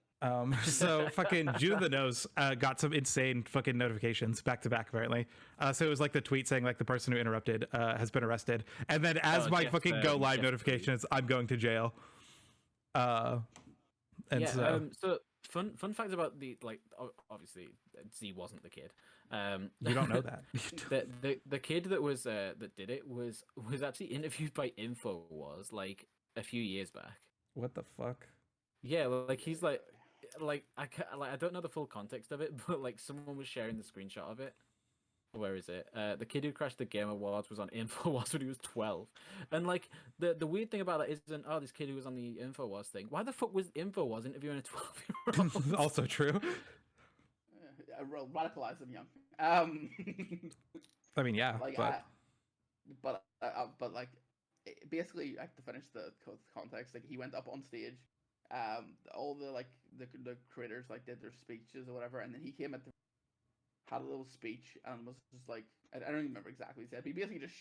A: So fucking June the Nose got some insane fucking notifications back to back apparently. So it was like the tweet saying like the person who interrupted has been arrested, and then as my fucking go live notifications, I'm going to jail. So
B: fun fact about the obviously Z wasn't the kid.
A: You don't know that.
B: the kid that was that did it was actually interviewed by InfoWars like a few years back.
A: What the fuck?
B: Yeah, like he's like I don't know the full context of it, but like someone was sharing the screenshot of it. Where is it? The kid who crashed the Game Awards was on InfoWars when he was 12. And like the weird thing about that isn't this kid who was on the InfoWars thing. Why the fuck was InfoWars interviewing a 12-year-old?
A: Also true.
C: Radicalize them young.
A: I mean, yeah,
C: like, but like, basically, I have to finish the context. Like, he went up on stage. All the creators like did their speeches or whatever, and then he came had a little speech and was just like, I don't even remember exactly what he said, but he basically just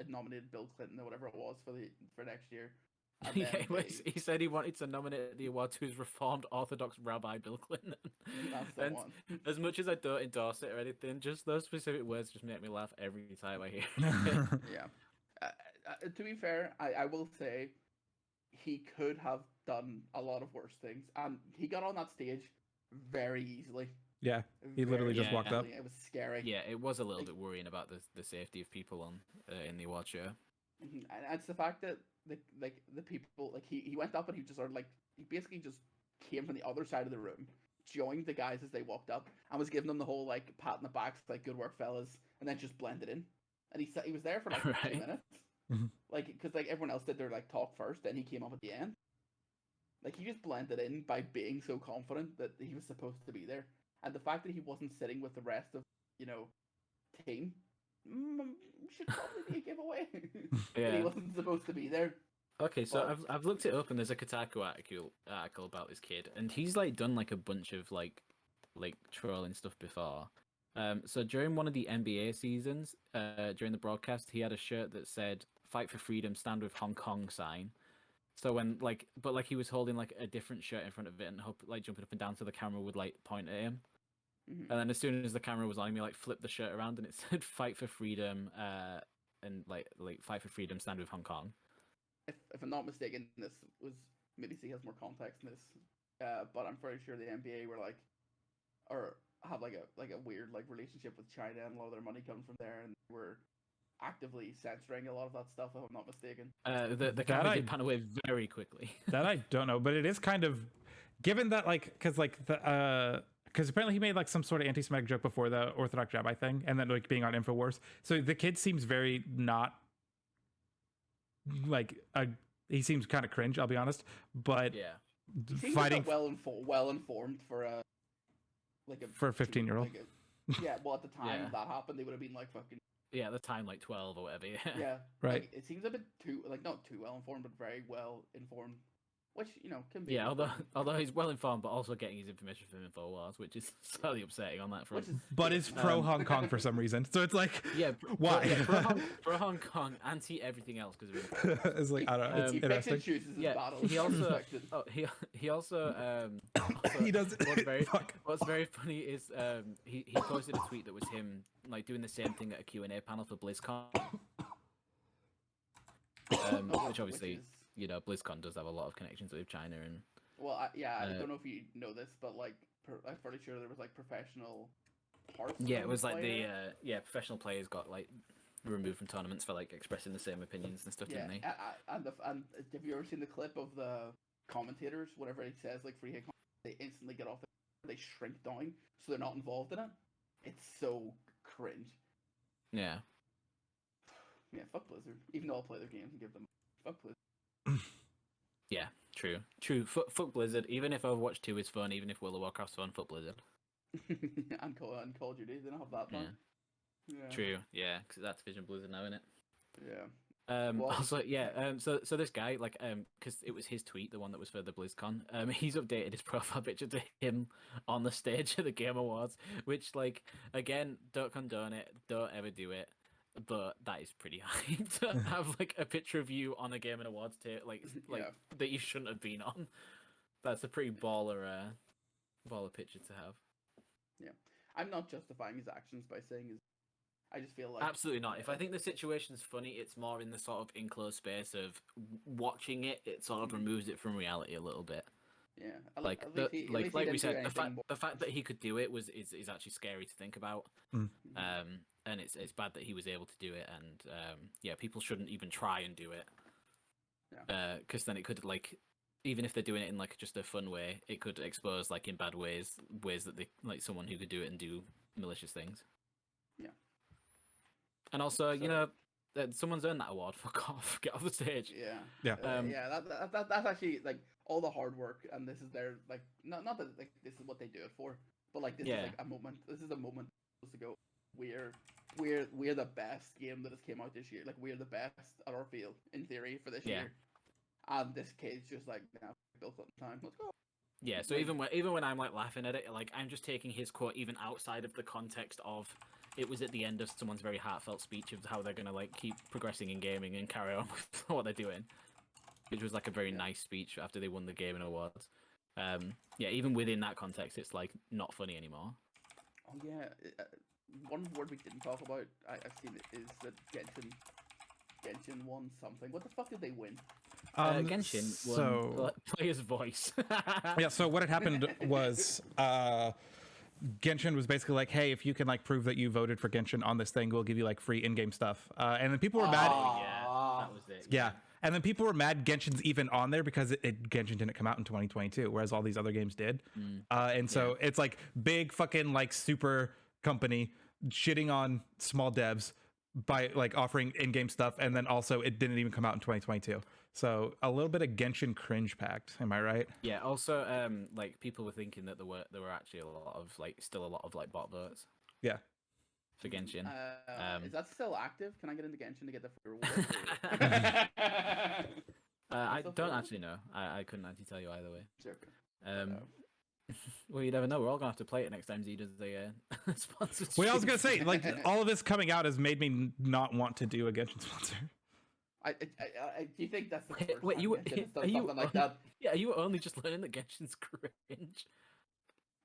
C: nominated Bill Clinton or whatever it was for next year. And
B: Yeah,
C: then
B: he said he wanted to nominate the award to his Reformed Orthodox Rabbi Bill Clinton.
C: That's the
B: And
C: one.
B: as much as I don't endorse it or anything, just those specific words just make me laugh every time I hear it.
C: Yeah. To be fair, I will say he could have done a lot of worse things, and he got on that stage very easily.
A: Yeah, he literally just walked up.
C: It was scary.
B: Yeah, it was a little bit worrying about the safety of people on in the award show.
C: And it's the fact that the people, like, he went up and he just sort of like, he basically just came from the other side of the room, joined the guys as they walked up, and was giving them the whole like pat in the backs, like, good work fellas, and then just blended in. And he was there for like 2 minutes, like, because like everyone else did their like talk first, then he came up at the end. Like, he just blended in by being so confident that he was supposed to be there. And the fact that he wasn't sitting with the rest of, team, should probably be a giveaway.
B: Yeah.
C: He wasn't supposed to be there.
B: Okay, so
C: But-
B: I've looked it up, and there's a Kotaku article about this kid, and he's like done like a bunch of like trolling stuff before. So during one of the NBA seasons, during the broadcast, he had a shirt that said "Fight for Freedom, Stand with Hong Kong" sign. So when but he was holding like a different shirt in front of it, and like jumping up and down, so the camera would like point at him.
C: Mhm.
B: And then as soon as the camera was on him, he like flipped the shirt around, and it said "Fight for Freedom," and like "Fight for Freedom, Stand with Hong Kong."
C: If I'm not mistaken, this was, maybe he has more context in this, but I'm pretty sure the NBA were like, or have like a weird like relationship with China, and a lot of their money comes from there, and were actively censoring a lot of that stuff, if I'm not mistaken.
B: The camera did pan away very quickly.
A: That I don't know, but it is kind of, given that like, because apparently he made like some sort of anti-Semitic joke before the Orthodox Rabbi thing, and then like being on InfoWars. So the kid seems very not like he seems kind of cringe, I'll be honest. But
B: Yeah.
C: He seems
A: fighting
C: like well informed for a
A: for a 15-year-old.
C: Yeah, well, at the time
B: Yeah.
C: that happened, they would have been like fucking.
B: Yeah, at the time like 12 or whatever.
C: Yeah,
A: Right.
C: Like, it seems a bit too, like, not too well informed, but very well informed, which can be.
B: Yeah, although he's well informed, but also getting his information from InfoWars, which is slightly upsetting on that front.
C: Which is
A: But is pro Hong Kong for some reason. So it's like,
B: Yeah,
A: why?
B: pro Hong Kong, anti everything else because of InfoWars.
A: It's like, I don't know. It's
C: he picks and
A: interesting.
C: chooses his
B: Yeah,
C: battles.
B: he also
C: Respected.
B: he also
A: He does. Fuck.
B: what's very funny is he posted a tweet that was him like doing the same thing at a Q&A panel for BlizzCon, which obviously
C: is-
B: BlizzCon does have a lot of connections with China and
C: Well, I don't know if you know this, but like, I'm pretty sure there was like professional parts.
B: Yeah,
C: of
B: it was like
C: player.
B: professional players got like removed from tournaments for like expressing the same opinions and stuff,
C: Yeah,
B: didn't they?
C: and have you ever seen the clip of the commentators? Whenever he says like free hit, they instantly get off. They shrink down, so they're not involved in it. It's so cringe.
B: Yeah.
C: Yeah, fuck Blizzard. Even though I'll play their games and give them fuck Blizzard.
B: Yeah, true. Fuck Blizzard. Even if Overwatch 2 is fun, even if World of Warcraft's fun, fuck Blizzard.
C: and Call of Duty, they don't have that done. Yeah.
B: True. Yeah, because that's Activision Blizzard now, isn't it?
C: Yeah. What?
B: Also, yeah. So this guy, like, because it was his tweet, the one that was for the BlizzCon. He's updated his profile picture to him on the stage at the Game Awards, which, like, again, don't condone it, don't ever do it, but that is pretty hype to have like a picture of you on a Game and Awards like
C: Yeah.
B: that you shouldn't have been on. That's a pretty baller picture to have.
C: Yeah. I'm not justifying his actions by saying his. I just feel like
B: Absolutely not. If I think the situation's funny, it's more in the sort of enclosed space of watching it. It sort of removes it from reality a little bit.
C: Yeah.
B: Like
C: at least he
B: we
C: didn't do
B: said,
C: anything more-
B: the fact that he could do it is actually scary to think about. And it's bad that he was able to do it. And yeah, people shouldn't even try and do it.
C: Yeah.
B: Because then it could like. Even if they're doing it in like just a fun way, it could expose like in bad ways that they like someone who could do it and do malicious things.
C: Yeah.
B: And also, you
C: So-
B: know, someone's earned that award. Fuck off, get off the stage.
C: Yeah.
A: Yeah.
C: Yeah. That's actually like all the hard work, and this is their like not that like this is what they do it for, but like this is like a moment. This is a moment to go. We're the best game that has came out this year. Like we're the best at our field in theory for this year. And this kid's just like, nah, built up time. Let's go.
B: Yeah, so even when I'm like laughing at it, like I'm just taking his quote even outside of the context of it was at the end of someone's very heartfelt speech of how they're gonna like keep progressing in gaming and carry on with what they're doing, which was like a very nice speech after they won the gaming awards. Yeah, even within that context, it's like not funny anymore.
C: Oh yeah, one word we didn't talk about. I've seen it is that Genshin won something. What the fuck did they win?
B: Genshin won player's voice.
A: Yeah, so what had happened was Genshin was basically like, hey, if you can like prove that you voted for Genshin on this thing, we'll give you like free in-game stuff. And then people were mad.
B: Yeah, that was it.
A: Yeah. And then people were mad Genshin's even on there because Genshin didn't come out in 2022, whereas all these other games did. And so it's like big fucking like super company shitting on small devs by like offering in-game stuff, and then also it didn't even come out in 2022. So a little bit of Genshin cringe packed, am I right?
B: Yeah. Also, like people were thinking that there were actually still a lot of like bot votes.
A: Yeah.
B: For Genshin.
C: Is that still active? Can I get into Genshin to get the free reward?
B: I don't actually know. I couldn't actually tell you either way.
C: Sure.
B: Well, you never know. We're all gonna have to play it next time Z does the sponsorship.
A: Well, I was gonna say, like, all of this coming out has made me not want to do a Genshin sponsor.
C: Do you think that's the first
B: Wait,
C: time
B: you
C: Genshin has done
B: are you
C: something like that?
B: Yeah, are you only just learning that Genshin's cringe?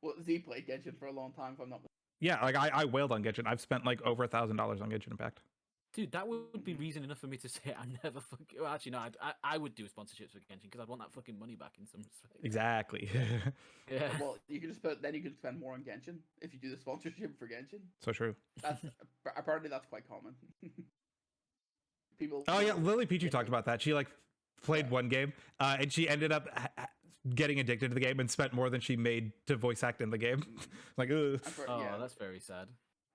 C: Well, Z played Genshin for a long time, if I'm not mistaken.
A: Yeah, like I wailed on Genshin. I've spent like over $1,000 on Genshin Impact.
B: Dude, that would be reason enough for me to say I'm never fucking. Well, actually, no, I would do sponsorships for Genshin because I'd want that fucking money back in some respect.
A: Exactly.
B: Yeah.
C: Well, you can you can spend more on Genshin if you do the sponsorship for Genshin.
A: So true.
C: That's apparently that's quite common. People.
A: Oh yeah, Lily Peachy talked about that. She like played one game, and she ended up getting addicted to the game and spent more than she made to voice act in the game. Like, ugh.
B: That's very sad.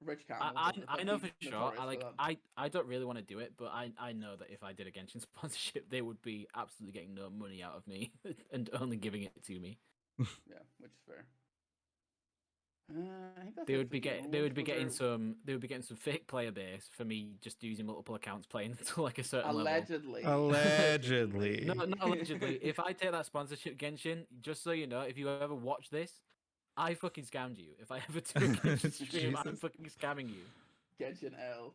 C: Rich
B: I know for sure. I don't really want to do it, but I know that if I did a Genshin sponsorship, they would be absolutely getting no money out of me and only giving it to me.
C: Yeah, which is fair. I think that's
B: They
C: it
B: would
C: for
B: be
C: the
B: getting
C: rules.
B: some fake player base for me just using multiple accounts playing to like a certain
C: Allegedly.
A: Allegedly.
B: level. No, not allegedly. If I take that sponsorship Genshin, just so you know, if you ever watch this, I fucking scammed you. If I ever do a Genshin stream, I'm
A: Jesus.
B: fucking scamming you.
C: Genshin L.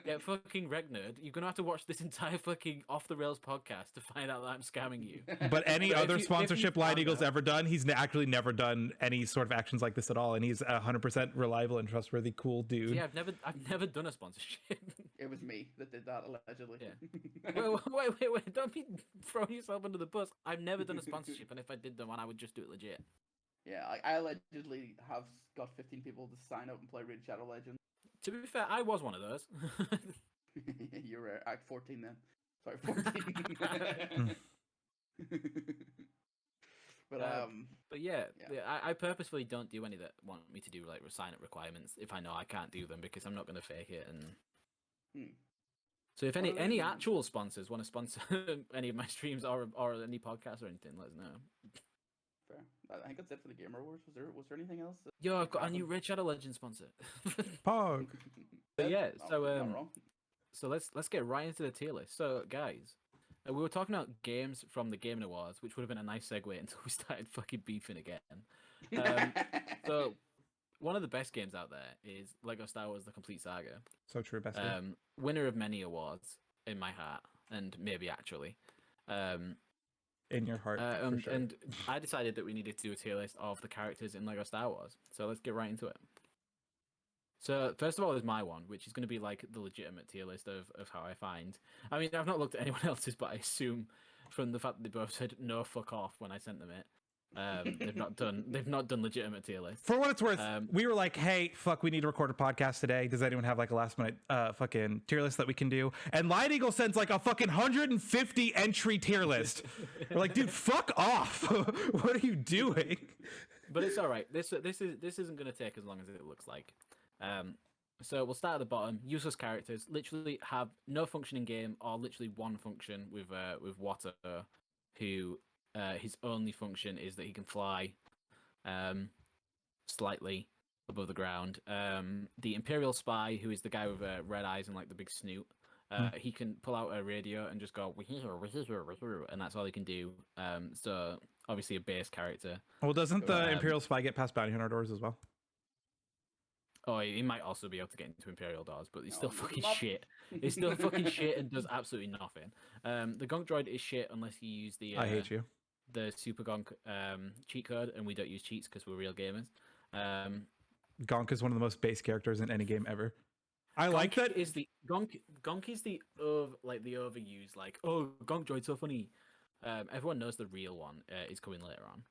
B: Yeah, fucking Regnerd, you're gonna have to watch this entire fucking Off the Rails podcast to find out that I'm scamming you.
A: But any
B: But if
A: other
B: you
A: sponsorship
B: found
A: Lioneagle's
B: out-
A: ever done, he's actually never done any sort of actions like this at all, and he's 100% reliable and trustworthy, cool dude.
B: Yeah, I've never done a sponsorship.
C: It was me that did that allegedly.
B: Yeah. Wait! Don't be throwing yourself under the bus. I've never done a sponsorship, and if I did them one, I would just do it legit.
C: Yeah, I allegedly have got 15 people to sign up and play Raid Shadow Legends.
B: To be fair, I was one of those.
C: You're at 14 then. Sorry, 14.
B: But yeah, I purposefully don't do any that want me to do like sign up requirements if I know I can't do them because I'm not going to fake it. And so if any actual sponsors want to sponsor any of my streams or any podcasts or anything, let us know.
C: Fair. I think that's it for the Gamer Wars. Was there anything else?
B: Yo, I've got a new Raid Shadow Legends sponsor.
A: Pog.
B: But yeah,
C: no,
B: so let's get right into the tier list. So guys, we were talking about games from the Gaming Awards, which would have been a nice segue until we started fucking beefing again. So one of the best games out there is Lego Star Wars: The Complete Saga.
A: So true, best.
B: Winner of many awards in my heart, and maybe actually.
A: In your heart, for sure.
B: And I decided that we needed to do a tier list of the characters in Lego Star Wars. So let's get right into it. So first of all is my one, which is going to be like the legitimate tier list of how I find. I mean, I've not looked at anyone else's, but I assume from the fact that they both said no, fuck off when I sent them it. They've not done legitimate tier lists.
A: For what it's worth, we were like, hey, fuck, we need to record a podcast today. Does anyone have like a last minute fucking tier list that we can do? And Lioneagle sends like a fucking 150 entry tier list. We're like, dude, fuck off. What are you doing?
B: But it's all right. This isn't going to take as long as it looks like. So we'll start at the bottom. Useless characters literally have no function in game, or literally one function with Water, who his only function is that he can fly slightly above the ground. The Imperial Spy, who is the guy with red eyes and like the big snoot, he can pull out a radio and just go, and that's all he can do. So obviously a base character.
A: Well, doesn't the Imperial Spy get past bounty hunter doors as well?
B: Oh, he might also be able to get into Imperial doors, but he's still fucking shit. He's still fucking shit and does absolutely nothing. The Gonk Droid is shit unless you use the
A: I hate you.
B: The Super Gonk cheat code, and we don't use cheats because we're real gamers.
A: Gonk is one of the most base characters in any game ever. I
B: Gonk
A: like that.
B: Is the Gonk is the overused, like, oh, Gonk Droid's so funny. Everyone knows the real one is coming later on.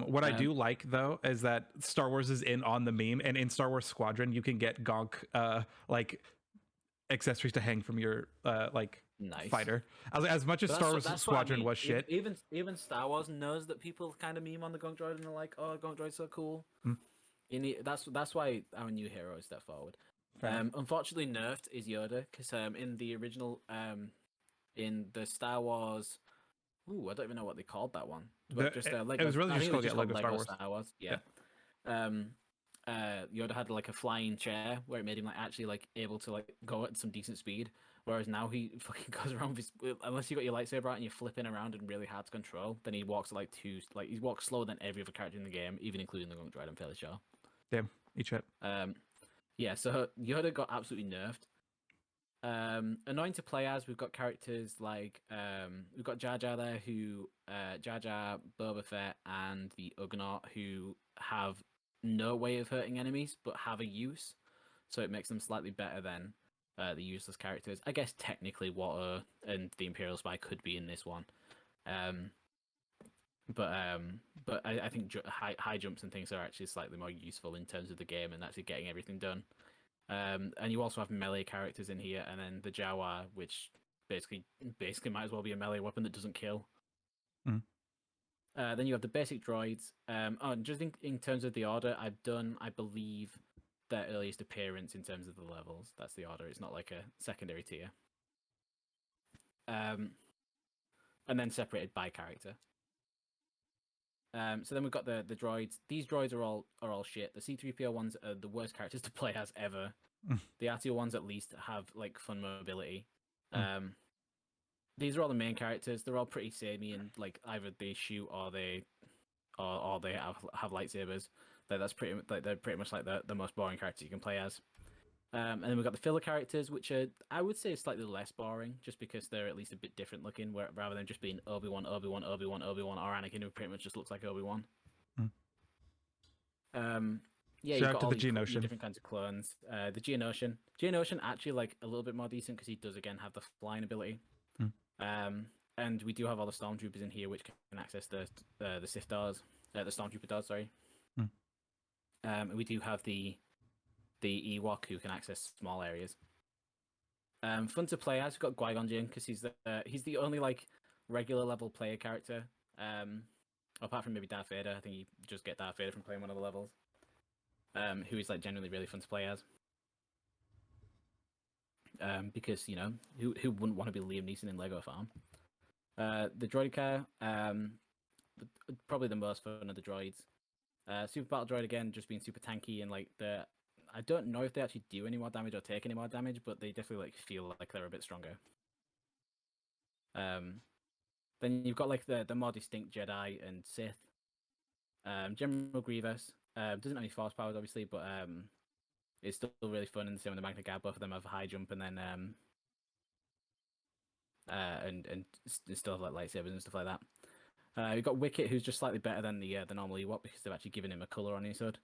A: What I do like though is that Star Wars is in on the meme, and in Star Wars Squadron you can get Gonk like accessories to hang from your
B: nice
A: fighter. As much as Star Wars Squadron was shit.
B: Even Star Wars knows that people kind of meme on the Gonk Droid and they're like, oh, Gonk Droid's so cool. That's why our new hero is step forward. Unfortunately, nerfed is Yoda because in the original in the Star Wars. Ooh, I don't even know what they called that one. But
A: it was really just called Lego Star Wars.
B: Yeah. Yoda had like a flying chair where it made him like actually like able to like go at some decent speed. Whereas now he fucking goes around unless you got your lightsaber out and you're flipping around and really hard to control. Then he walks he walks slower than every other character in the game, even including the Gonk Droid. I'm fairly sure.
A: Damn, each hit.
B: Yeah. So Yoda got absolutely nerfed. Annoying to play as. We've got characters like we've got Jar Jar there, who Jar Jar, Boba Fett, and the Ugnaught, who have no way of hurting enemies but have a use, so it makes them slightly better than the useless characters. I guess technically Water and the Imperial Spy could be in this one, but I think high jumps and things are actually slightly more useful in terms of the game and actually getting everything done. And you also have melee characters in here, and then the Jawa, which basically might as well be a melee weapon that doesn't kill. Then you have the basic droids. Just in terms of the order, I've done, I believe, their earliest appearance in terms of the levels. That's the order. It's not like a secondary tier. And then separated by character. So then we've got the droids. These droids are all shit. The C-3PO ones are the worst characters to play as ever. The RTO ones at least have like fun mobility. These are all the main characters. They're all pretty samey and like either they shoot or they have lightsabers. They're pretty much like the most boring characters you can play as. And then we've got the filler characters, which are, I would say, slightly less boring, just because they're at least a bit different looking, rather than just being Obi-Wan, or Anakin, who pretty much just looks like Obi-Wan. Yeah, you've got all these different kinds of clones. The Geonosian actually like a little bit more decent because he does again have the flying ability. And we do have all the stormtroopers in here, which can access the Sith doors, the stormtrooper doors. Sorry. We do have the Ewok who can access small areas. Fun to play as. We've got Qui-Gon Jinn because he's the only like regular level player character. Apart from maybe Darth Vader, I think you just get Darth Vader from playing one of the levels. Who is like genuinely really fun to play as. Because who wouldn't want to be Liam Neeson in Lego Farm? The droid car, probably the most fun of the droids. Super battle droid again, just being super tanky and like I don't know if they actually do any more damage or take any more damage, but they definitely like feel like they're a bit stronger. Then you've got like the more distinct Jedi and Sith. General Grievous doesn't have any force powers obviously, but it's still really fun. And the same with the Magna Guard. Both of them have high jump and then and still have like lightsabers and stuff like that. You've got Wicket, who's just slightly better than the normal Ewok because they've actually given him a color on his hood.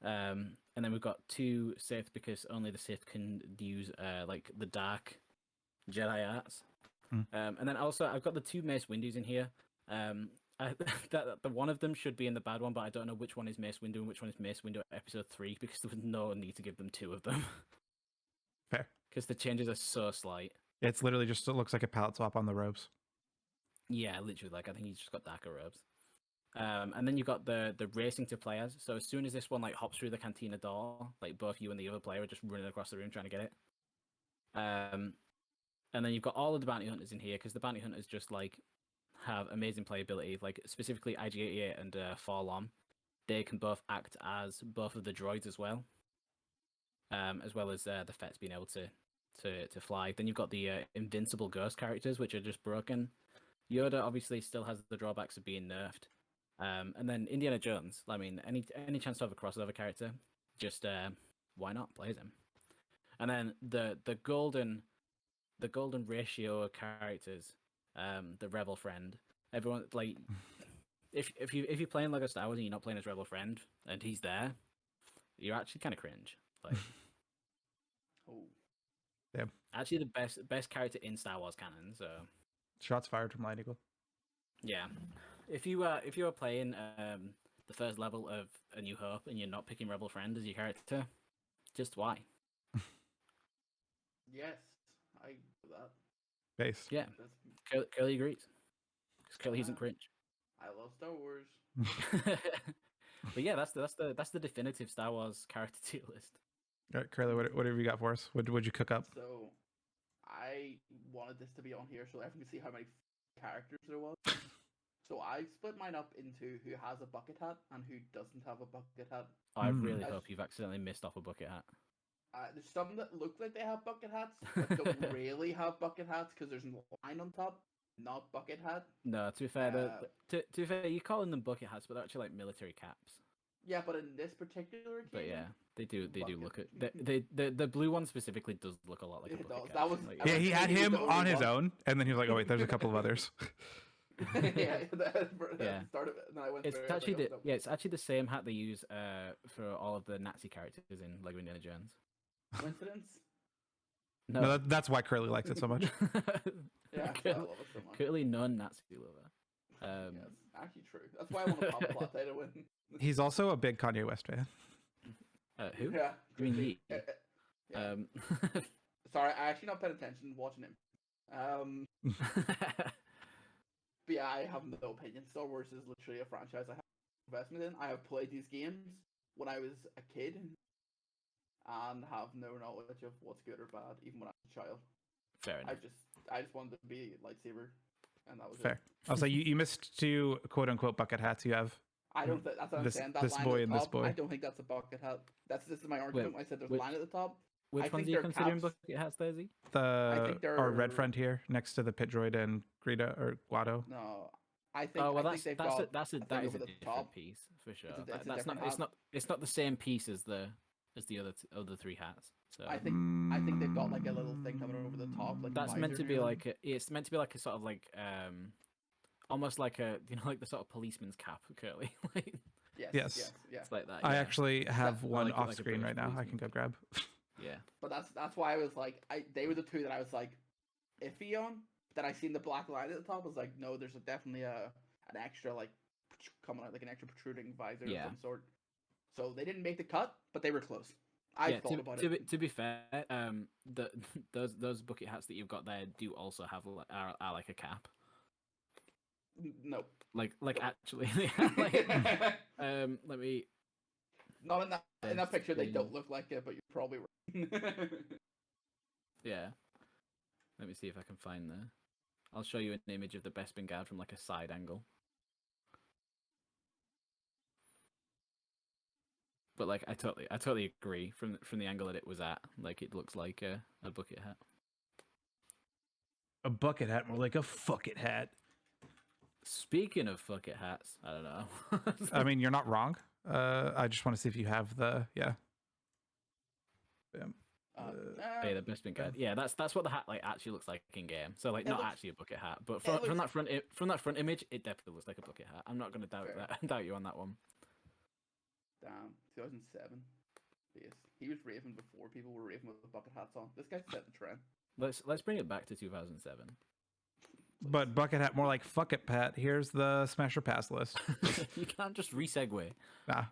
B: And then we've got 2 Sith because only the Sith can use like the dark Jedi arts. And then also I've got the 2 Mace Windus in here. The one of them should be in the bad one, but I don't know which one is Mace Windu and which one is Mace Windu episode 3 because there was no need to give them 2 of them.
A: Fair.
B: Because the changes are so slight.
A: It's literally just it looks like a palette swap on the robes.
B: Yeah, literally. Like I think he's just got darker robes. And then you've got the racing to players. So as soon as this one like hops through the cantina door, like both you and the other player are just running across the room trying to get it. And then you've got all of the bounty hunters in here because the bounty hunters just like have amazing playability. Like specifically IG-88 and Forlom, they can both act as both of the droids as well as the Fets being able to fly. Then you've got the invincible ghost characters, which are just broken. Yoda obviously still has the drawbacks of being nerfed. And then Indiana Jones. I mean, any chance to have a crossover character, just why not play him? And then the golden ratio of characters, the Rebel Friend. Everyone like, if you're playing Lego Star Wars and you're not playing as Rebel Friend and he's there, you're actually kind of cringe. Like,
C: Oh,
A: yeah.
B: Actually, the best character in Star Wars canon. So
A: Shots fired from Lioneagle.
B: yeah. If you are playing the first level of A New Hope and you're not picking Rebel Friend as your character, just why?
C: yes, I agree with that.
A: Base.
B: Yeah,
C: That's,
B: Curly agrees. Because Curly isn't cringe.
C: I love Star Wars.
B: But yeah, that's the definitive Star Wars character tier list.
A: All right, Curly, what have you got for us? What'd you cook up?
C: So, I wanted this to be on here so everyone can see how many characters there was. So I split mine up into who has a bucket hat and who doesn't have a bucket hat.
B: I really
C: As-
B: hope you've accidentally missed off a bucket hat.
C: There's some that look like they have bucket hats, but don't really have bucket hats because there's a line on top, not bucket hat.
B: No, to be fair, to be fair, you're calling them bucket hats, but they're actually like military caps.
C: Yeah, but in this particular occasion,
B: But yeah, they do look
C: bucket.
B: at the blue one specifically does look a lot like a
C: It
B: bucket
C: does.
B: cap.
C: That was-
B: Like,
C: I
A: Yeah,
C: was
A: he had
C: thinking
A: him
C: the only
A: on his
C: one.
A: own, and then he was like, "Oh wait, there's a couple of others."
C: yeah, that
B: Yeah.
C: start of it, and then I went
B: it's
C: through it, I was
B: actually
C: like, oh, no.
B: it's actually the same hat they use for all of the Nazi characters in Lego Indiana Jones.
C: Coincidence?
A: No, that's why Curly likes it so much.
C: Yeah, I
B: Curly,
C: love it so much.
B: Curly non-Nazi lover.
C: Yeah, it's actually true. That's why I want to pop plot to win.
A: He's also a big Kanye West fan.
B: Who?
C: Yeah.
B: You mean
C: crazy.
B: Yeet?
C: Yeah. Sorry, I actually not paying attention watching him. But yeah, I have no opinion. Star Wars is literally a franchise I have investment in. I have played these games when I was a kid and have no knowledge of what's good or bad, even when I was a child.
B: Fair enough.
C: I just wanted to be a lightsaber, and that was
A: Fair.
C: it.
A: I'll say you missed 2 quote unquote bucket hats. You have
C: I don't think that's what
A: This-
C: I'm saying. That
A: this
C: line
A: boy
C: at
A: and
C: the
A: this
C: top,
A: boy.
C: I don't think that's a bucket hat. This is my argument. I said there's a
B: which-
C: line at the top.
B: Which
C: I
B: ones
C: think
B: are you
C: they're
B: considering
C: caps.
B: bucket hats, Daisy?
A: our red
C: they're-
A: friend here next to the pit droid and Greta or Guado.
C: No, I think.
B: Oh well,
C: I think they've
B: that
C: got
B: is a
C: thing over the
B: different
C: top.
B: piece for sure.
C: a- it's a
B: That's
C: different
B: not.
C: hat.
B: It's not the same piece as the other 3 hats. So
C: I think they've got like a little thing coming over the top. Like a
B: that's meant
C: visor
B: to be
C: near
B: like
C: them.
B: it's meant to be like a sort of like almost like a like the sort of policeman's cap, Curly. Like
A: Yes.
C: Yeah.
B: it's like that.
A: I
B: yeah.
A: actually have
B: I
A: one
B: like it
A: off
B: like a
A: screen
B: British
A: right now. I
B: policeman.
A: can go grab.
B: Yeah.
C: But that's why I was like, they were the 2 that I was like iffy on. That I seen the black line at the top. I was like, no, there's definitely an extra like coming out, like an extra protruding visor
B: Yeah.
C: of some sort. So they didn't make the cut, but they were close. I thought about it.
B: To be fair, those bucket hats that you've got there do also have are like a cap.
C: No.
B: Like
C: Nope.
B: actually, like, let me.
C: Not in that picture. They don't look like it, but you're probably right.
B: Yeah. Let me see if I can find the. I'll show you an image of the Bespin guard from like a side angle. But like, I totally agree from the angle that it was at. Like, it looks like a bucket hat.
A: A bucket hat, more like a fuck it hat.
B: Speaking of bucket hats, I don't know.
A: I mean, you're not wrong. I just want to see if you have the
B: Hey, the Bespin guard. Yeah, that's what the hat like actually looks like in game. So like, not actually a bucket hat, but from that front image, it definitely looks like a bucket hat. I'm not going to doubt you on that one.
C: Damn, 2007. Yes, he was raving before people were raving with the bucket hats on. This guy set the trend.
B: Let's bring it back to 2007.
A: But bucket hat, more like fuck it, Pat. Here's the Smasher Pass list.
B: You can't just resegue.
A: Nah.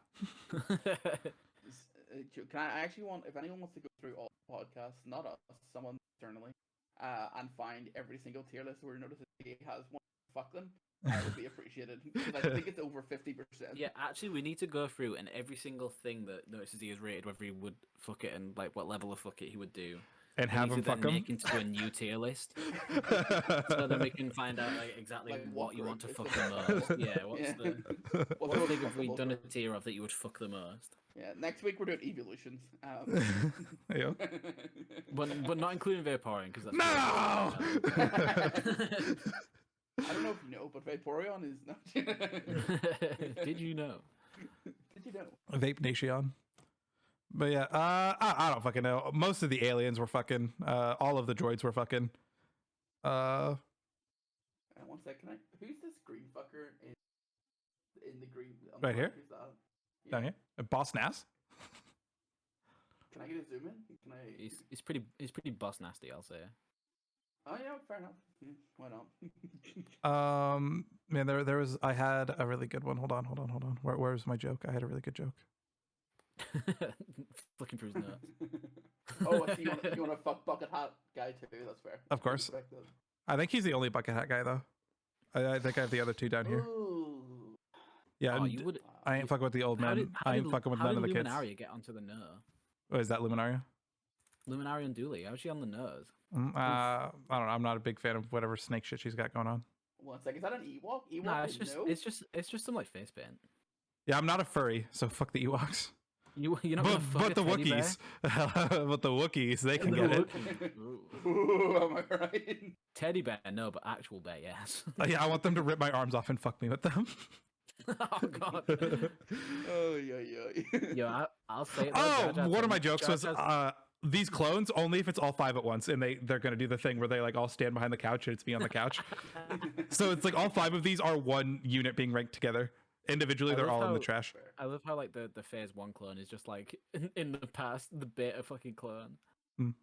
C: Can I actually want, if anyone wants to go through all podcasts, not us, someone externally, and find every single tier list where NoticeTheZ has one, fuck them, that would be appreciated. Because I think it's over 50%.
B: Yeah, actually, we need to go through and every single thing that NoticeTheZ has rated, whether he would fuck it and like what level of fuck it he would do.
A: And have him fuck him.
B: Make into a new tier list, so then we can find out like exactly like what you want to fuck the most. Yeah, what thing have we done a tier of that you would fuck the most?
C: Yeah, next week we're doing evolutions.
A: Yeah.
B: But not including Vaporeon because that's
A: no.
C: I don't know if you know, but Vaporeon is not.
B: Did you know?
C: Did you know?
A: Vape Nation. But yeah, I don't fucking know. Most of the aliens were fucking. All of the droids were fucking.
C: One second. Who's this green fucker in the green?
A: Right here?
C: Who's that? Yeah.
A: Down here, Boss Nass.
C: Can I get a zoom in? Can I?
B: He's pretty boss nasty, I'll say.
C: Oh yeah, fair enough. Yeah, why not?
A: Man, there was. I had a really good one. Hold on. Where's my joke? I had a really good joke.
B: Looking for his nuts.
C: Oh, so you want to fuck bucket hat guy too? That's fair.
A: Of course. I think he's the only bucket hat guy though. I think I have the other two down here.
C: Ooh.
A: Yeah,
B: you would.
A: I ain't fucking with the old man. I ain't fucking with none of the kids.
B: How did Luminaria get onto the nose?
A: Oh, is that Luminaria?
B: Luminaria and Dooley. How's she on the nose?
A: I don't know. I'm not a big fan of whatever snake shit she's got going on.
C: 1 second. Is that an Ewok?
B: Nah, it's just some like face paint.
A: Yeah, I'm not a furry, so fuck the Ewoks.
B: You're not gonna fuck
A: but the Wookiees, but the Wookiees, they can get it.
C: Ooh, am I right?
B: Teddy bear, no, but actual bear, yes.
A: Yeah, I want them to rip my arms off and fuck me with them.
B: Oh god.
C: Oh yeah.
B: Yo, I'll say it.
A: One of my jokes was these clones only if it's all five at once, and they're gonna do the thing where they like all stand behind the couch and it's me on the couch. So it's like all five of these are one unit being ranked together. Individually, they're all in the trash.
B: I love how like the phase 1 clone is just like in the past the beta fucking clone.
A: And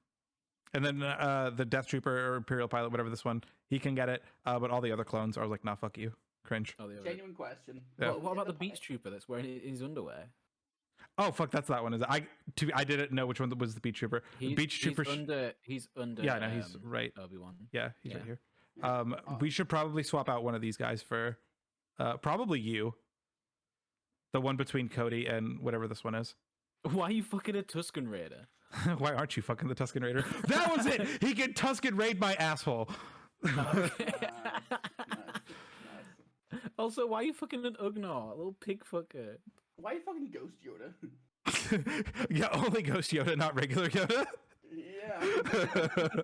A: then the Death Trooper or Imperial Pilot, whatever this one, he can get it. But all the other clones are like, nah, fuck you, cringe.
C: Genuine question.
A: Yeah.
B: What about the Beach Trooper that's wearing his underwear?
A: Oh fuck, that's that one. Is it? I didn't know which one was the Beach Trooper. Beach Trooper.
B: He's under.
A: Yeah, no, he's right.
B: Obi-Wan.
A: Yeah, he's right here. We should probably swap out one of these guys for, probably you. The one between Cody and whatever this one is.
B: Why are you fucking a Tusken Raider?
A: Why aren't you fucking the Tusken Raider? That was it! He can Tusken Raid my asshole!
C: Nice.
B: Also, why are you fucking an Ugnaught? A little pig fucker.
C: Why are you fucking Ghost Yoda?
A: Yeah, only Ghost Yoda, not regular Yoda.
C: Yeah.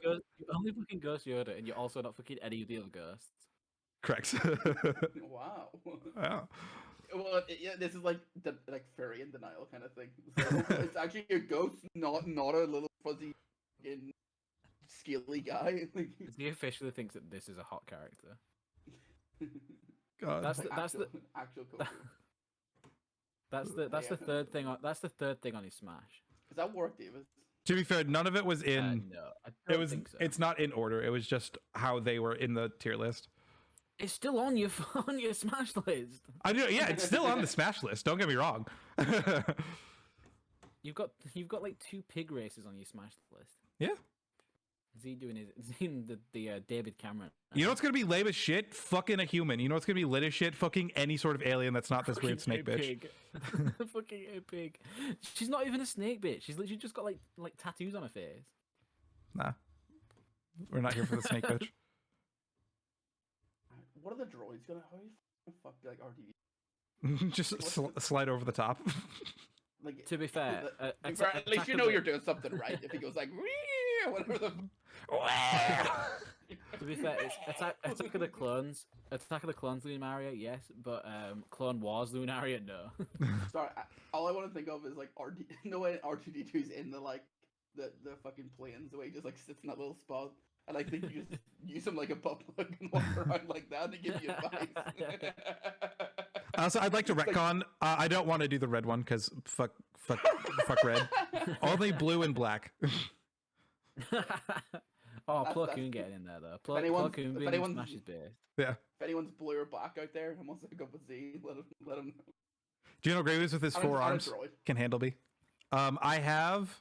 B: You only fucking Ghost Yoda, and you're also not fucking any of the other ghosts.
A: Correct.
C: Wow.
A: Yeah.
C: Well, yeah, this is like furry in denial kind of thing. So it's actually a ghost, not a little fuzzy, scaly guy.
B: He officially thinks that this is a hot character.
A: God.
B: That's the
C: actual Goku.
B: That's the third thing. That's the third thing on his Smash.
C: Is that Warwick Davis?
A: To be fair, none of it was in.
B: No, I don't think so.
A: It's not in order. It was just how they were in the tier list.
B: It's still on your on your Smash list.
A: I do. Yeah, it's still on the Smash list. Don't get me wrong.
B: You've got like 2 pig races on your Smash list.
A: Yeah.
B: Is he doing the David Cameron?
A: You know what's gonna be lame as shit? Fucking a human. You know what's gonna be lit as shit? Fucking any sort of alien that's not this weird snake bitch.
B: Fucking a pig. She's not even a snake bitch. She's literally just got like tattoos on her face.
A: Nah. We're not here for the snake bitch.
C: What are the droids gonna? How do you fuck like RTD?
A: Just slide over the top.
C: Like,
B: To be fair,
C: at least you know you're doing something right. If he goes like, whatever the.
B: To be fair, it's Attack of the Clones. Attack of the Clones Lunaria, yes, but Clone Wars Lunaria, no.
C: Sorry, all I want to think of is like no way R2D2's in the like the fucking planes, the way he just like sits in that little spot, and I think you just use him like a butt plug and walk around like that to give you advice.
A: Also, I'd like to retcon. I don't want to do the red one because fuck red. Only blue and black.
B: Oh, Plo Koon getting in there though. Plo Koon being Smash's base.
A: Yeah.
C: If anyone's blue or black out there and wants to hook up with Z, let him know.
A: Do you know Graves with his 4 arms can handle me? I have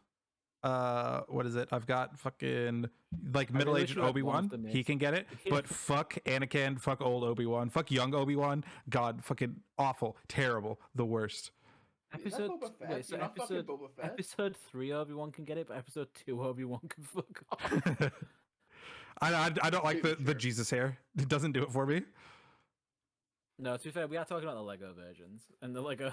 A: what is it? I've got fucking like middle-aged Obi-Wan. He can get it, but fuck Anakin, fuck old Obi-Wan, fuck young Obi-Wan. God, fucking awful, terrible, the worst.
B: Episode 3 Obi-Wan can get it, but episode 2 Obi-Wan can fuck off.
A: I don't like the Jesus hair. It doesn't do it for me.
B: No, to be fair, we are talking about the Lego versions, and the Lego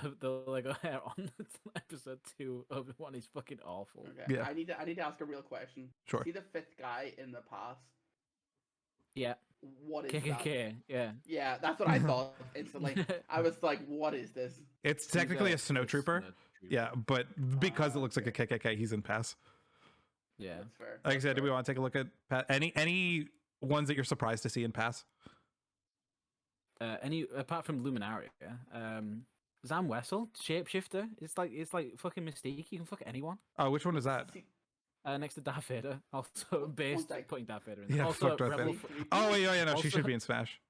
B: hair on episode 2 Obi-Wan is fucking awful.
C: Okay.
A: Yeah.
C: I need to ask a real question.
A: Sure.
C: See the 5th guy in the pass?
B: Yeah.
C: What is
B: KKK,
C: that?
B: yeah.
C: Yeah, that's what I thought instantly. I was like, what is this?
A: It's technically a snow trooper. Yeah, but because it looks like a KKK, he's in pass.
B: Yeah.
C: That's fair.
A: Like I said, do we want to take a look at any ones that you're surprised to see in pass?
B: Any apart from Luminaria, Zam Wessel, shapeshifter. It's like fucking Mystique. You can fuck anyone.
A: Oh, which one is that?
B: Next to Darth Vader, also based putting Darth Vader in.
A: Yeah,
B: also,
A: fuck Darth Vader.
C: Vader.
A: Oh yeah, no,
B: Also-
A: she should be in Smash.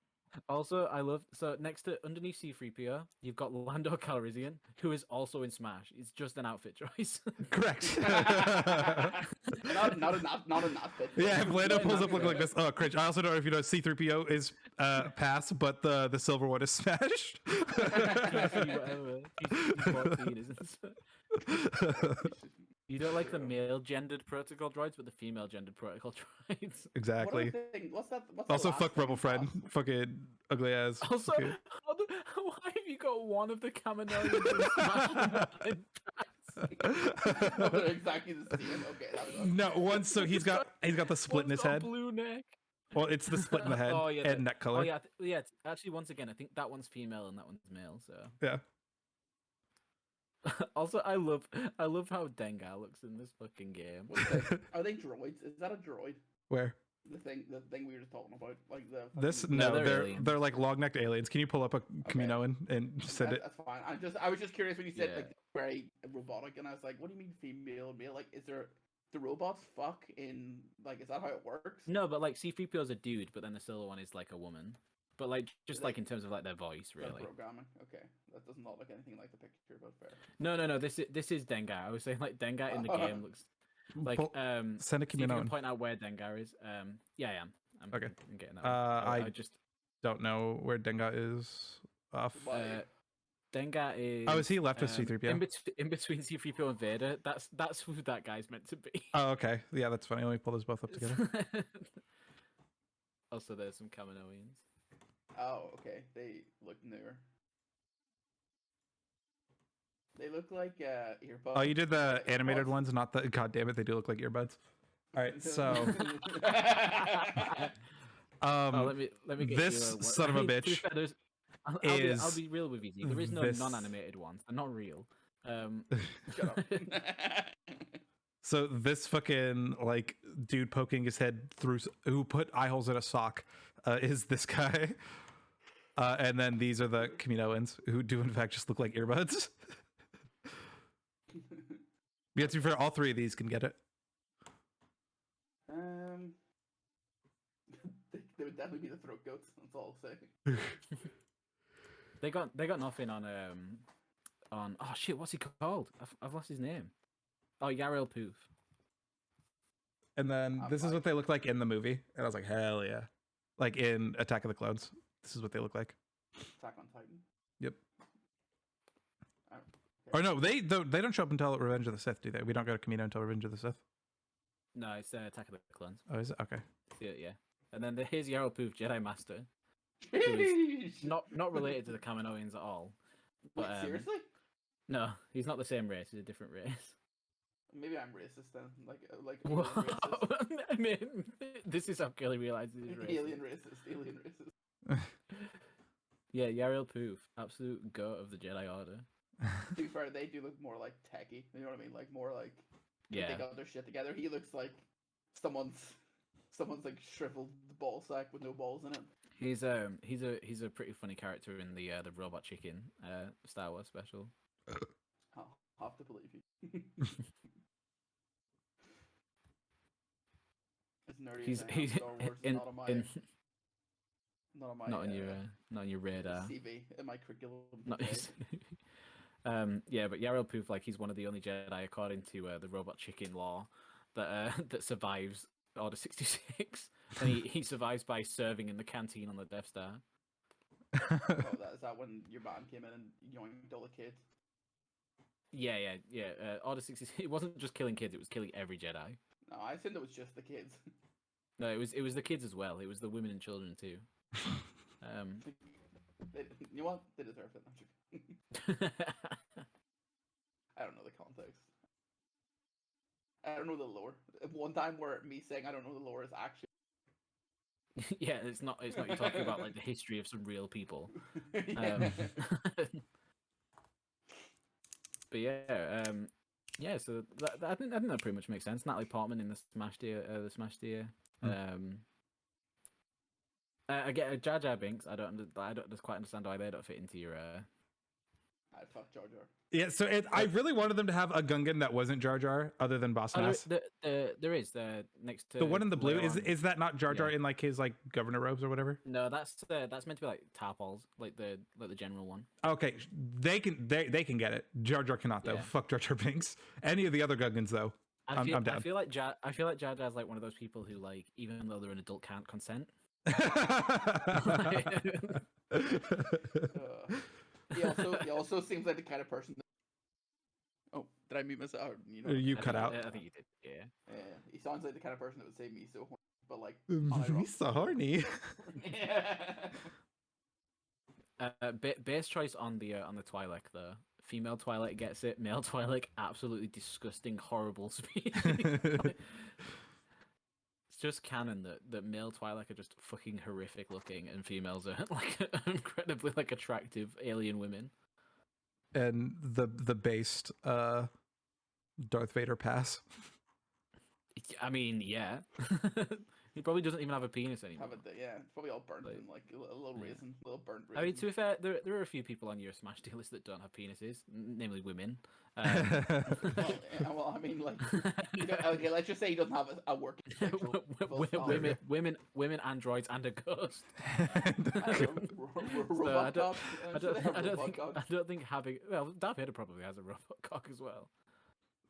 B: Also, I love next to underneath C-3PO, you've got Lando Calrissian, who is also in Smash. It's just an outfit choice.
A: Correct.
C: not an outfit.
A: Yeah, if Lando pulls up looking like this, oh cringe. I also don't know if you know C-3PO is pass, but the silver one is smashed.
B: Whatever. He's 14, isn't it? You don't like the male gendered protocol droids, but the female gendered protocol droids.
A: Exactly.
C: What's that?
A: Also, fuck Rebel Friend. Fucking ugly ass.
B: Also,
A: Okay.
B: why have you got one of the Kaminoans in Smash
C: Oh, they're exactly the same. Okay, that was
A: No, one. So he's got the split in his head.
B: Blue neck.
A: Well, it's the split in the head
B: Oh, yeah,
A: and neck color.
B: Oh yeah, yeah. Actually, once again, I think that one's female and that one's male. So
A: Yeah.
B: also, I love how Dengar looks in this fucking game.
C: Are they droids? Is that a droid?
A: Where?
C: The thing we were just talking about, like the
A: This?
C: fucking-
A: No,
B: they're
A: they're
B: aliens.
A: like long necked aliens. Can you pull up a Camino and send it?
C: That's fine. I was just curious when you said
B: Yeah.
C: like very robotic, and I was like, what do you mean female and male? Like, is there the robots fuck in like? Is that how it works?
B: No, but like C-3PO is a dude, but then the silver one is like a woman. But like just like in terms of like their voice,
C: Their
B: really.
C: programming. Okay, that does not look anything like the picture, but fair.
B: No. This is Dengar. I was saying like Dengar in the game looks like
A: Send a
B: see if you
A: Camino.
B: can point out where Dengar is. Yeah, I am.
A: Okay.
B: I'm getting that.
A: I
B: just
A: don't know where Denga is.
B: Dengar is.
A: Oh, is he left with C-3PO?
B: In between C-3PO and Vader. That's who that guy's meant to be.
A: Oh, okay. Yeah, that's funny. Let me pull those both up together.
B: Also, there's some Kaminoans.
C: Oh, okay. They look newer. They look like earbuds.
A: Oh, you did the animated
C: earbuds.
A: ones, not the. God damn it, they do look like earbuds. All right, so
B: Let me get
A: this
B: you a,
A: son of a
B: to be
A: bitch
B: fair, I'll be real with you. There is no
A: this-
B: non-animated ones. They're not real.
C: Shut up.
A: so this fucking like dude poking his head through who put eye holes in a sock is this guy. And then these are the Kaminoans who do in fact just look like earbuds. Yeah, to be fair, all three of these can get it.
C: They would definitely be the throat goats. That's all I'll say.
B: They got nothing on oh shit, what's he called? I've lost his name. Oh, Yaril Poof.
A: And then this is what they look like in the movie, and I was like, hell yeah! Like in Attack of the Clones, this is what they look like.
C: Attack on Titan.
A: Yep.
C: Okay.
A: Or no, they don't show up until Revenge of the Sith, do they? We don't go to Kamino until Revenge of the Sith.
B: No, it's Attack of the Clones.
A: Oh, is it? Okay.
B: Yeah. And then here's Yaril Poof, Jedi Master,
C: Sheesh.
B: not related to the Kaminoans at all.
C: Wait,
B: But,
C: seriously?
B: No, he's not the same race. He's a different race.
C: Maybe I'm racist then. Like
B: Whoa.
C: racist.
B: I mean, this is how Kelly realizes he's racist.
C: Alien racist.
B: Yeah, Yaril Poof, absolute goat of the Jedi Order.
C: To be fair, they do look more like techie. You know what I mean? Like more like
B: Yeah.
C: they got their shit together. He looks like someone's like shriveled ball sack with no balls in it.
B: He's a pretty funny character in the Robot Chicken Star Wars special.
C: I'll have to believe you. As nerdy
B: He's
C: as I am,
B: he's
C: Star Wars is
B: in,
C: not on my
B: in
C: not on
B: not on your radar.
C: CV in my curriculum.
B: Not
C: today.
B: his- yeah, but Yaril Poof, like he's one of the only Jedi according to the Robot Chicken law that that survives Order 66, and he survives by serving in the canteen on the Death Star.
C: Is that when your man came in and yoinked all the kids?
B: Yeah. Order 66. It wasn't just killing kids; it was killing every Jedi.
C: No, I assumed it was just the kids.
B: No, it was the kids as well. It was the women and children too.
C: You know what? They deserve it. I'm joking. I don't know the context. I don't know the lore. One time where me saying I don't know the lore is actually.
B: Yeah, it's not you talking about like the history of some real people.
C: Yeah.
B: But yeah, so I think that pretty much makes sense. Natalie Portman in the Smash Deer. I get Jar Jar Binks. I don't just quite understand why they don't fit into your.
C: I'd fuck Jar Jar.
A: Yeah, so I really wanted them to have a Gungan that wasn't Jar Jar, other than Boss Nass.
B: There is next to
A: The one in the blue
B: Leon.
A: is that not Jar Jar
B: Yeah.
A: in like his like governor robes or whatever?
B: No, that's meant to be like Tarpals, like the general one.
A: Okay, they can get it. Jar Jar cannot though.
B: Yeah.
A: Fuck Jar Jar Binks. Any of the other Gungans though, I'm down.
B: I feel like Jar Jar's like one of those people who like even though they're an adult can't consent.
C: He also seems like the kind of person. Oh, did I mute myself?
A: You cut out.
B: I think you did. Yeah.
C: Yeah, he sounds like the kind of person that would say me so horny, but like
A: He's so horny.
B: Base choice on the Twi'lek though. Female Twi'lek gets it. Male Twi'lek, absolutely disgusting, horrible species. It's just canon that male Twi'lek are just fucking horrific looking, and females are like incredibly like attractive alien women.
A: And the based Darth Vader pass.
B: I mean, yeah. He probably doesn't even have a penis anymore.
C: It's probably all burnt in like a little raisin, little burnt raisin.
B: I mean, to be fair, there are a few people on your Smash deal list that don't have penises, namely women.
C: Well, I mean, like, okay, let's just say he doesn't have a working sexual
B: women, androids, and a ghost.
C: Robot cock.
B: I don't think having Darth Vader probably has a robot cock as well.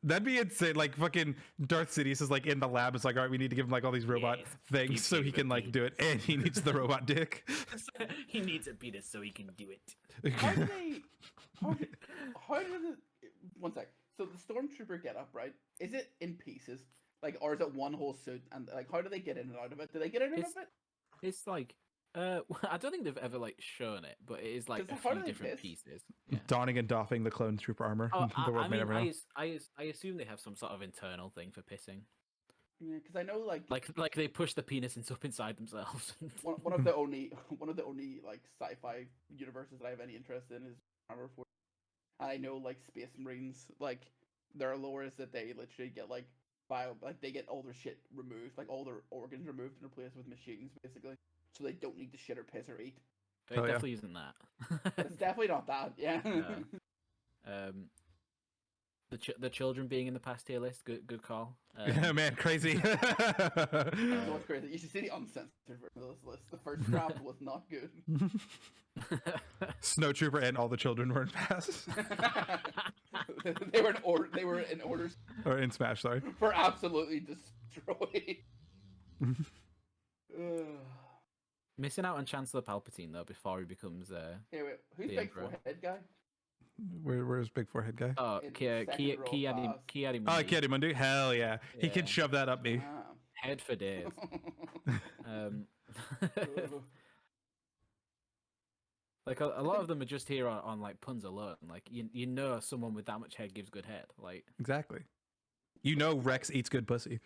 A: That'd be insane. Like fucking Darth Sidious is like in the lab. It's like, all right, we need to give him like all these robot things so he can like do it, and he needs the robot dick.
B: He needs a penis so he can do it.
C: How do they? How does it? One sec. So the stormtrooper get up, right? Is it in pieces, like, or is it one whole suit? And like, how do they get in and out of it? Do they get in and out of it?
B: It's like. I don't think they've ever like shown it, but it is like a
C: how
B: few
C: do they
B: different
C: piss?
B: pieces. Yeah.
A: Donning and doffing the clone trooper armor. The world may never know.
B: I assume they have some sort of internal thing for pissing.
C: Yeah, because I know
B: like they push the penis up inside themselves.
C: one of the only like sci-fi universes that I have any interest in is Armor Force. And I know like Space Marines, like their lore is that they literally get like they get all their shit removed, like all their organs removed and replaced with machines, basically. So they don't need to shit or piss or eat.
B: It definitely isn't that.
C: But it's definitely not that, yeah.
B: The children being in the past tier list, good call.
A: Yeah, man, crazy.
C: So what's crazy? You should see the uncensored version of this list. The first draft was not good.
A: Snowtrooper and all the children were in pass.
C: They were in order. They were in orders
A: Or in Smash, sorry.
C: for absolutely destroyed.
B: Missing out on Chancellor Palpatine though before he becomes
C: Hey, wait, who's
B: The
C: big
B: Emperor.
C: forehead guy?
A: Where's Big Forehead guy?
C: In second row pass.
A: Oh, Kiadimundi? Hell yeah. He can
B: Yeah.
A: shove that up me.
C: Ah.
B: head for days. Like a lot of them are just here on like puns alone. Like you know someone with that much head gives good head. Like
A: Exactly. You know Rex eats good pussy.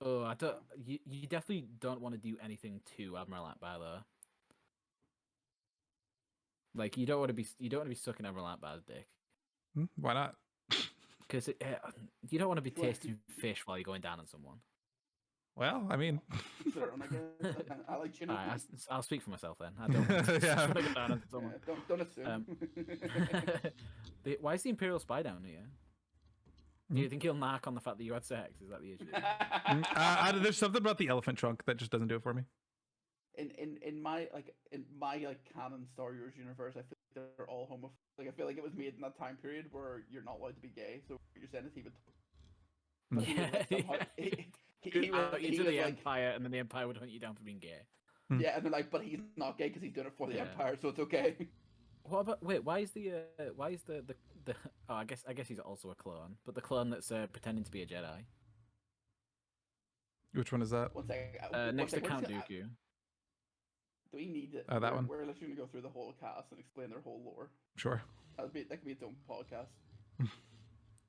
B: oh I don't you definitely don't want to do anything to Admiral Akbar though. Like you don't want to be sucking Admiral Akbar's dick
A: Why not?
B: because you don't want to be
C: Sure.
B: tasting fish while you're going down on someone.
A: Well, I mean,
C: Their own, I guess. I like chin.
B: Alright, I'll speak for myself then. I don't want to
A: Yeah.
B: go down on someone.
C: Don't assume.
B: Why is the Imperial spy down here? Do you think he'll knock on the fact that you had sex? Is that the issue?
A: there's something about the elephant trunk that just doesn't do it for me.
C: in my canon Star Wars universe, I feel like they're all homophobic. Like I feel like it was made in that time period where you're not allowed to be gay, so you're saying is he would. But he was, like, somehow- he was
B: into the
C: like,
B: Empire, and then the Empire would hunt you down for being gay.
C: yeah, and they're like, but he's not gay because he's doing it for the
B: Yeah.
C: Empire, so it's okay.
B: What about wait? Why is the oh I guess he's also a clone, but the clone that's pretending to be a Jedi
A: Which one is that?
C: One second.
B: next to
C: where's
B: Count
C: the-
B: Dooku.
C: Do we need it?
A: Oh, that one?
C: We're literally gonna go through the whole cast and explain their whole lore.
A: Sure.
C: That could be its own podcast.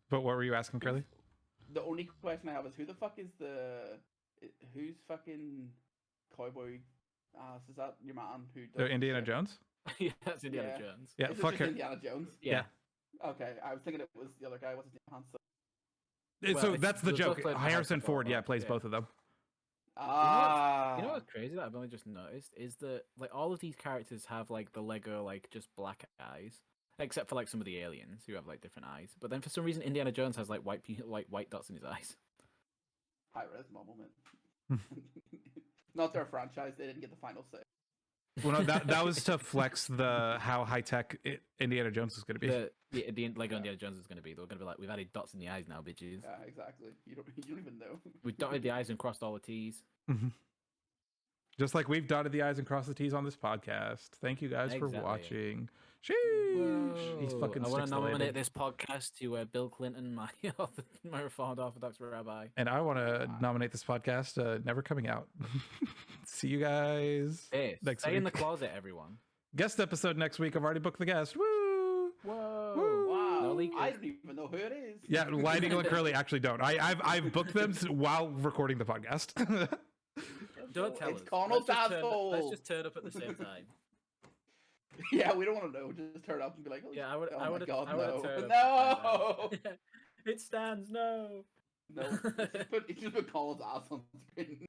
A: But what were you asking, Curly?
C: The only question I have is who's fucking cowboy ass? Is that your man who does
A: They're Indiana
C: shit?
A: Jones?
B: Yeah, that's Indiana
C: Yeah.
B: Jones.
A: Yeah,
C: Is it
A: fuck
C: just
A: her.
C: Indiana Jones?
B: Yeah.
C: Okay, I was thinking it was the other guy. What's his name? Han Solo.
B: Well,
A: So
B: it's-
A: that's the
B: they're
A: joke.
B: both played by
A: Harrison Ford,
B: Ford,
A: yeah, plays
B: yeah.
A: both of them.
C: Ah,
B: You know what's crazy that I've only just noticed is that like all of these characters have like the Lego like just black eyes, except for like some of the aliens who have like different eyes. But then for some reason Indiana Jones has like white dots in his eyes.
C: high res moment. Not their franchise. They didn't get the final say.
A: Well, no, that was to flex how high tech Indiana Jones is going to be.
B: The Lego
C: Yeah.
B: Indiana Jones is going to be. They're going to be like, we've added dots in the eyes now, bitches.
C: Yeah, exactly. You don't even know.
B: We dotted the I's and crossed all the T's.
A: Just like we've dotted the I's and crossed the T's on this podcast. Thank you guys for
B: Exactly.
A: watching. Sheesh. He's fucking
B: I want
A: sticks
B: to
A: the
B: nominate
A: landing.
B: this podcast to Bill Clinton, my my Reformed Orthodox rabbi.
A: And I want to nominate this podcast Never Coming Out. See you guys
B: Hey,
A: next
B: stay
A: week.
B: in the closet, everyone.
A: Guest episode next week. I've already booked the guest. Woo!
B: Whoa!
A: Woo!
C: Wow,
B: No leakers.
C: I don't even know who it is.
A: Yeah, Lioneagle and Curly actually don't. I've booked them while recording the podcast.
B: Don't tell
C: It's
B: us.
C: Connell's
B: Let's
C: asshole.
B: just turn up at the same time.
C: Yeah, we don't want to know. Just turn up and be like, oh,
B: Yeah,
C: oh my God,
B: I would
C: no.
B: turned up
C: No!
B: to find out. It stands no.
C: No, he just put Connell's ass on screen.